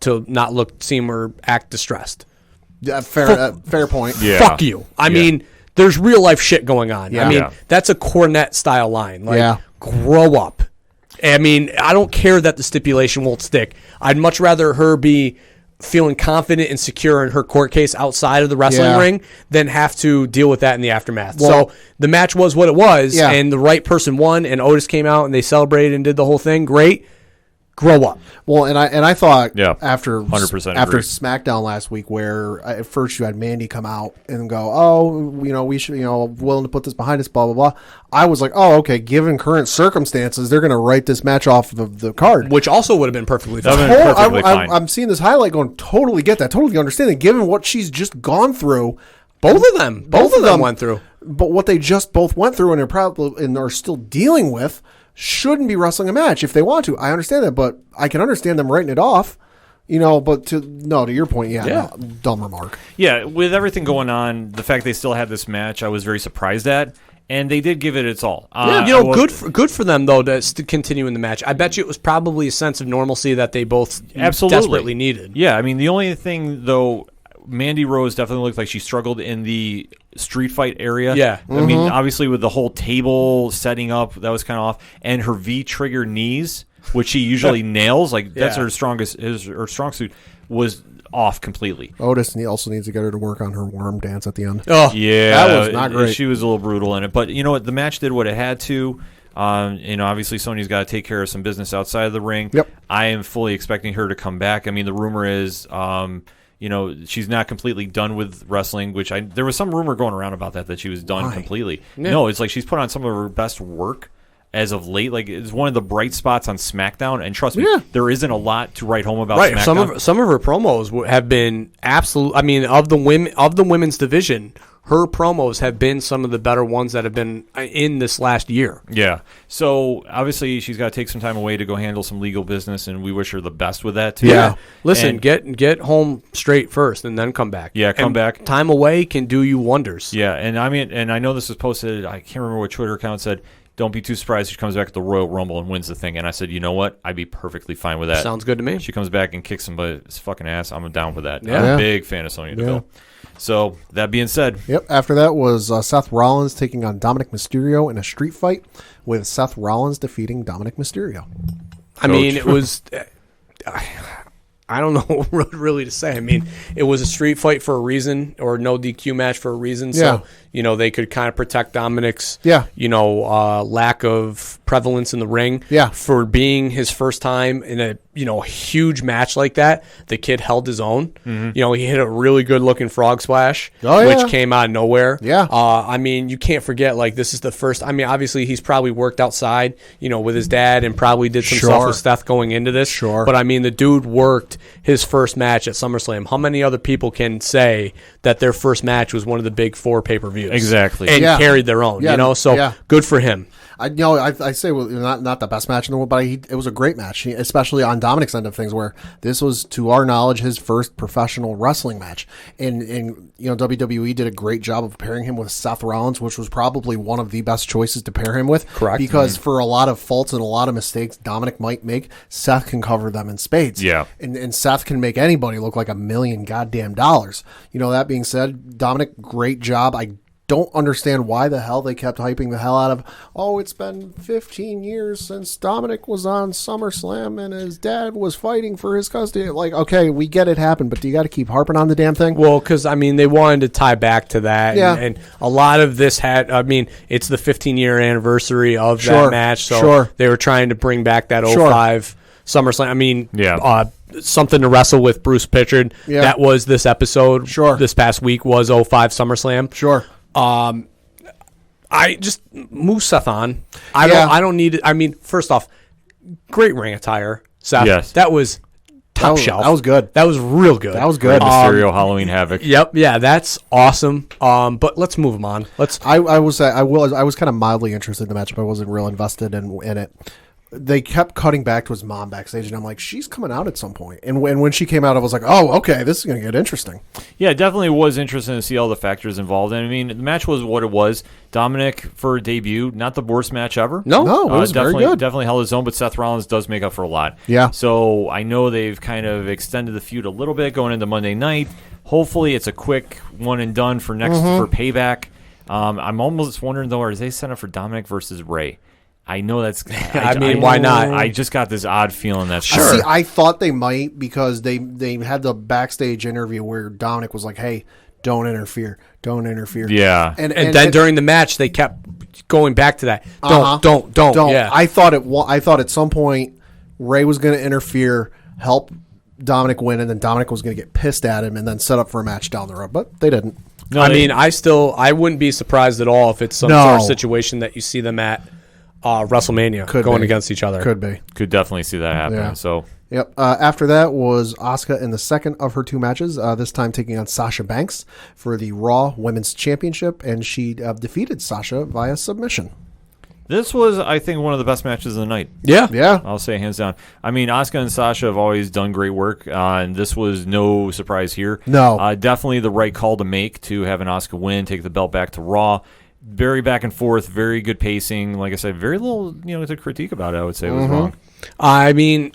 to not seem or act distressed. Fair point. Yeah. Fuck you. I mean, there's real life shit going on. Yeah. I mean, Yeah. that's a Cornette style line. Yeah. Grow up. I mean, I don't care that the stipulation won't stick. I'd much rather her be feeling confident and secure in her court case outside of the wrestling ring than have to deal with that in the aftermath. Well, so the match was what it was, and the right person won, and Otis came out and they celebrated and did the whole thing. Great. Grow up. Well, and I thought after 100% after agree. SmackDown last week, where at first you had Mandy come out and go, we should, willing to put this behind us, blah blah blah. I was like, okay, given current circumstances, they're going to write this match off of the card, Which also would have been perfectly fine. fine. I'm seeing this highlight, going, totally get that, totally understand it, given what she's just gone through. Both of them went through. But what they just both went through and are probably and are still dealing with shouldn't be wrestling a match if they want to. I understand that, but I can understand them writing it off. But to your point, dumb remark. Yeah, with everything going on, the fact they still had this match, I was very surprised at. And they did give it its all. Good for them though to continue in the match. I bet you it was probably a sense of normalcy that they both desperately needed. Yeah, I mean the only thing though, Mandy Rose definitely looked like she struggled in the street fight area. Yeah, I mean obviously with the whole table setting up, that was kind of off, and her V-trigger knees, which she usually nails, like that's her strong suit, was off completely. Otis also needs to get her to work on her worm dance at the end. Oh, yeah, that was not great. She was a little brutal in it, but you know what? The match did what it had to. Obviously Sonya's got to take care of some business outside of the ring. Yep. I am fully expecting her to come back. I mean, the rumor is, she's not completely done with wrestling, which there was some rumor going around about that she was done completely. Yeah. No, it's like she's put on some of her best work as of late. Like, it's one of the bright spots on SmackDown, and trust me, there isn't a lot to write home about SmackDown. Some of her promos have been absolute. I mean, of the women's division, her promos have been some of the better ones that have been in this last year. Yeah. So obviously she's got to take some time away to go handle some legal business, and we wish her the best with that too. Yeah. Listen, get home straight first, and then come back. Yeah, come back. Time away can do you wonders. Yeah, and I know this was posted. I can't remember what Twitter account said. Don't be too surprised if she comes back at the Royal Rumble and wins the thing. And I said, you know what? I'd be perfectly fine with that. Sounds good to me. She comes back and kicks somebody's fucking ass. I'm down with that. Yeah. I'm a big fan of Sonya Deville. So, that being said. Yep. After that was Seth Rollins taking on Dominic Mysterio in a street fight, with Seth Rollins defeating Dominic Mysterio. I mean, it was... I don't know what really to say. I mean, it was a street fight for a reason, or no DQ match for a reason. So, they could kind of protect Dominic's, lack of prevalence in the ring. Yeah. For being his first time in a, huge match like that, the kid held his own. Mm-hmm. He hit a really good looking frog splash, which came out of nowhere. Yeah. I mean, you can't forget, this is the first. I mean, obviously, he's probably worked outside, with his dad, and probably did some stuff with Steph going into this. Sure. But I mean, the dude worked his first match at SummerSlam. How many other people can say that their first match was one of the big 4 pay-per-views? Exactly. And carried their own, good for him. I say not the best match in the world, but it was a great match, especially on Dominic's end of things, where this was, to our knowledge, his first professional wrestling match. And WWE did a great job of pairing him with Seth Rollins, which was probably one of the best choices to pair him with. Correct. Because for a lot of faults and a lot of mistakes Dominic might make, Seth can cover them in spades. Yeah. And Seth can make anybody look like $1 million goddamn dollars. That being said, Dominic, great job. I don't understand why the hell they kept hyping the hell out of, it's been 15 years since Dominic was on SummerSlam and his dad was fighting for his custody. Like, okay, we get it happened, but do you got to keep harping on the damn thing? Well, because, they wanted to tie back to that. Yeah. And a lot of this it's the 15-year anniversary of that match, so they were trying to bring back that 05 SummerSlam. Something to wrestle with Bruce Pritchard. Yeah. That was this episode. Sure. This past week was 05 SummerSlam. Sure. I just move Seth on. I don't need it. I mean, first off, great ring attire, Seth. Yes. That was top shelf. That was good. That was real good. That was good. Mysterio Halloween Havoc. Yep. Yeah, that's awesome. But let's move him on. I was kind of mildly interested in the match, but I wasn't real invested in it. They kept cutting back to his mom backstage, and I'm like, she's coming out at some point. And when she came out, I was like, oh, okay, this is going to get interesting. Yeah, it definitely was interesting to see all the factors involved. And I mean, the match was what it was. Dominic, for a debut, not the worst match ever. No, it was very good. Definitely held his own, but Seth Rollins does make up for a lot. Yeah. So I know they've kind of extended the feud a little bit going into Monday night. Hopefully it's a quick one and done for for Payback. I'm almost wondering, though, are they set up for Dominic versus Ray? I know that's... why not? I just got this odd feeling that's... Sure. See, I thought they might, because they had the backstage interview where Dominic was like, hey, don't interfere. Don't interfere. Yeah. And then during the match, they kept going back to that. Don't. Yeah. I thought at some point Ray was going to interfere, help Dominic win, and then Dominic was going to get pissed at him and then set up for a match down the road. But they didn't. No, I wouldn't be surprised at all if it's some sort of situation that you see them at WrestleMania going against each other. Could be. Could definitely see that happening. Yeah. So. Yep. After that was Asuka in the second of her 2 matches, this time taking on Sasha Banks for the Raw Women's Championship, and she defeated Sasha via submission. This was, I think, one of the best matches of the night. Yeah. I'll say hands down. I mean, Asuka and Sasha have always done great work, and this was no surprise here. No. Definitely the right call to make to have an Asuka win, take the belt back to Raw. very back and forth, very good pacing. Like I said, very little, to critique about it. I would say it was wrong. I mean,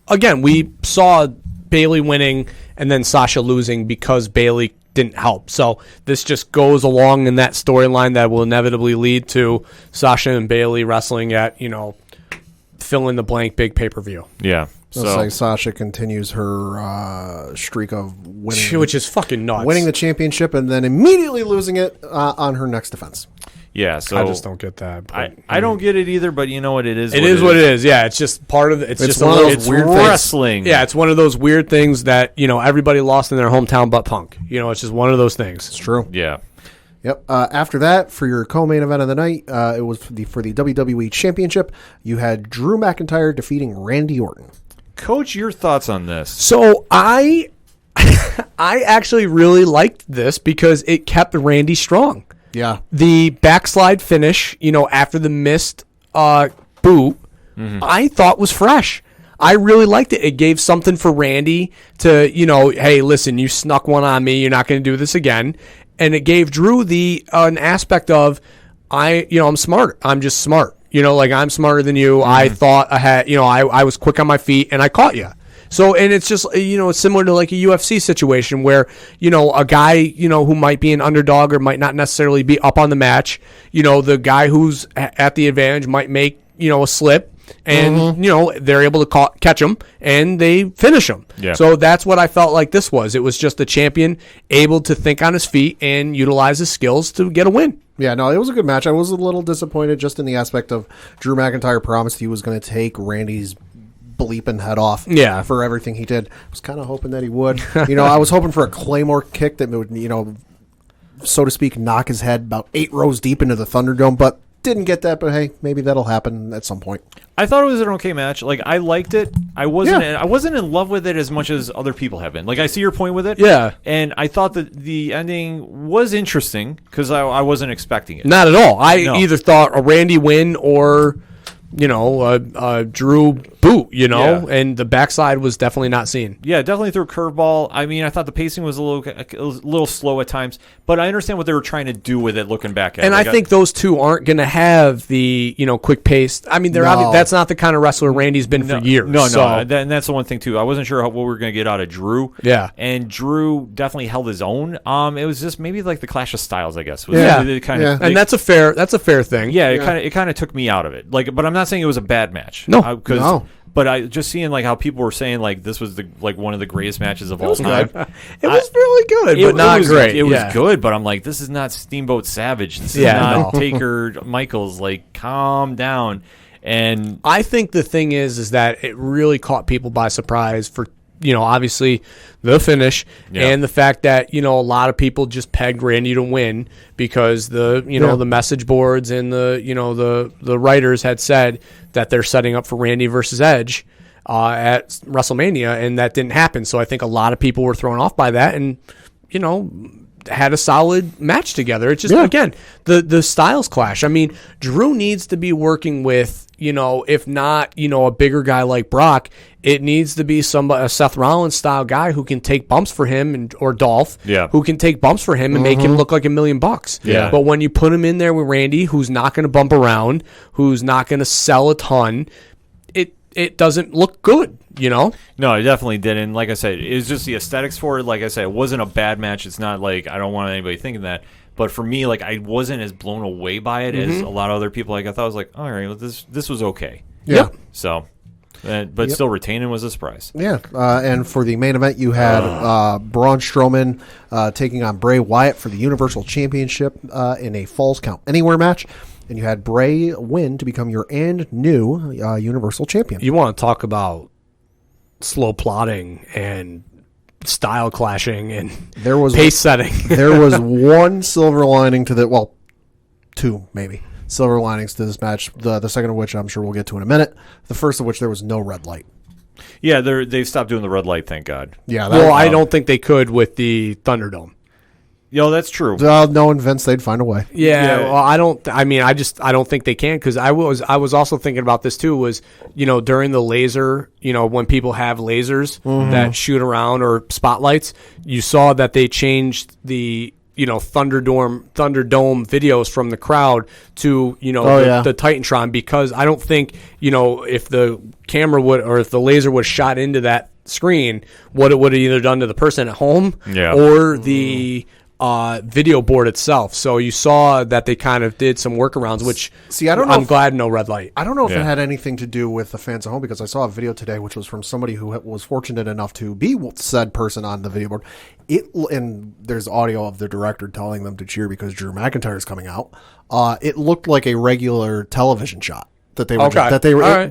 again, we saw Bayley winning and then Sasha losing because Bayley didn't help. So this just goes along in that storyline that will inevitably lead to Sasha and Bayley wrestling at, fill in the blank big pay-per-view. Yeah. Looks like Sasha continues her streak of winning, which is fucking nuts. Winning the championship and then immediately losing it on her next defense. Yeah, so I just don't get that. But, I don't get it either, but you know what it is. It is what it is. Yeah, it's just part of it's just one a of little those weird wrestling. Yeah, it's one of those weird things that everybody lost in their hometown but Punk. It's just one of those things. It's true. Yeah. Yep. After that, for your co-main event of the night, it was for the WWE Championship. You had Drew McIntyre defeating Randy Orton. Coach, your thoughts on this? So I actually really liked this because it kept Randy strong. Yeah. The backslide finish, after the missed boot, I thought was fresh. I really liked it. It gave something for Randy to, hey, listen, you snuck one on me. You're not going to do this again. And it gave Drew an aspect of, I'm smart. I'm just smart. I'm smarter than you. I thought ahead. I was quick on my feet and I caught you. So, and it's just, it's similar to like a UFC situation where, a guy, who might be an underdog or might not necessarily be up on the match, the guy who's at the advantage might make, a slip and, they're able to catch him and they finish him. Yeah. So that's what I felt like this was. It was just the champion able to think on his feet and utilize his skills to get a win. Yeah, no, it was a good match. I was a little disappointed just in the aspect of Drew McIntyre promised he was going to take Randy's bleeping head off for everything he did. I was kind of hoping that he would. I was hoping for a Claymore kick that would, so to speak, knock his head about 8 rows deep into the Thunderdome, but didn't get that. But hey, maybe that'll happen at some point. I thought it was an okay match. Like, I liked it. I wasn't in love with it as much as other people have been. Like, I see your point with it. Yeah. And I thought that the ending was interesting because I wasn't expecting it. Not at all. I either thought a Randy win or, a Drew boot, and the backside was definitely not seen. Yeah, definitely threw a curveball. I mean, I thought the pacing was a little slow at times, but I understand what they were trying to do with it looking back at it. And I think those two aren't going to have the, quick pace. I mean, that's not the kind of wrestler Randy's been for years. No. So. And that's the one thing, too. I wasn't sure what we were going to get out of Drew. Yeah. And Drew definitely held his own. It was just maybe like the clash of styles, I guess. And that's a fair thing. Yeah, it kind of took me out of it. Like, but I'm not saying it was a bad match. No. But I just seeing like how people were saying like this was one of the greatest matches of all time. It was really good, but not great. It was good, but I'm like, this is not Steamboat Savage. This is not Taker Michaels. Like, calm down. And I think the thing is that it really caught people by surprise for, obviously the finish and the fact that, a lot of people just pegged Randy to win because the message boards and the writers had said that they're setting up for Randy versus Edge at WrestleMania, and that didn't happen. So I think a lot of people were thrown off by that and, had a solid match together. It's just, again, the styles clash. I mean, Drew needs to be working with, if not, a bigger guy like Brock, it needs to be a Seth Rollins style guy who can take bumps for him or Dolph, who can take bumps for him and make him look like $1 million. Yeah. But when you put him in there with Randy, who's not going to bump around, who's not going to sell a ton, it doesn't look good. No, it definitely didn't. Like I said, it was just the aesthetics for it. Like I said, it wasn't a bad match. It's not like I don't want anybody thinking that. But for me, like, I wasn't as blown away by it as a lot of other people. Like, I thought I was like, all right, well, this was okay. Yeah. So, but still retaining was a surprise. Yeah. And for the main event, you had Braun Strowman taking on Bray Wyatt for the Universal Championship in a Falls Count Anywhere match. And you had Bray win to become your new Universal Champion. You want to talk about slow plotting and style clashing and pace setting. There was one silver lining to two maybe silver linings to this match. The second of which I'm sure we'll get to in a minute. The first of which there was no red light. Yeah, they've stopped doing the red light, thank God. Yeah. I don't think they could with the Thunderdome. That's true. Knowing Vince, they'd find a way. Yeah. Well, I don't think they can because I was also thinking about this too. Was during the laser, when people have lasers that shoot around or spotlights, you saw that they changed the Thunderdome videos from the crowd to the Titantron, because I don't think if the camera would, or if the laser would have shot into that screen, what it would have either done to the person at home or the video board itself. So you saw that they kind of did some workarounds, which I'm glad no red light. I don't know if it had anything to do with the fans at home, because I saw a video today which was from somebody who was fortunate enough to be said person on the video board. And there's audio of the director telling them to cheer because Drew McIntyre is coming out. It looked like a regular television shot that they were.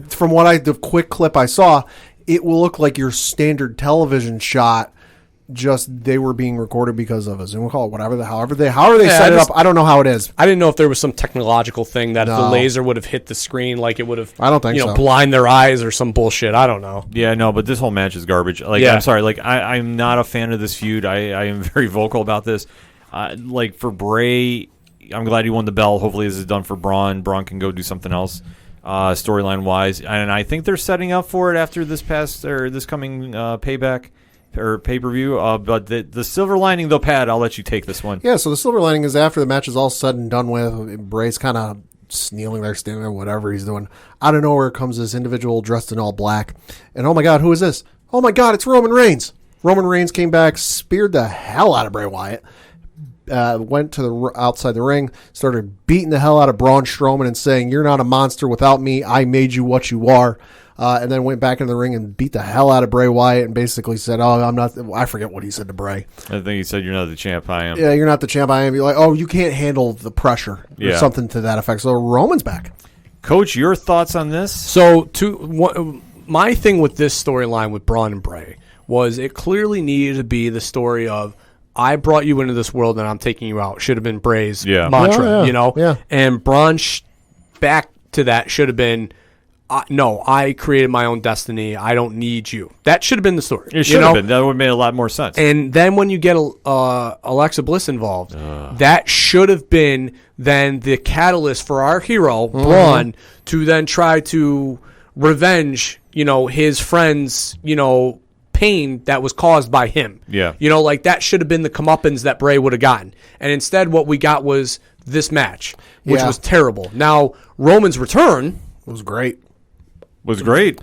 From the quick clip I saw, it will look like your standard television shot. Just they were being recorded because of a Zoom call, however they set it up. I don't know how it is. I didn't know if there was some technological thing that if the laser would have hit the screen, like it would have, I don't think so. Blind their eyes or some bullshit. I don't know. Yeah, no, but this whole match is garbage. I'm sorry. I'm not a fan of this feud. I am very vocal about this. For Bray, I'm glad he won the belt. Hopefully this is done for Braun. Braun can go do something else, storyline wise, and I think they're setting up for it after this coming payback. Or pay-per-view, but the silver lining, though, Pat, I'll let you take this one. Yeah, so the silver lining is after the match is all said and done with, Bray's kind of kneeling there, standing there, whatever he's doing. Out of nowhere comes this individual dressed in all black, and oh my God, who is this? Oh my God, it's Roman Reigns. Roman Reigns came back, speared the hell out of Bray Wyatt, went to the outside the ring, started beating the hell out of Braun Strowman and saying, "You're not a monster without me. I made you what you are." And then went back in the ring and beat the hell out of Bray Wyatt and basically said, "Oh, I'm not." I forget what he said to Bray. I think he said, "You're not the champ. I am." Yeah, you're not the champ. I am. You're like, "Oh, you can't handle the pressure," or something to that effect. So Roman's back. Coach, your thoughts on this? So, my thing with this storyline with Braun and Bray was it clearly needed to be the story of, I brought you into this world and I'm taking you out. Should have been Bray's mantra, Yeah. And Braun back to that should have been, no, I created my own destiny. I don't need you. That should have been the story. It should have been. That would have made a lot more sense. And then when you get Alexa Bliss involved, that should have been then the catalyst for our hero, Braun, to then try to revenge, his friend's, pain that was caused by him. Yeah. That should have been the comeuppance that Bray would have gotten. And instead what we got was this match, which was terrible. Now, Roman's return was great. Pretty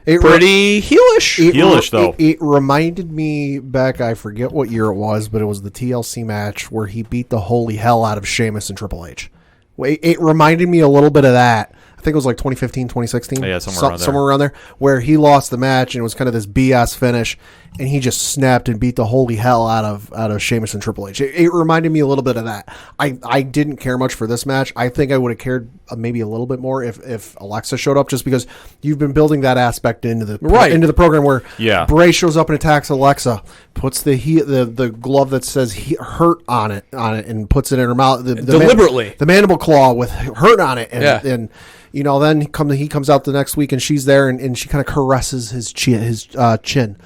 heelish. Though. It reminded me back, I forget what year it was, but it was the TLC match where he beat the holy hell out of Sheamus and Triple H. It reminded me a little bit of that. I think it was like 2015, 2016. Yeah, somewhere around there, where he lost the match and it was kind of this BS finish, and he just snapped and beat the holy hell out of Sheamus and Triple H. It reminded me a little bit of that. I didn't care much for this match. I think I would have cared maybe a little bit more if Alexa showed up, just because you've been building that aspect into the program where Bray shows up and attacks Alexa, puts the glove that says hurt on it and puts it in her mouth deliberately, the mandible claw with hurt on it, and then he comes out the next week and she's there and she kind of caresses his chin.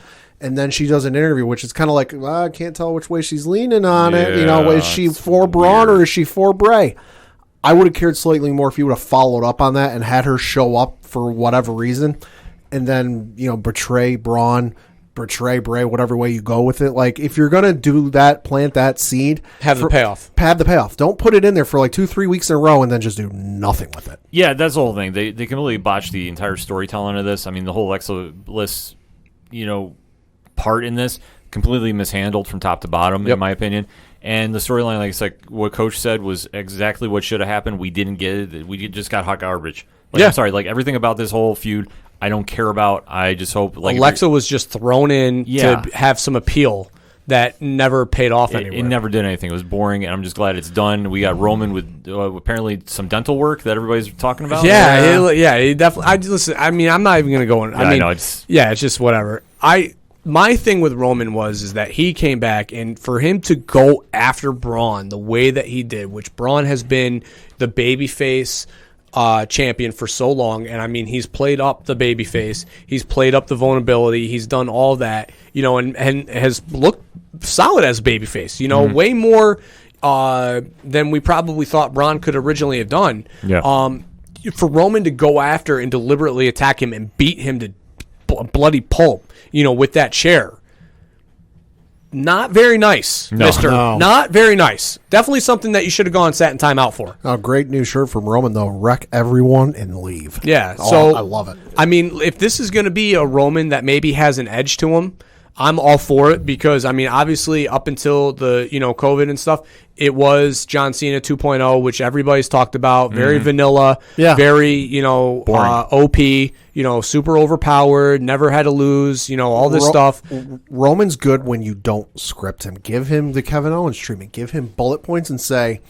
And then she does an interview, which is kind of like, I can't tell which way she's leaning on it. Is she for Braun or is she for Bray? I would have cared slightly more if you would have followed up on that and had her show up for whatever reason, and then betray Braun, betray Bray, whatever way you go with it. Like, if you're gonna do that, plant that seed, have the payoff. Don't put it in there for like 2-3 weeks in a row and then just do nothing with it. Yeah, that's the whole thing. They completely botched the entire storytelling of this. I mean, the whole Alexa Bliss, part in this completely mishandled from top to bottom, in my opinion. And the storyline, like it's like what Coach said, was exactly what should have happened. We didn't get it. We just got hot garbage. I'm sorry. Like, everything about this whole feud, I don't care about. I just hope Alexa was just thrown in to have some appeal that never paid off anywhere. It never did anything. It was boring, and I'm just glad it's done. We got Roman with apparently some dental work that everybody's talking about. He definitely. I'm not even going to go in. It's just whatever. My thing with Roman is that he came back, and for him to go after Braun the way that he did, which Braun has been the babyface champion for so long, and he's played up the babyface, he's played up the vulnerability, he's done all that, and has looked solid as a babyface, way more than we probably thought Braun could originally have done. For Roman to go after and deliberately attack him and beat him to bloody pulp, with that chair, not very nice, mister. No. Not very nice. Definitely something that you should have gone and sat in timeout for. Oh, great new shirt from Roman, though. Wreck everyone and leave. Yeah, Oh, so I love it. I mean, if this is going to be a Roman that maybe has an edge to him, I'm all for it because, I mean, obviously up until the, COVID and stuff, it was John Cena 2.0, which everybody's talked about. Very vanilla, very, OP, super overpowered, never had to lose, all this stuff. Roman's good when you don't script him. Give him the Kevin Owens treatment. Give him bullet points and say,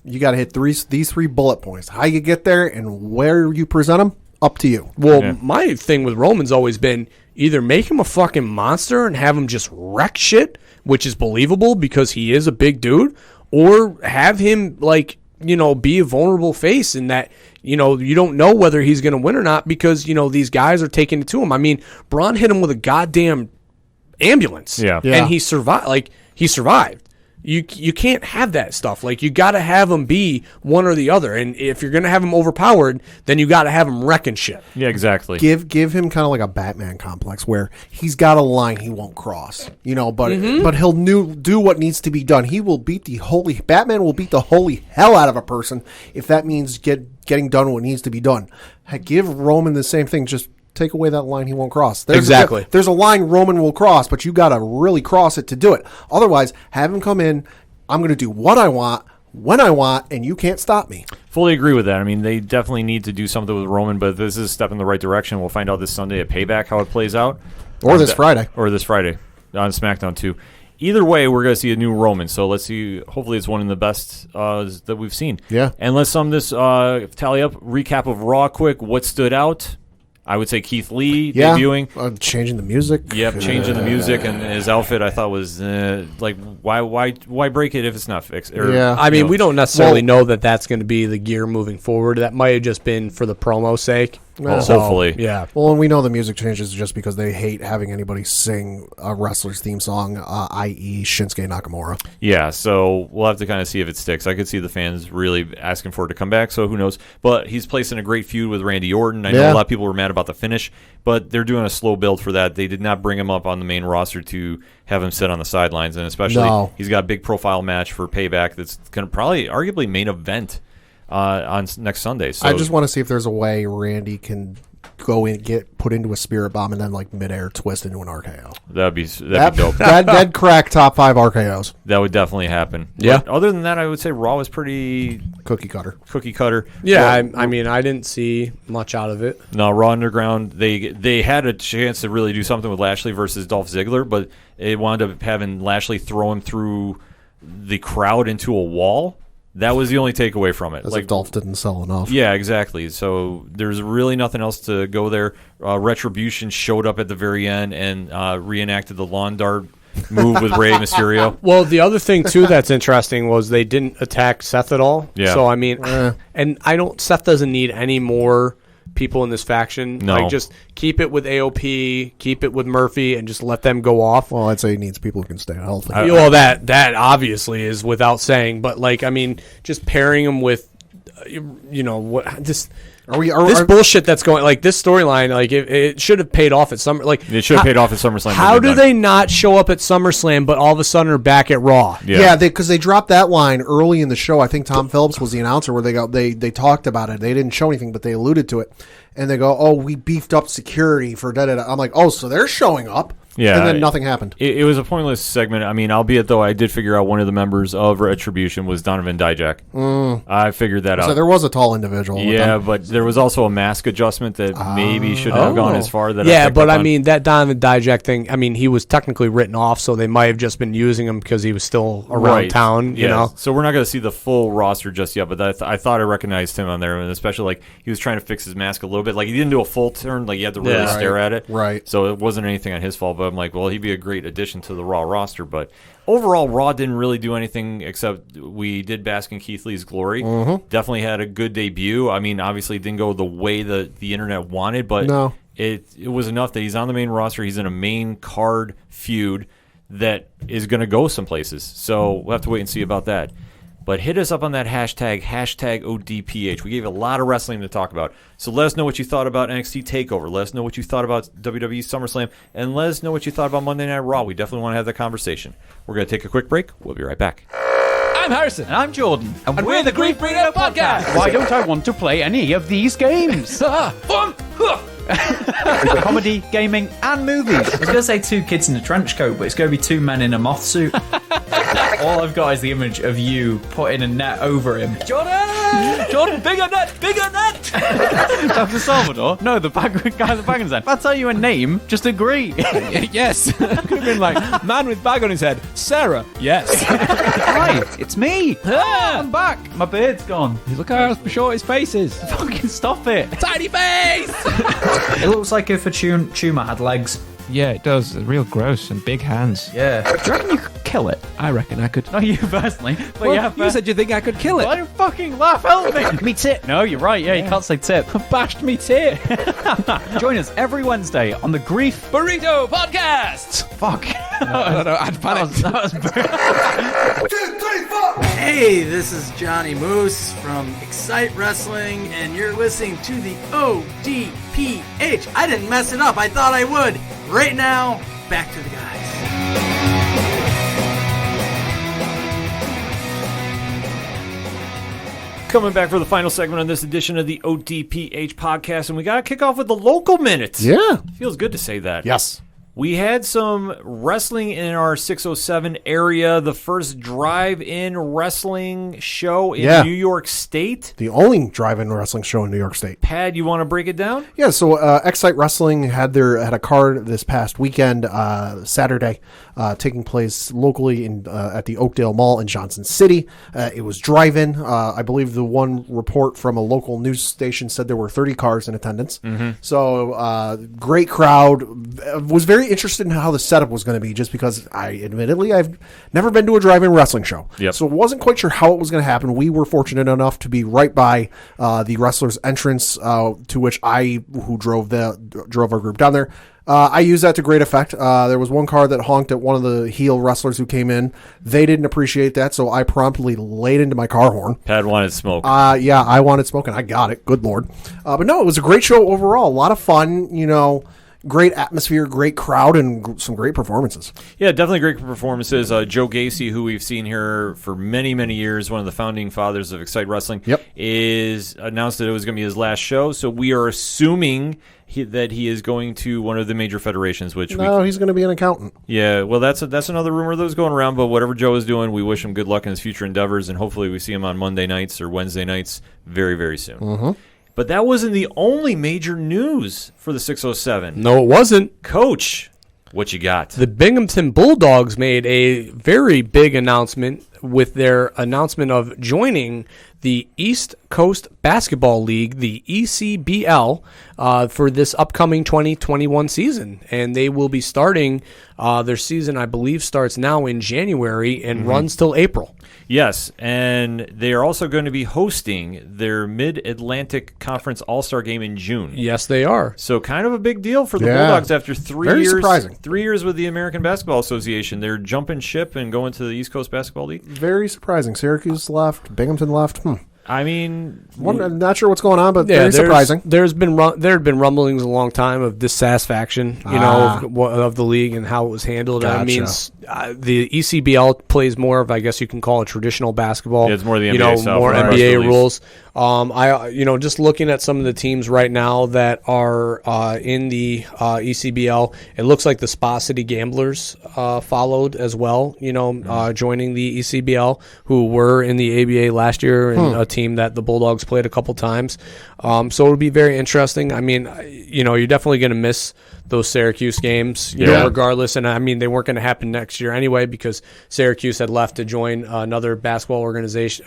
you got to hit these three bullet points. How you get there and where you present them, up to you. Well, my thing with Roman's always been either make him a fucking monster and have him just wreck shit, which is believable because he is a big dude, or have him, be a vulnerable face in that, you don't know whether he's going to win or not because, these guys are taking it to him. I mean, Braun hit him with a goddamn ambulance. Yeah. And he survived. He survived. You can't have that stuff. You got to have him be one or the other. And if you're going to have him overpowered, then you got to have him wrecking shit. Yeah, exactly. Give him kind of like a Batman complex where he's got a line he won't cross, but he'll do what needs to be done. Batman will beat the holy hell out of a person if that means getting done what needs to be done. Give Roman the same thing, just take away that line he won't cross. Exactly. There's a line Roman will cross, but you got to really cross it to do it. Otherwise, have him come in, I'm going to do what I want, when I want, and you can't stop me. Fully agree with that. I mean, they definitely need to do something with Roman, but this is a step in the right direction. We'll find out this Sunday at Payback how it plays out. Or this Friday. Or this Friday on SmackDown, too. Either way, we're going to see a new Roman. So let's see. Hopefully it's one of the best that we've seen. Yeah. And let's sum this tally up. Recap of Raw quick. What stood out? I would say Keith Lee debuting. Changing the music. Yep, changing the music and his outfit. I thought was why break it if it's not fixed? I mean, we don't necessarily know that that's going to be the gear moving forward. That might have just been for the promo sake. Hopefully, yeah. Well, and we know the music changes just because they hate having anybody sing a wrestler's theme song, i.e. Shinsuke Nakamura. Yeah, so we'll have to kind of see if it sticks. I could see the fans really asking for it to come back, so who knows. But he's placing a great feud with Randy Orton. I know a lot of people were mad about the finish, but they're doing a slow build for that. They did not bring him up on the main roster to have him sit on the sidelines, and especially he's got a big profile match for Payback that's going to probably arguably main event on next Sunday. So I just want to see if there's a way Randy can go in, get put into a spirit bomb, and then midair twist into an RKO. That'd be dope. That'd crack top 5 RKOs. That would definitely happen. Yeah. But other than that, I would say Raw was pretty Cookie cutter. Yeah, I mean, I didn't see much out of it. No, Raw Underground, they had a chance to really do something with Lashley versus Dolph Ziggler, but it wound up having Lashley throw him through the crowd into a wall. That was the only takeaway from it. As if Dolph didn't sell enough. Yeah, exactly. So there's really nothing else to go there. Retribution showed up at the very end and reenacted the lawn dart move with Rey Mysterio. Well, the other thing, too, that's interesting was they didn't attack Seth at all. Yeah. So, I mean, and Seth doesn't need any more people in this faction. No. Just keep it with AOP, keep it with Murphy, and just let them go off. Well, I'd say he needs people who can stay healthy. Well, that obviously is without saying, but just pairing him with, this bullshit that's going, this storyline, it should have paid off at it should have paid off at SummerSlam. How do they not show up at SummerSlam, but all of a sudden are back at Raw? Yeah, because they dropped that line early in the show. I think Tom Phillips was the announcer where they talked about it. They didn't show anything, but they alluded to it. And they go, "Oh, we beefed up security for da-da-da." I'm like, "Oh, so they're showing up." Yeah, and then nothing happened. It was a pointless segment. I mean, albeit though, I did figure out one of the members of Retribution was Donovan Dijak. I figured that out. So there was a tall individual. Yeah, but there was also a mask adjustment that maybe shouldn't have gone as far. That that Donovan Dijak thing. I mean, he was technically written off, so they might have just been using him because he was still around town. You know, so we're not going to see the full roster just yet. But I thought I recognized him on there, and especially he was trying to fix his mask a little bit. He didn't do a full turn. You had to really stare at it. Right. So it wasn't anything on his fault. But I'm like, well, he'd be a great addition to the Raw roster. But overall, Raw didn't really do anything except we did bask in Keith Lee's glory. Definitely had a good debut. I mean, obviously it didn't go the way the internet wanted, but it was enough that he's on the main roster. He's in a main card feud that is going to go some places. So we'll have to wait and see about that. But hit us up on that hashtag ODPH. We gave a lot of wrestling to talk about. So let us know what you thought about NXT TakeOver. Let us know what you thought about WWE SummerSlam. And let us know what you thought about Monday Night Raw. We definitely want to have that conversation. We're going to take a quick break. We'll be right back. I'm Harrison. And I'm Jordan. And we're the Grief Bringer Podcast. Why don't I want to play any of these games? Fun! Comedy, gaming, and movies. I was going to say 2 kids in a trench coat, but it's going to be 2 men in a moth suit. All I've got is the image of you putting a net over him. Jordan, bigger net! Dr. Salvador? No, the guy with the bag on his head. If I tell you a name, just agree. Yes. Could have been like, man with bag on his head. Sarah. Yes. Right, it's me. I'm back. My beard's gone. Look how short his face is. Fucking stop it. Tiny face! It looks like if a tumor had legs. Yeah, it does. It's real gross and big hands. Yeah. Do you reckon you could kill it? I reckon I could. Not you personally, but Well, yeah. you said you think I could kill it. Don't fucking laugh, help me. Me tit. No, you're right. Yeah, you can't say tip. Bashed me tit. Join us every Wednesday on the Grief Burrito Podcast. Fuck. No, I'd panic. That was 2, 3, 4. Hey, this is Johnny Moose from Excite Wrestling, and you're listening to the ODPH. I didn't mess it up. I thought I would. Right now, back to the guys. Coming back for the final segment on this edition of the ODPH podcast, and we got to kick off with the local minutes. Yeah. Feels good to say that. Yes. We had some wrestling in our 607 area, the first drive-in wrestling show in New York State. The only drive-in wrestling show in New York State. Pad, you want to break it down? Yeah, so Excite Wrestling had a card this past weekend, Saturday, taking place locally at the Oakdale Mall in Johnson City. It was drive-in. I believe the one report from a local news station said there were 30 cars in attendance. Mm-hmm. So great crowd. Was very interested in how the setup was going to be, just because I've never been to a drive-in wrestling show. Yep. So wasn't quite sure how it was going to happen. We were fortunate enough to be right by the wrestlers' entrance, to which who drove our group down there. I used that to great effect. There was one car that honked at one of the heel wrestlers who came in. They didn't appreciate that, so I promptly laid into my car horn. Pad wanted smoke. Yeah, I wanted smoke, and I got it. Good Lord. But no, it was a great show overall. A lot of fun, great atmosphere, great crowd, and some great performances. Yeah, definitely great performances. Joe Gacy, who we've seen here for many, many years, one of the founding fathers of Excite Wrestling, is announced that it was going to be his last show. So we are assuming that he is going to one of the major federations. He's going to be an accountant. Yeah, well, that's another rumor that was going around. But whatever Joe is doing, we wish him good luck in his future endeavors, and hopefully we see him on Monday nights or Wednesday nights very, very soon. Mm-hmm. But that wasn't the only major news for the 607. No, it wasn't. Coach, what you got? The Binghamton Bulldogs made a very big announcement with their announcement of joining the East Coast Basketball League, the ECBL, for this upcoming 2021 season. And they will be starting their season, I believe, starts now in January and runs till April. Yes, and they are also going to be hosting their Mid-Atlantic Conference All-Star Game in June. Yes, they are. So kind of a big deal for the Bulldogs after 3 years. Very surprising. 3 years with the American Basketball Association. They're jumping ship and going to the East Coast Basketball League. Very surprising. Syracuse left. Binghamton left. I mean, I'm not sure what's going on, but very surprising. There had been rumblings a long time of dissatisfaction, of the league and how it was handled. Gotcha. I mean, the ECBL plays more of, I guess you can call it traditional basketball. Yeah, it's more the NBA style, more right? NBA rules. Just looking at some of the teams right now that are in the ECBL, it looks like the Spa City Gamblers followed as well. Joining the ECBL, who were in the ABA last year, and a team that the Bulldogs played a couple times. So it'll be very interesting. I mean, you're definitely going to miss those Syracuse games, regardless. And I mean, they weren't going to happen next year anyway, because Syracuse had left to join another basketball organization,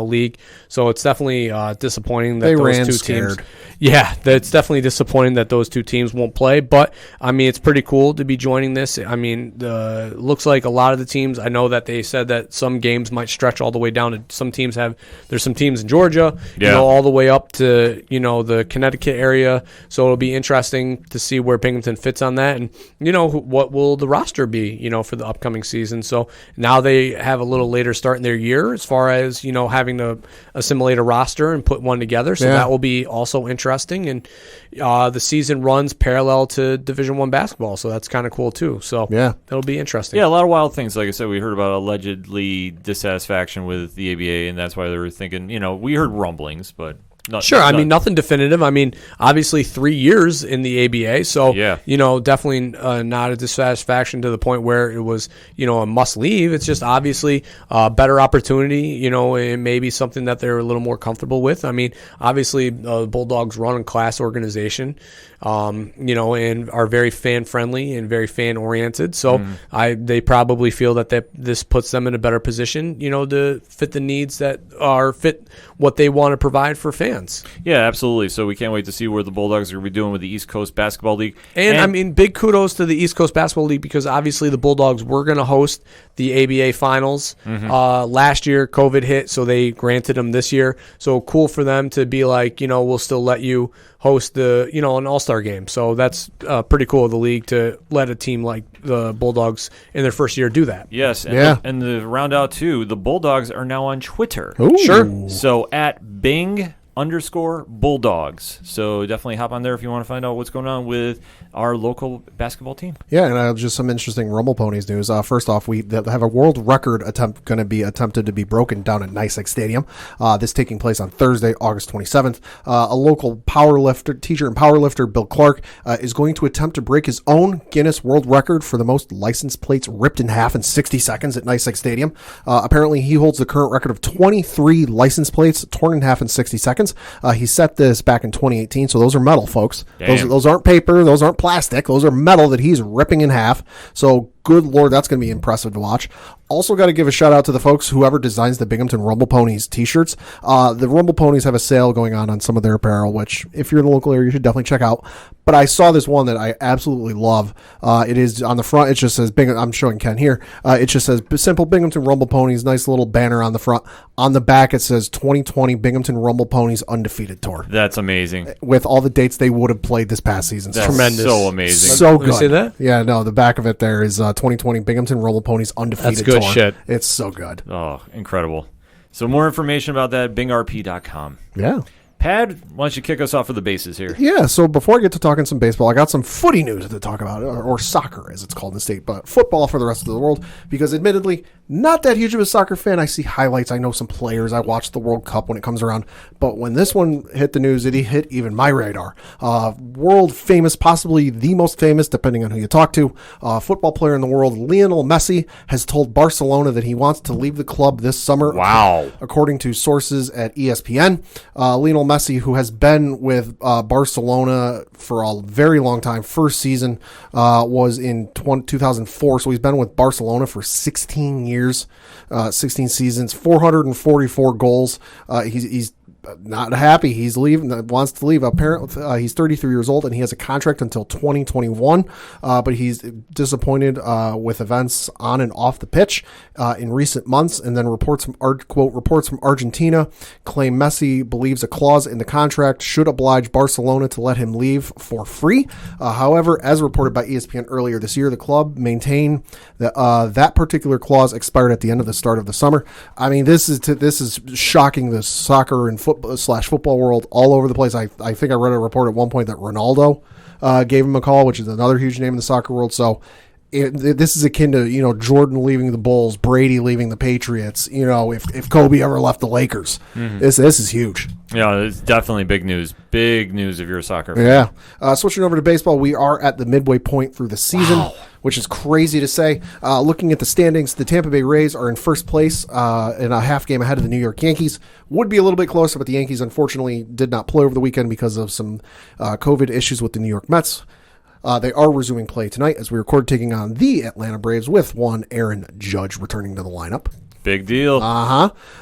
league. So it's definitely disappointing that those two teams. Yeah, it's definitely disappointing that those two teams won't play. But I mean, it's pretty cool to be joining this. I mean, looks like a lot of the teams. I know that they said that some games might stretch all the way down to some teams have. There's some teams in Georgia, all the way up to the Connecticut area. So it'll be interesting to see where Binghamton fits on that, and what will the roster be, for the upcoming season. So now they have a little later start in their year as far as having to assimilate a roster and put one together. So that will be also interesting, and the season runs parallel to Division I basketball, so that's kind of cool too. So that'll be interesting. Yeah, a lot of wild things. Like I said, we heard about allegedly dissatisfaction with the ABA, and that's why they were thinking. We heard rumblings, but. Nothing definitive. Obviously 3 years in the ABA, so definitely not a dissatisfaction to the point where it was a must leave. It's just obviously a better opportunity, and maybe something that they're a little more comfortable with. Obviously the Bulldogs run a class organization, and are very fan friendly and very fan oriented. So they probably feel that this puts them in a better position, to fit the needs that are fit what they want to provide for fans. Yeah, absolutely. So we can't wait to see where the Bulldogs are going to be doing with the East Coast Basketball League. And big kudos to the East Coast Basketball League, because obviously the Bulldogs were going to host the ABA finals last year. COVID hit, so they granted them this year. So cool for them to be like, we'll still let you host the an all-star game. So that's pretty cool of the league to let a team like the Bulldogs in their first year do that. Yes, and to round out too, the Bulldogs are now on Twitter. Ooh. Sure. So at Bing_Bulldogs. So definitely hop on there if you want to find out what's going on with our local basketball team. Yeah, and just some interesting Rumble Ponies news. First off, we have a world record attempt going to be attempted to be broken down at NYSEG Stadium. This taking place on Thursday, August 27th. A local teacher and powerlifter, Bill Clark, is going to attempt to break his own Guinness World Record for the most license plates ripped in half in 60 seconds at NYSEG Stadium. Apparently, he holds the current record of 23 license plates torn in half in 60 seconds. He set this back in 2018, so those are metal, folks. Those aren't paper, those aren't plastic, those are metal that he's ripping in half. So good Lord, that's going to be impressive to watch. Also got to give a shout out to the folks, whoever designs the Binghamton Rumble Ponies t-shirts. The Rumble Ponies have a sale going on some of their apparel, which if you're in the local area, you should definitely check out. But I saw this one that I absolutely love. It is on the front. It just says I'm showing Ken here. It just says simple Binghamton Rumble Ponies. Nice little banner on the front. On the back, it says 2020 Binghamton Rumble Ponies Undefeated Tour. That's amazing. With all the dates they would have played this past season. That's tremendous. So amazing. So good. Can you see that? Yeah, no, the back of it there is 2020 Binghamton Rumble Ponies Undefeated Tour. That's good shit. It's so good. Oh, incredible. So more information about that, bingrp.com. Yeah. Pad, why don't you kick us off for the bases here? Yeah, so before I get to talking some baseball, I got some footy news to talk about, or soccer as it's called in the state, but football for the rest of the world, because admittedly, not that huge of a soccer fan. I see highlights, I know some players, I watch the World Cup when it comes around, but when this one hit the news, it hit even my radar. World famous, possibly the most famous, depending on who you talk to, football player in the world, Lionel Messi, has told Barcelona that he wants to leave the club this summer. Wow. According to sources at ESPN, Lionel Messi, who has been with Barcelona for a very long time. First season was in 2004, so he's been with Barcelona for 16 years, 16 seasons, 444 goals. He's not happy. He's leaving, wants to leave. Apparently, he's 33 years old and he has a contract until 2021. But he's disappointed with events on and off the pitch in recent months. And then reports from Argentina claim Messi believes a clause in the contract should oblige Barcelona to let him leave for free. However, as reported by ESPN earlier this year, the club maintained that that particular clause expired at the end of the start of the summer. I mean, this is shocking. The soccer and football world all over the place. I think I read a report at one point that Ronaldo gave him a call, which is another huge name in the soccer world. So this is akin to, Jordan leaving the Bulls, Brady leaving the Patriots, if Kobe ever left the Lakers. Mm-hmm. This is huge. Yeah, it's definitely big news. Big news if you're a soccer fan. Yeah. Switching over to baseball, we are at the midway point through the season, which is crazy to say. Looking at the standings, the Tampa Bay Rays are in first place in a half game ahead of the New York Yankees. Would be a little bit closer, but the Yankees unfortunately did not play over the weekend because of some COVID issues with the New York Mets. They are resuming play tonight as we record, taking on the Atlanta Braves with one Aaron Judge returning to the lineup. Big deal.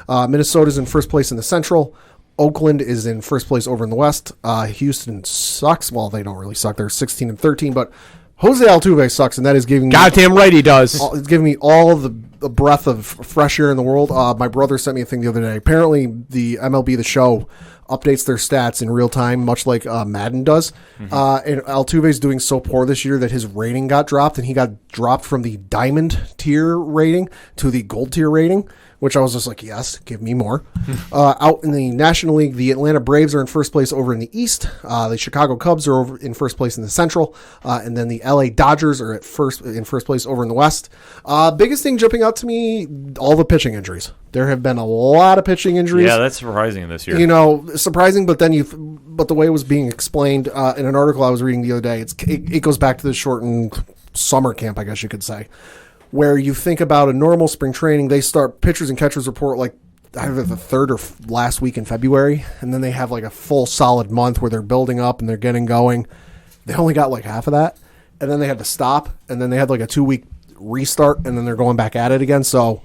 Minnesota's in first place in the Central. Oakland is in first place over in the West. Houston sucks. Well, they don't really suck. They're 16-13, but Jose Altuve sucks, and that is giving goddamn right he does. It's giving me all of the breath of fresh air in the world. My brother sent me a thing the other day. Apparently, the MLB The Show updates their stats in real time, much like Madden does. And Altuve is doing so poor this year that his rating got dropped, and he got dropped from the diamond tier rating to the gold tier rating, which I was just like, yes, give me more. Out in the National League, the Atlanta Braves are in first place over in the East. The Chicago Cubs are over in first place in the Central. And then the LA Dodgers are in first place over in the West. Biggest thing jumping out to me, all the pitching injuries. There have been a lot of pitching injuries. Yeah, that's surprising this year. You know, surprising, but the way it was being explained in an article I was reading the other day, it goes back to the shortened summer camp, I guess you could say, where you think about a normal spring training, they start pitchers and catchers report like either the third or last week in February, and then they have like a full solid month where they're building up and they're getting going. They only got like half of that, and then they had to stop, and then they had like a 2-week restart, and then they're going back at it again. So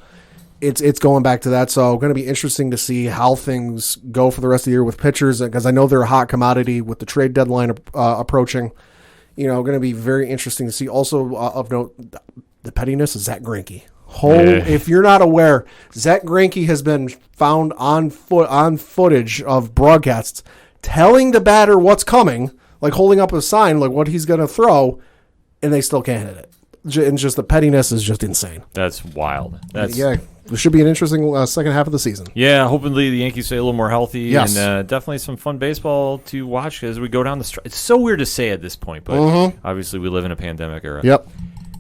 it's going back to that. So going to be interesting to see how things go for the rest of the year with pitchers, because I know they're a hot commodity with the trade deadline approaching. You know, going to be very interesting to see. Also of note, the pettiness of Zach Greinke. If you're not aware, Zach Greinke has been found on footage of broadcasts telling the batter what's coming, like holding up a sign, like what he's going to throw, and they still can't hit it. And just the pettiness is just insane. That's wild. Yeah, it should be an interesting second half of the season. Yeah, hopefully the Yankees stay a little more healthy. Yes. And definitely some fun baseball to watch as we go down the stretch. It's so weird to say at this point, but obviously we live in a pandemic era. Yep.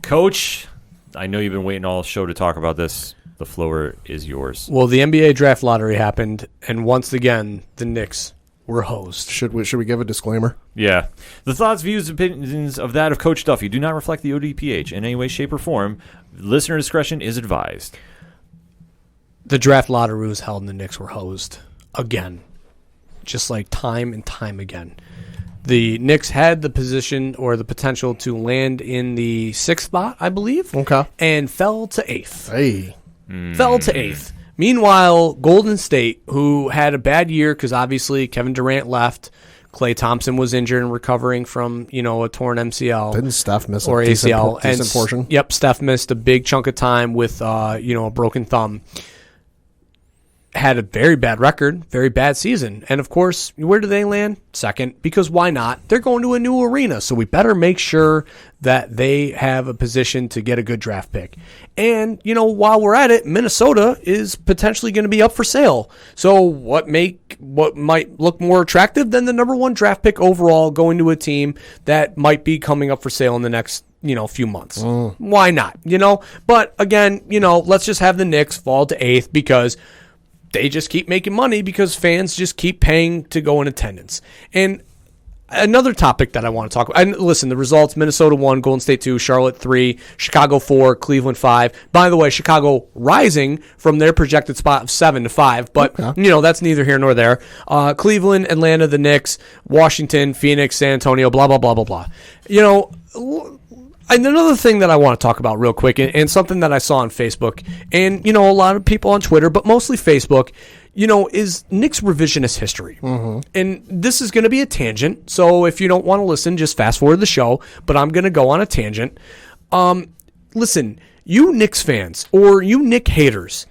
Coach, I know you've been waiting all show to talk about this. The floor is yours. Well, the NBA draft lottery happened, and once again, the Knicks were hosed. Should we give a disclaimer? Yeah. The thoughts, views, opinions of that of Coach Duffy do not reflect the ODPH in any way, shape, or form. Listener discretion is advised. The draft lottery was held, and the Knicks were hosed again, just like time and time again. The Knicks had the position or the potential to land in the 6th spot, I believe. Okay. And fell to 8th. Hey. Fell to 8th. Meanwhile, Golden State, who had a bad year because obviously Kevin Durant left, Klay Thompson was injured and recovering from, a torn MCL. Didn't Steph miss or a ACL. decent portion? Yep, Steph missed a big chunk of time with, a broken thumb. Had a very bad record, very bad season. And, of course, where do they land? 2nd, because why not? They're going to a new arena, so we better make sure that they have a position to get a good draft pick. And, while we're at it, Minnesota is potentially going to be up for sale. So what might look more attractive than the number 1 draft pick overall going to a team that might be coming up for sale in the next few months? Why not? But, again, let's just have the Knicks fall to 8th because they just keep making money because fans just keep paying to go in attendance. And another topic that I want to talk about, and listen, the results, Minnesota 1, Golden State 2, Charlotte 3, Chicago 4, Cleveland 5. By the way, Chicago rising from their projected spot of 7 to 5, but, that's neither here nor there. Cleveland, Atlanta, the Knicks, Washington, Phoenix, San Antonio, blah, blah, blah, blah, blah. And another thing that I want to talk about real quick, and something that I saw on Facebook, and, a lot of people on Twitter, but mostly Facebook, is Knicks revisionist history. And this is going to be a tangent, so if you don't want to listen, just fast forward the show, but I'm going to go on a tangent. Listen, you Knicks fans, or you Knick haters,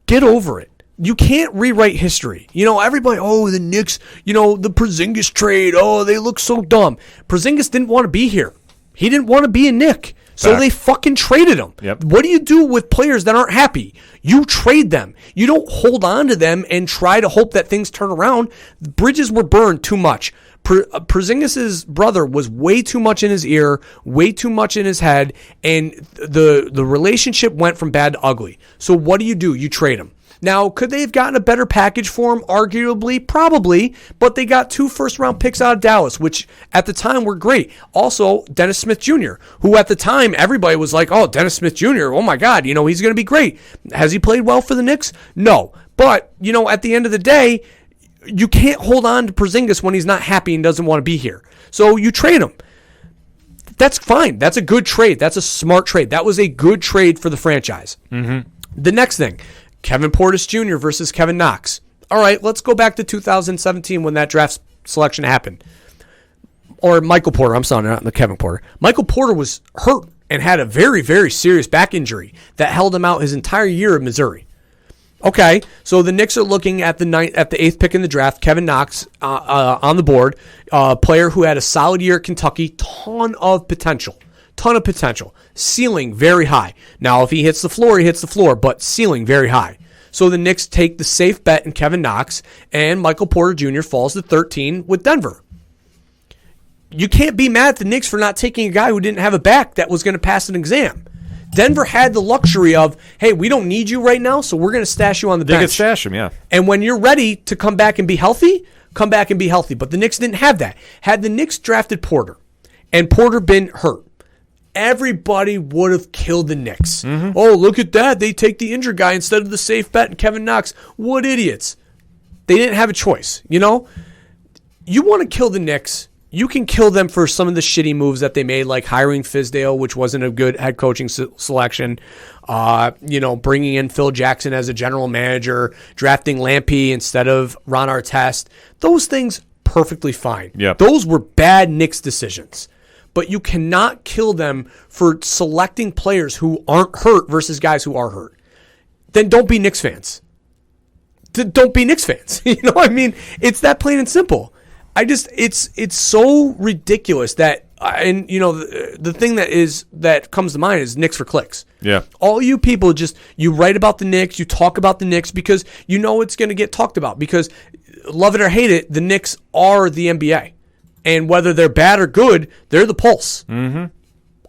get over it. You can't rewrite history. Everybody, the Knicks, the Porzingis trade, they look so dumb. Porzingis didn't want to be here. He didn't want to be a Knick, so they fucking traded him. Yep. What do you do with players that aren't happy? You trade them. You don't hold on to them and try to hope that things turn around. Bridges were burned too much. Porzingis' brother was way too much in his ear, way too much in his head, and the relationship went from bad to ugly. So what do? You trade him. Now, could they have gotten a better package for him? Arguably, probably, but they got 2 first-round picks out of Dallas, which at the time were great. Also, Dennis Smith Jr., who at the time everybody was like, Dennis Smith Jr., oh my God, he's going to be great. Has he played well for the Knicks? No. But, at the end of the day, you can't hold on to Porzingis when he's not happy and doesn't want to be here. So you trade him. That's fine. That's a good trade. That's a smart trade. That was a good trade for the franchise. The next thing, Kevin Portis Jr. versus Kevin Knox. All right, let's go back to 2017 when that draft selection happened. Or Michael Porter. I'm sorry, not the Kevin Porter. Michael Porter was hurt and had a very, very serious back injury that held him out his entire year in Missouri. Okay, so the Knicks are looking at the 8th pick in the draft, Kevin Knox on the board, player who had a solid year at Kentucky, ton of potential, ceiling very high. Now, if he hits the floor, he hits the floor, but ceiling very high. So the Knicks take the safe bet in Kevin Knox, and Michael Porter Jr. falls to 13 with Denver. You can't be mad at the Knicks for not taking a guy who didn't have a back that was going to pass an exam. Denver had the luxury of, hey, we don't need you right now, so we're going to stash you on the bench. They could stash him, yeah. And when you're ready to come back and be healthy, come back and be healthy. But the Knicks didn't have that. Had the Knicks drafted Porter and Porter been hurt, everybody would have killed the Knicks. Mm-hmm. Oh, look at that. They take the injured guy instead of the safe bet and Kevin Knox. What idiots. They didn't have a choice, you know? You want to kill the Knicks, you can kill them for some of the shitty moves that they made, like hiring Fizdale, which wasn't a good head coaching selection. Bringing in Phil Jackson as a general manager, drafting Lampe instead of Ron Artest. Those things, perfectly fine. Yep. Those were bad Knicks decisions. But you cannot kill them for selecting players who aren't hurt versus guys who are hurt. Then don't be Knicks fans. Don't be Knicks fans. You know what I mean? It's that plain and simple. It's so ridiculous that, the thing that comes to mind is Knicks for clicks. Yeah. All you people you write about the Knicks, you talk about the Knicks because you know it's going to get talked about because love it or hate it, the Knicks are the NBA. And whether they're bad or good, they're the pulse. Mm-hmm.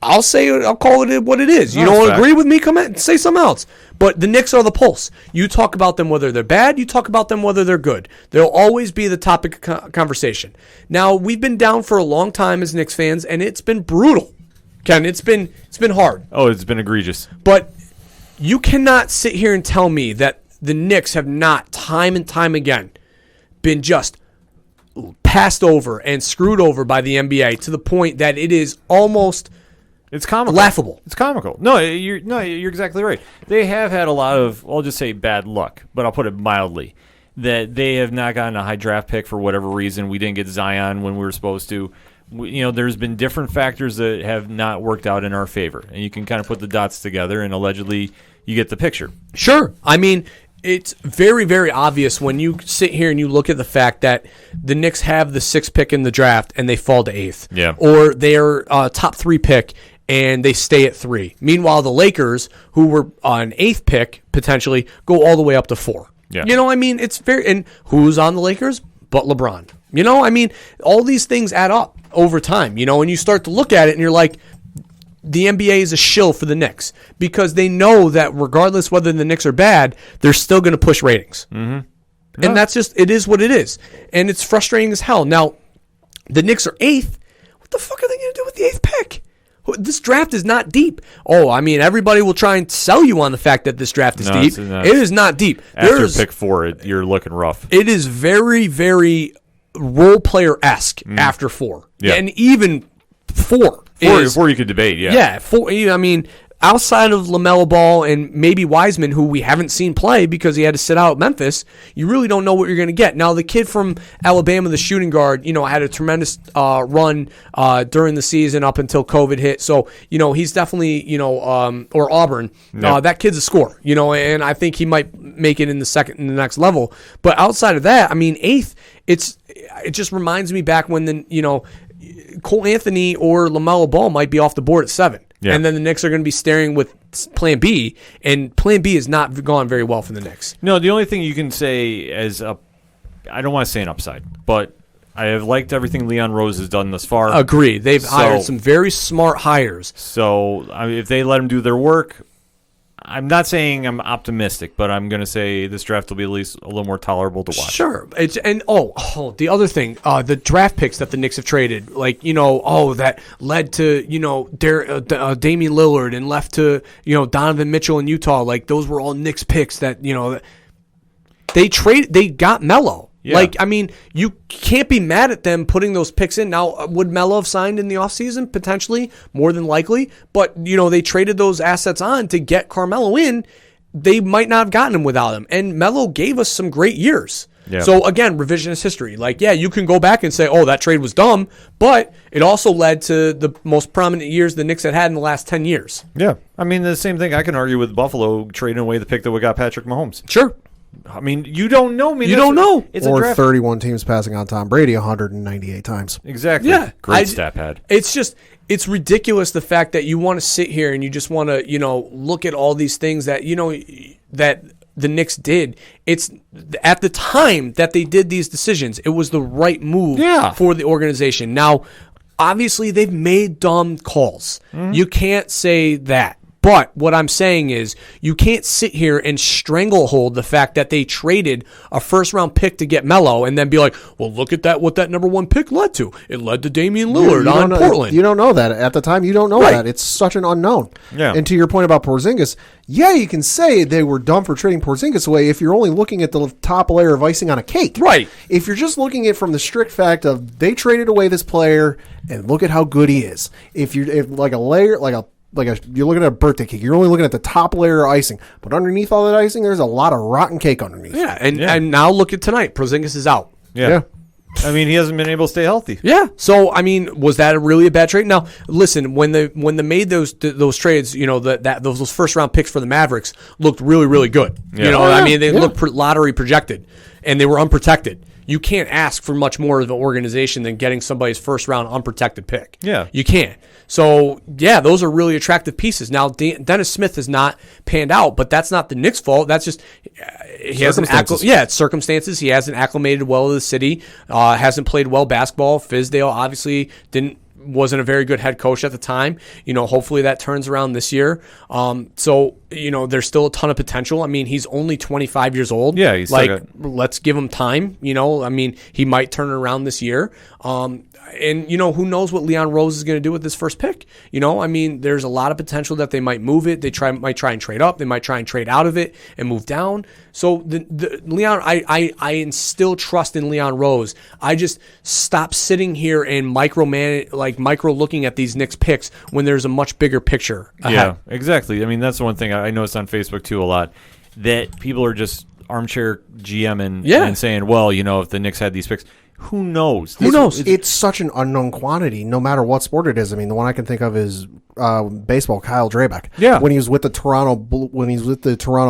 I'll call it what it is. You don't agree with me? Come in and say something else. But the Knicks are the pulse. You talk about them whether they're bad. You talk about them whether they're good. They'll always be the topic of conversation. Now, we've been down for a long time as Knicks fans, and it's been brutal. Ken, it's been hard. Oh, it's been egregious. But you cannot sit here and tell me that the Knicks have not, time and time again, been just passed over and screwed over by the NBA to the point that it is almost... It's comical. Laughable. It's comical. No, you're exactly right. They have had a lot of, I'll just say bad luck, but I'll put it mildly, that they have not gotten a high draft pick for whatever reason. We didn't get Zion when we were supposed to. There's been different factors that have not worked out in our favor, and you can kind of put the dots together, and allegedly you get the picture. Sure. I mean, it's very, very obvious when you sit here and you look at the fact that the Knicks have the 6th pick in the draft and they fall to 8th. Yeah. Or they're top 3 pick and they stay at 3. Meanwhile, the Lakers, who were an 8th pick, potentially, go all the way up to 4. Yeah. You know, I mean, it's very... And who's on the Lakers? But LeBron. You know, I mean, all these things add up over time, and you start to look at it and you're like, the NBA is a shill for the Knicks because they know that regardless whether the Knicks are bad, they're still going to push ratings. Mm-hmm. Yeah. And that's just... It is what it is. And it's frustrating as hell. Now, the Knicks are 8th. What the fuck are they going to do with the 8th pick? This draft is not deep. Oh, I mean, everybody will try and sell you on the fact that this draft is deep. It is not deep. After pick 4, you're looking rough. It is very, very role player-esque after 4. Yeah. And even 4. 4 you could debate, yeah. Yeah, 4. I mean, outside of LaMelo Ball and maybe Wiseman, who we haven't seen play because he had to sit out at Memphis, you really don't know what you're going to get. Now, the kid from Alabama, the shooting guard, had a tremendous run during the season up until COVID hit. So, he's definitely, or Auburn. Yep. That kid's a scorer, and I think he might make it in the next level. But outside of that, I mean, 8th, it just reminds me back when Cole Anthony or LaMelo Ball might be off the board at 7. Yeah. And then the Knicks are going to be staring with Plan B, and Plan B has not gone very well for the Knicks. No, the only thing you can say I don't want to say an upside, but I have liked everything Leon Rose has done thus far. Agree. They've hired some very smart hires. So if they let him do their work, I'm not saying I'm optimistic, but I'm going to say this draft will be at least a little more tolerable to watch. Sure. The other thing, the draft picks that the Knicks have traded, that led to, Damian Lillard and left to, Donovan Mitchell in Utah. Like, those were all Knicks picks that, they got Melo. Yeah. You can't be mad at them putting those picks in. Now, would Melo have signed in the offseason? Potentially, more than likely. But, they traded those assets on to get Carmelo in. They might not have gotten him without him. And Melo gave us some great years. Yeah. So again, revisionist history. Like, yeah, you can go back and say, oh, that trade was dumb, but it also led to the most prominent years the Knicks had in the last 10 years. Yeah. I mean, the same thing I can argue with Buffalo trading away the pick that we got Patrick Mahomes. Sure. I mean, you don't know. You don't know. It's or a draft. 31 teams passing on Tom Brady 198 times. Exactly. Yeah. Great stat pad. It's ridiculous the fact that you want to sit here and you just want to, look at all these things that, that the Knicks did. It's at the time that they did these decisions, it was the right move for the organization. Now, obviously, they've made dumb calls. Mm-hmm. You can't say that. But what I'm saying is you can't sit here and stranglehold the fact that they traded a first-round pick to get Melo and then be like, well, look at what that number one pick led to. It led to Damian Lillard on Portland. You don't know that. At the time, you don't know that. It's such an unknown. Yeah. And to your point about Porzingis, you can say they were dumb for trading Porzingis away if you're only looking at the top layer of icing on a cake. Right. If you're just looking at it from the strict fact of they traded away this player and look at how good he is. If you're you're looking at a birthday cake, you're only looking at the top layer of icing. But underneath all that icing, there's a lot of rotten cake underneath. Yeah, and now look at tonight. Porzingis is out. Yeah. I mean, he hasn't been able to stay healthy. Yeah. So, I mean, was that really a bad trade? Now, listen, when they made those trades, those first round picks for the Mavericks looked really, really good. Yeah. They looked lottery projected, and they were unprotected. You can't ask for much more of an organization than getting somebody's first round unprotected pick. Yeah. You can't. So, yeah, those are really attractive pieces. Now, Dennis Smith has not panned out, but that's not the Knicks' fault. That's just it's circumstances. He hasn't acclimated well to the city, hasn't played well basketball. Fizdale obviously wasn't a very good head coach at the time. Hopefully that turns around this year. So, there's still a ton of potential. I mean, he's only 25 years old. Yeah, he's let's give him time. I mean, he might turn it around this year. And, who knows what Leon Rose is going to do with this first pick? I mean, there's a lot of potential that they might move it. They might try and trade up. They might try and trade out of it and move down. So, Leon, I instill trust in Leon Rose. I just stop sitting here and micro looking at these Knicks picks when there's a much bigger picture ahead. Yeah, exactly. I mean, that's the one thing I noticed on Facebook, too, a lot, that people are just armchair GMing and saying, well, if the Knicks had these picks. Who knows? Who knows? It's such an unknown quantity, no matter what sport it is. I mean, the one I can think of is baseball. Kyle Drabeck. Yeah, when he was with the Toronto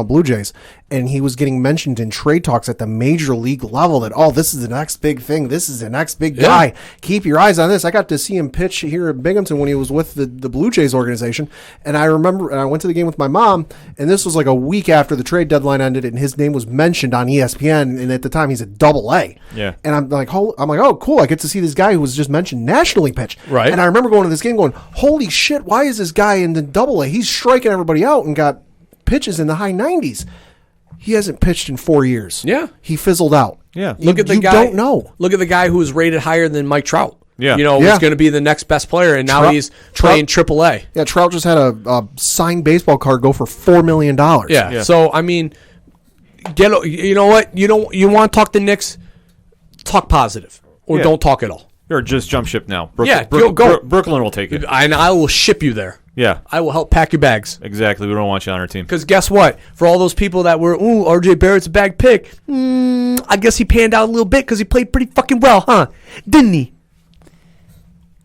Blue Jays, and he was getting mentioned in trade talks at the major league level that this is the next big thing. This is the next big guy. Keep your eyes on this. I got to see him pitch here at Binghamton when he was with the Blue Jays organization, and I remember I went to the game with my mom, and this was like a week after the trade deadline ended, and his name was mentioned on ESPN, and at the time he's a AA. Yeah, and I'm like, oh, cool. I get to see this guy who was just mentioned nationally pitch. Right. And I remember going to this game going, holy shit, why is this guy in the AA? He's striking everybody out and got pitches in the high 90s. He hasn't pitched in 4 years. Yeah. He fizzled out. Yeah. Look at the guy. You don't know. Look at the guy who was rated higher than Mike Trout. Yeah. Was going to be the next best player, and now he's playing AAA. Yeah, Trout just had a signed baseball card go for $4 million. Yeah. So, I mean, you know what? You want to talk to Knicks? Talk positive, or don't talk at all. Or just jump ship now. Go. Brooklyn will take it. And I will ship you there. Yeah. I will help pack your bags. Exactly. We don't want you on our team. Because guess what? For all those people that were, RJ Barrett's a bag pick, I guess he panned out a little bit because he played pretty fucking well, huh? Didn't he?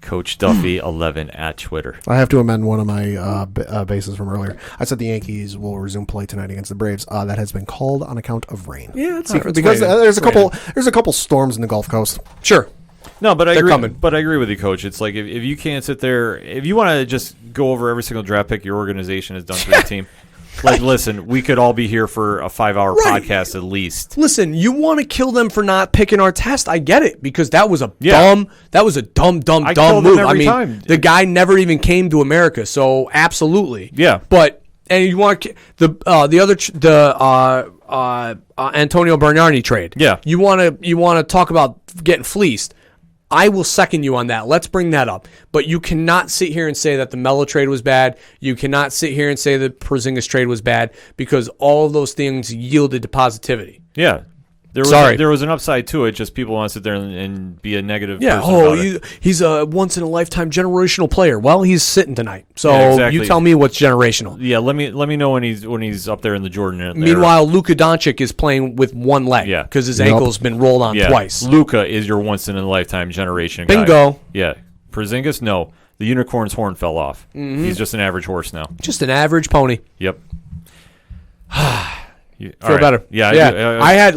Coach Duffy 11 at Twitter. I have to amend one of my bases from earlier. I said the Yankees will resume play tonight against the Braves. That has been called on account of rain. Yeah, it's because there's a couple storms in the Gulf Coast. Sure. No, but They're coming. But I agree with you, Coach. It's like if you can't sit there, if you want to just go over every single draft pick your organization has done for your team. Like, listen, we could all be here for a 5-hour podcast at least. Listen, you want to kill them for not picking our test. I get it, because that was a dumb move. I mean, the guy never even came to America, so absolutely. Yeah. But you want the Antonio Bernardi trade. Yeah. You want to talk about getting fleeced. I will second you on that. Let's bring that up. But you cannot sit here and say that the Melo trade was bad. You cannot sit here and say the Porzingis trade was bad, because all of those things yielded to positivity. Yeah. There was an upside to it. Just people want to sit there and be a negative. Yeah. person about it. He's a once in a lifetime generational player. Well, he's sitting tonight. So exactly. you tell me what's generational. Yeah. Let me know when he's up there in the Jordan. Era. Meanwhile, Luka Doncic is playing with one leg. Yeah. Because his ankle's been rolled on twice. Luka is your once in a lifetime generation. Bingo. Guy. Yeah. Porzingis, no. The unicorn's horn fell off. Mm-hmm. He's just an average horse now. Just an average pony. Yep. Feel better. Yeah. I had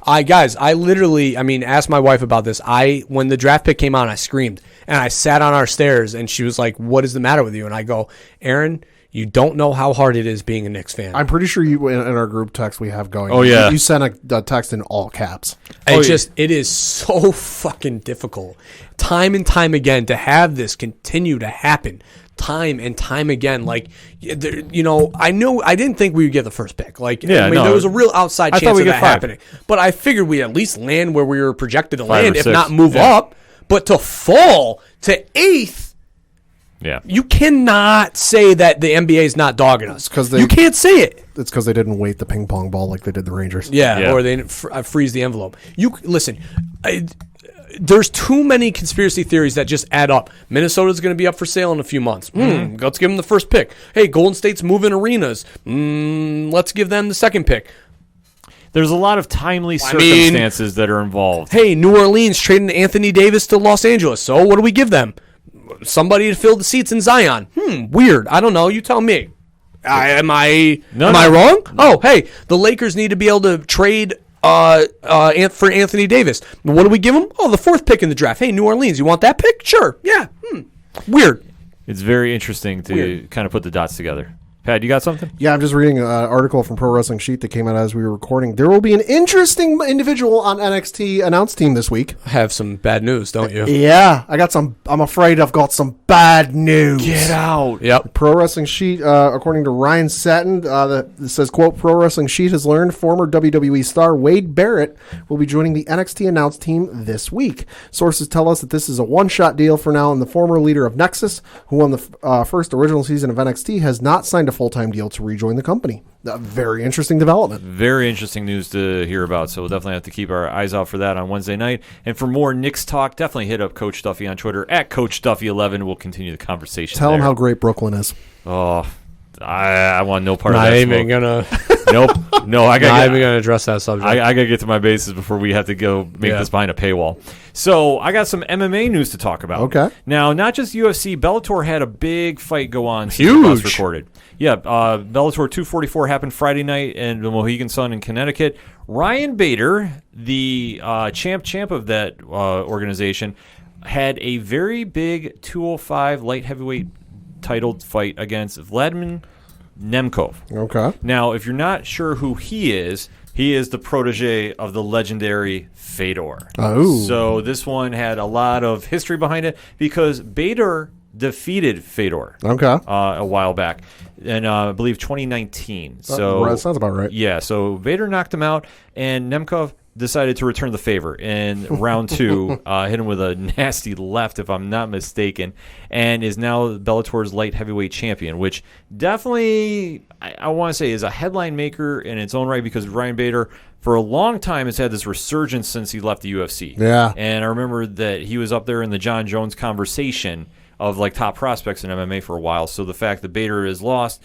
I literally, asked my wife about this. When the draft pick came out, I screamed and I sat on our stairs and she was like, "What is the matter with you?" And I go, "Aaron, you don't know how hard it is being a Knicks fan." I'm pretty sure you in our group text we have going. Oh yeah, you sent a text in all caps. It is so fucking difficult, time and time again, to have this continue to happen. Time and time again, I didn't think we would get the first pick. There was a real outside chance of that happening. But I figured we'd at least land where we were projected to land, if not move up. But to fall to 8th, you cannot say that the NBA is not dogging us. You can't say it. It's because they didn't weight the ping pong ball like they did the Rangers. Yeah. Or they didn't freeze the envelope. There's too many conspiracy theories that just add up. Minnesota's going to be up for sale in a few months. Let's give them the first pick. Hey, Golden State's moving arenas. Let's give them the second pick. There's a lot of timely circumstances that are involved. Hey, New Orleans trading Anthony Davis to Los Angeles. So what do we give them? Somebody to fill the seats in Zion. Weird. I don't know. You tell me. Am I wrong? Oh, hey, the Lakers need to be able to trade for Anthony Davis. What do we give him? Oh, the 4th pick in the draft. Hey, New Orleans, you want that pick? Sure. Yeah. Weird. It's very interesting to kind of put the dots together. Pat, you got something? Yeah, I'm just reading an article from Pro Wrestling Sheet that came out as we were recording. There will be an interesting individual on NXT announce team this week. I have some bad news, don't you? Yeah, I'm afraid I've got some bad news. Get out. Yep. Pro Wrestling Sheet, according to Ryan Satin, it says, quote, Pro Wrestling Sheet has learned former WWE star Wade Barrett will be joining the NXT announce team this week. Sources tell us that this is a one-shot deal for now, and the former leader of Nexus, who won the first original season of NXT, has not signed a full-time deal to rejoin the company. A very interesting development. Very interesting news to hear about, so we'll definitely have to keep our eyes out for that on Wednesday night. And for more Knicks talk, definitely hit up Coach Duffy on Twitter, at CoachDuffy11. We'll continue the conversation. Tell him how great Brooklyn is. Oh, I want no part of that. Not even gonna. Nope. No, I got. Not even gonna address that subject. I gotta get to my bases before we have to go make this behind a paywall. So I got some MMA news to talk about. Okay. Now, not just UFC, Bellator had a big fight go on. Huge. Since recorded. Yeah. Bellator 244 happened Friday night in the Mohegan Sun in Connecticut. Ryan Bader, the champ of that organization, had a very big 205 light heavyweight titled fight against Vladimir Nemkov. Okay. Now, if you're not sure who he is the protege of the legendary Fedor. Oh. So this one had a lot of history behind it because Bader defeated Fedor. Okay. A while back, in I believe 2019. That sounds about right. Yeah. So Bader knocked him out, and Nemkov decided to return the favor in round 2, hit him with a nasty left, if I'm not mistaken, and is now Bellator's light heavyweight champion, which definitely, I want to say, is a headline maker in its own right because Ryan Bader, for a long time, has had this resurgence since he left the UFC. Yeah. And I remember that he was up there in the John Jones conversation of like top prospects in MMA for a while. So the fact that Bader is lost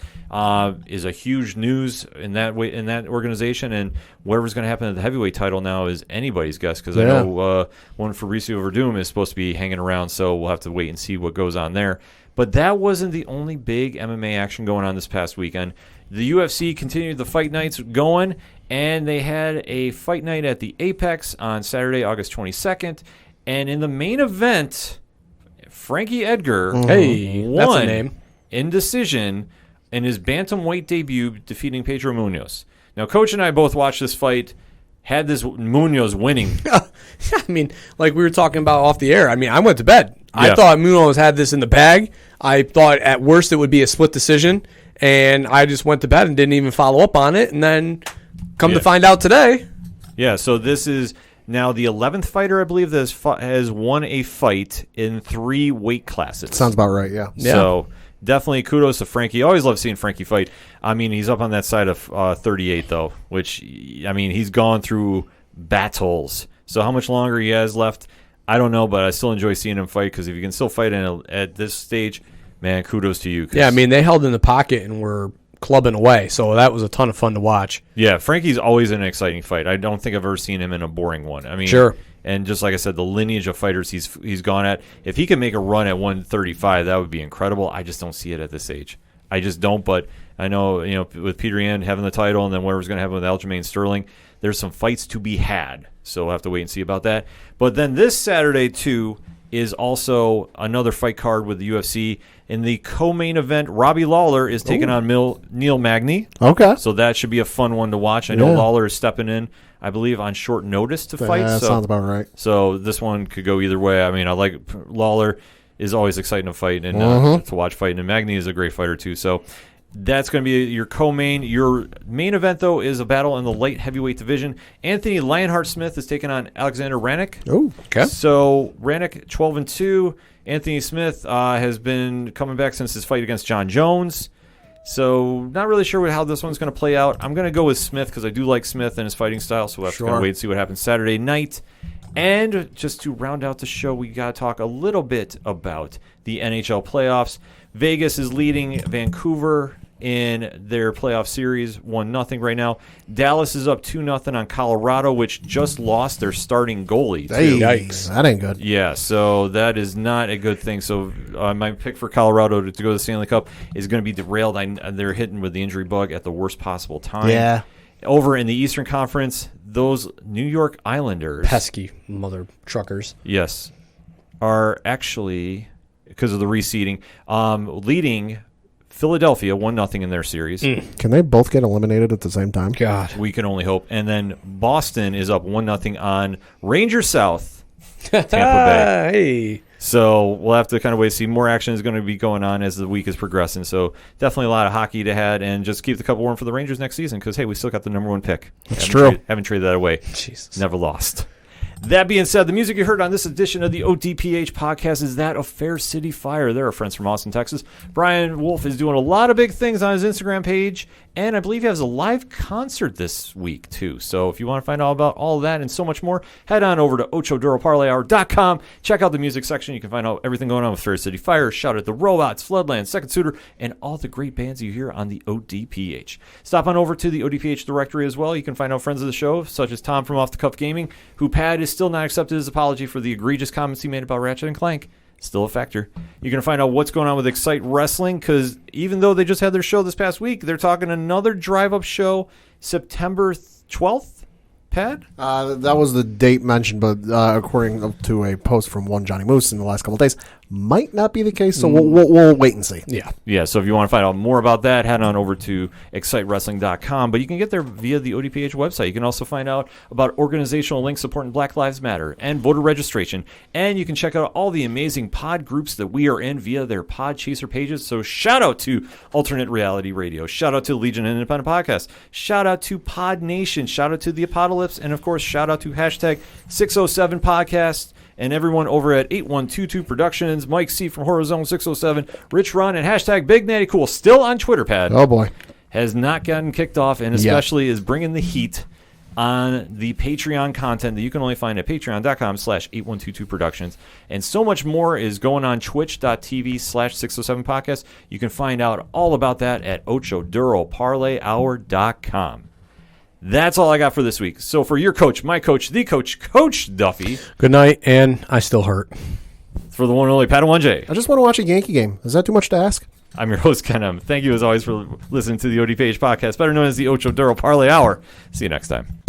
is a huge news in that way, in that organization, and whatever's going to happen at the heavyweight title now is anybody's guess because I know one Fabricio Verdum is supposed to be hanging around, so we'll have to wait and see what goes on there. But that wasn't the only big MMA action going on this past weekend. The UFC continued the fight nights going, and they had a fight night at the Apex on Saturday, August 22nd, and in the main event, Frankie Edgar won that's a name. in decision in his bantamweight debut, defeating Pedro Munoz. Now, Coach and I both watched this fight, had this Munoz winning. I mean, like we were talking about off the air, I went to bed. I thought Munoz had this in the bag. I thought at worst it would be a split decision, and I just went to bed and didn't even follow up on it, and then come to find out today. Yeah, so this is now the 11th fighter, I believe, that has won a fight in 3 weight classes. Sounds about right, yeah. So definitely kudos to Frankie. Always love seeing Frankie fight. I mean, he's up on that side of 38, though, which, I mean, he's gone through battles. So how much longer he has left, I don't know, but I still enjoy seeing him fight because if you can still fight at this stage, man, kudos to you. Yeah, I mean, they held in the pocket and were clubbing away, so that was a ton of fun to watch. Yeah, Frankie's always an exciting fight. I don't think I've ever seen him in a boring one. I mean, sure. And just like I said, the lineage of fighters he's gone at, if he can make a run at 135, that would be incredible. I just don't see it at this age. I just don't, but I know, with Peter Yan having the title and then whatever's going to happen with Aljamain Sterling, there's some fights to be had. So we'll have to wait and see about that. But then this Saturday, too, is also another fight card with the UFC. In the co-main event, Robbie Lawler is taking on Neil Magny. Okay. So that should be a fun one to watch. I know Lawler is stepping in, I believe, on short notice to fight. That sounds about right. So this one could go either way. I mean, I like Lawler is always exciting to fight and to watch fight. And Magny is a great fighter, too. So that's going to be your co-main. Your main event, though, is a battle in the light heavyweight division. Anthony Lionheart-Smith is taking on Alexander Ranik. Oh, okay. So Ranik 12-2. Anthony Smith has been coming back since his fight against John Jones. So not really sure how this one's going to play out. I'm going to go with Smith because I do like Smith and his fighting style. So we'll have to kind of wait and see what happens Saturday night. And just to round out the show, we got to talk a little bit about the NHL playoffs. Vegas is leading Vancouver in their playoff series 1-0 right now. Dallas is up 2-0 on Colorado, which just lost their starting goalie. Hey, yikes. That ain't good. Yeah, so that is not a good thing. So my pick for Colorado to go to the Stanley Cup is going to be derailed. They're hitting with the injury bug at the worst possible time. Yeah. Over in the Eastern Conference, those New York Islanders, pesky mother truckers, yes, are actually, because of the reseeding, leading Philadelphia 1-0 in their series. Can they both get eliminated at the same time? God, we can only hope. And then Boston is up 1-0 on Rangers South, Tampa Bay. Hey. So we'll have to kind of wait to see. More action is going to be going on as the week is progressing. So definitely a lot of hockey to have, and just keep the cup warm for the Rangers next season because, hey, we still got the number one pick. That's true. Haven't traded that away. Jesus. Never lost. That being said, the music you heard on this edition of the ODPH podcast is that of Fair City Fire. They're our friends from Austin, Texas. Brian Wolf is doing a lot of big things on his Instagram page, and I believe he has a live concert this week, too. So if you want to find out about all of that and so much more, head on over to OchoDuroParlayHour.com. Check out the music section. You can find out everything going on with Fair City Fire, Shout at the Robots, Floodland, Second Suitor, and all the great bands you hear on the ODPH. Stop on over to the ODPH directory as well. You can find out friends of the show, such as Tom from Off the Cuff Gaming, who Pad is still not accepted his apology for the egregious comments he made about Ratchet and Clank. Still a factor. You're going to find out what's going on with Excite Wrestling, because even though they just had their show this past week, they're talking another drive-up show September 12th. Pad? That was the date mentioned, but according to a post from one Johnny Moose in the last couple of days, might not be the case, so we'll wait and see. Yeah, so if you want to find out more about that, head on over to excitewrestling.com, but you can get there via the ODPH website. You can also find out about organizational links supporting Black Lives Matter and voter registration, and you can check out all the amazing pod groups that we are in via their Podchaser pages. So shout out to Alternate Reality Radio, shout out to Legion Independent Podcast, shout out to Pod Nation, shout out to the aPODalypse, and of course shout out to hashtag 607 Podcast and everyone over at 8122 Productions, Mike C from Horror Zone 607, Rich Ron, and hashtag Big Natty Cool, still on Twitter, Pad. Oh boy. Has not gotten kicked off, and especially is bringing the heat on the Patreon content that you can only find at patreon.com/8122 Productions. And so much more is going on twitch.tv/607 Podcast. You can find out all about that at OchoDuroParlayHour.com. That's all I got for this week. So for your coach, my coach, the coach, Coach Duffy. Good night, and I still hurt. For the one and only Padawan J. I just want to watch a Yankee game. Is that too much to ask? I'm your host, Ken M. Thank you as always for listening to the ODPH podcast, better known as the Ocho Duro Parlay Hour. See you next time.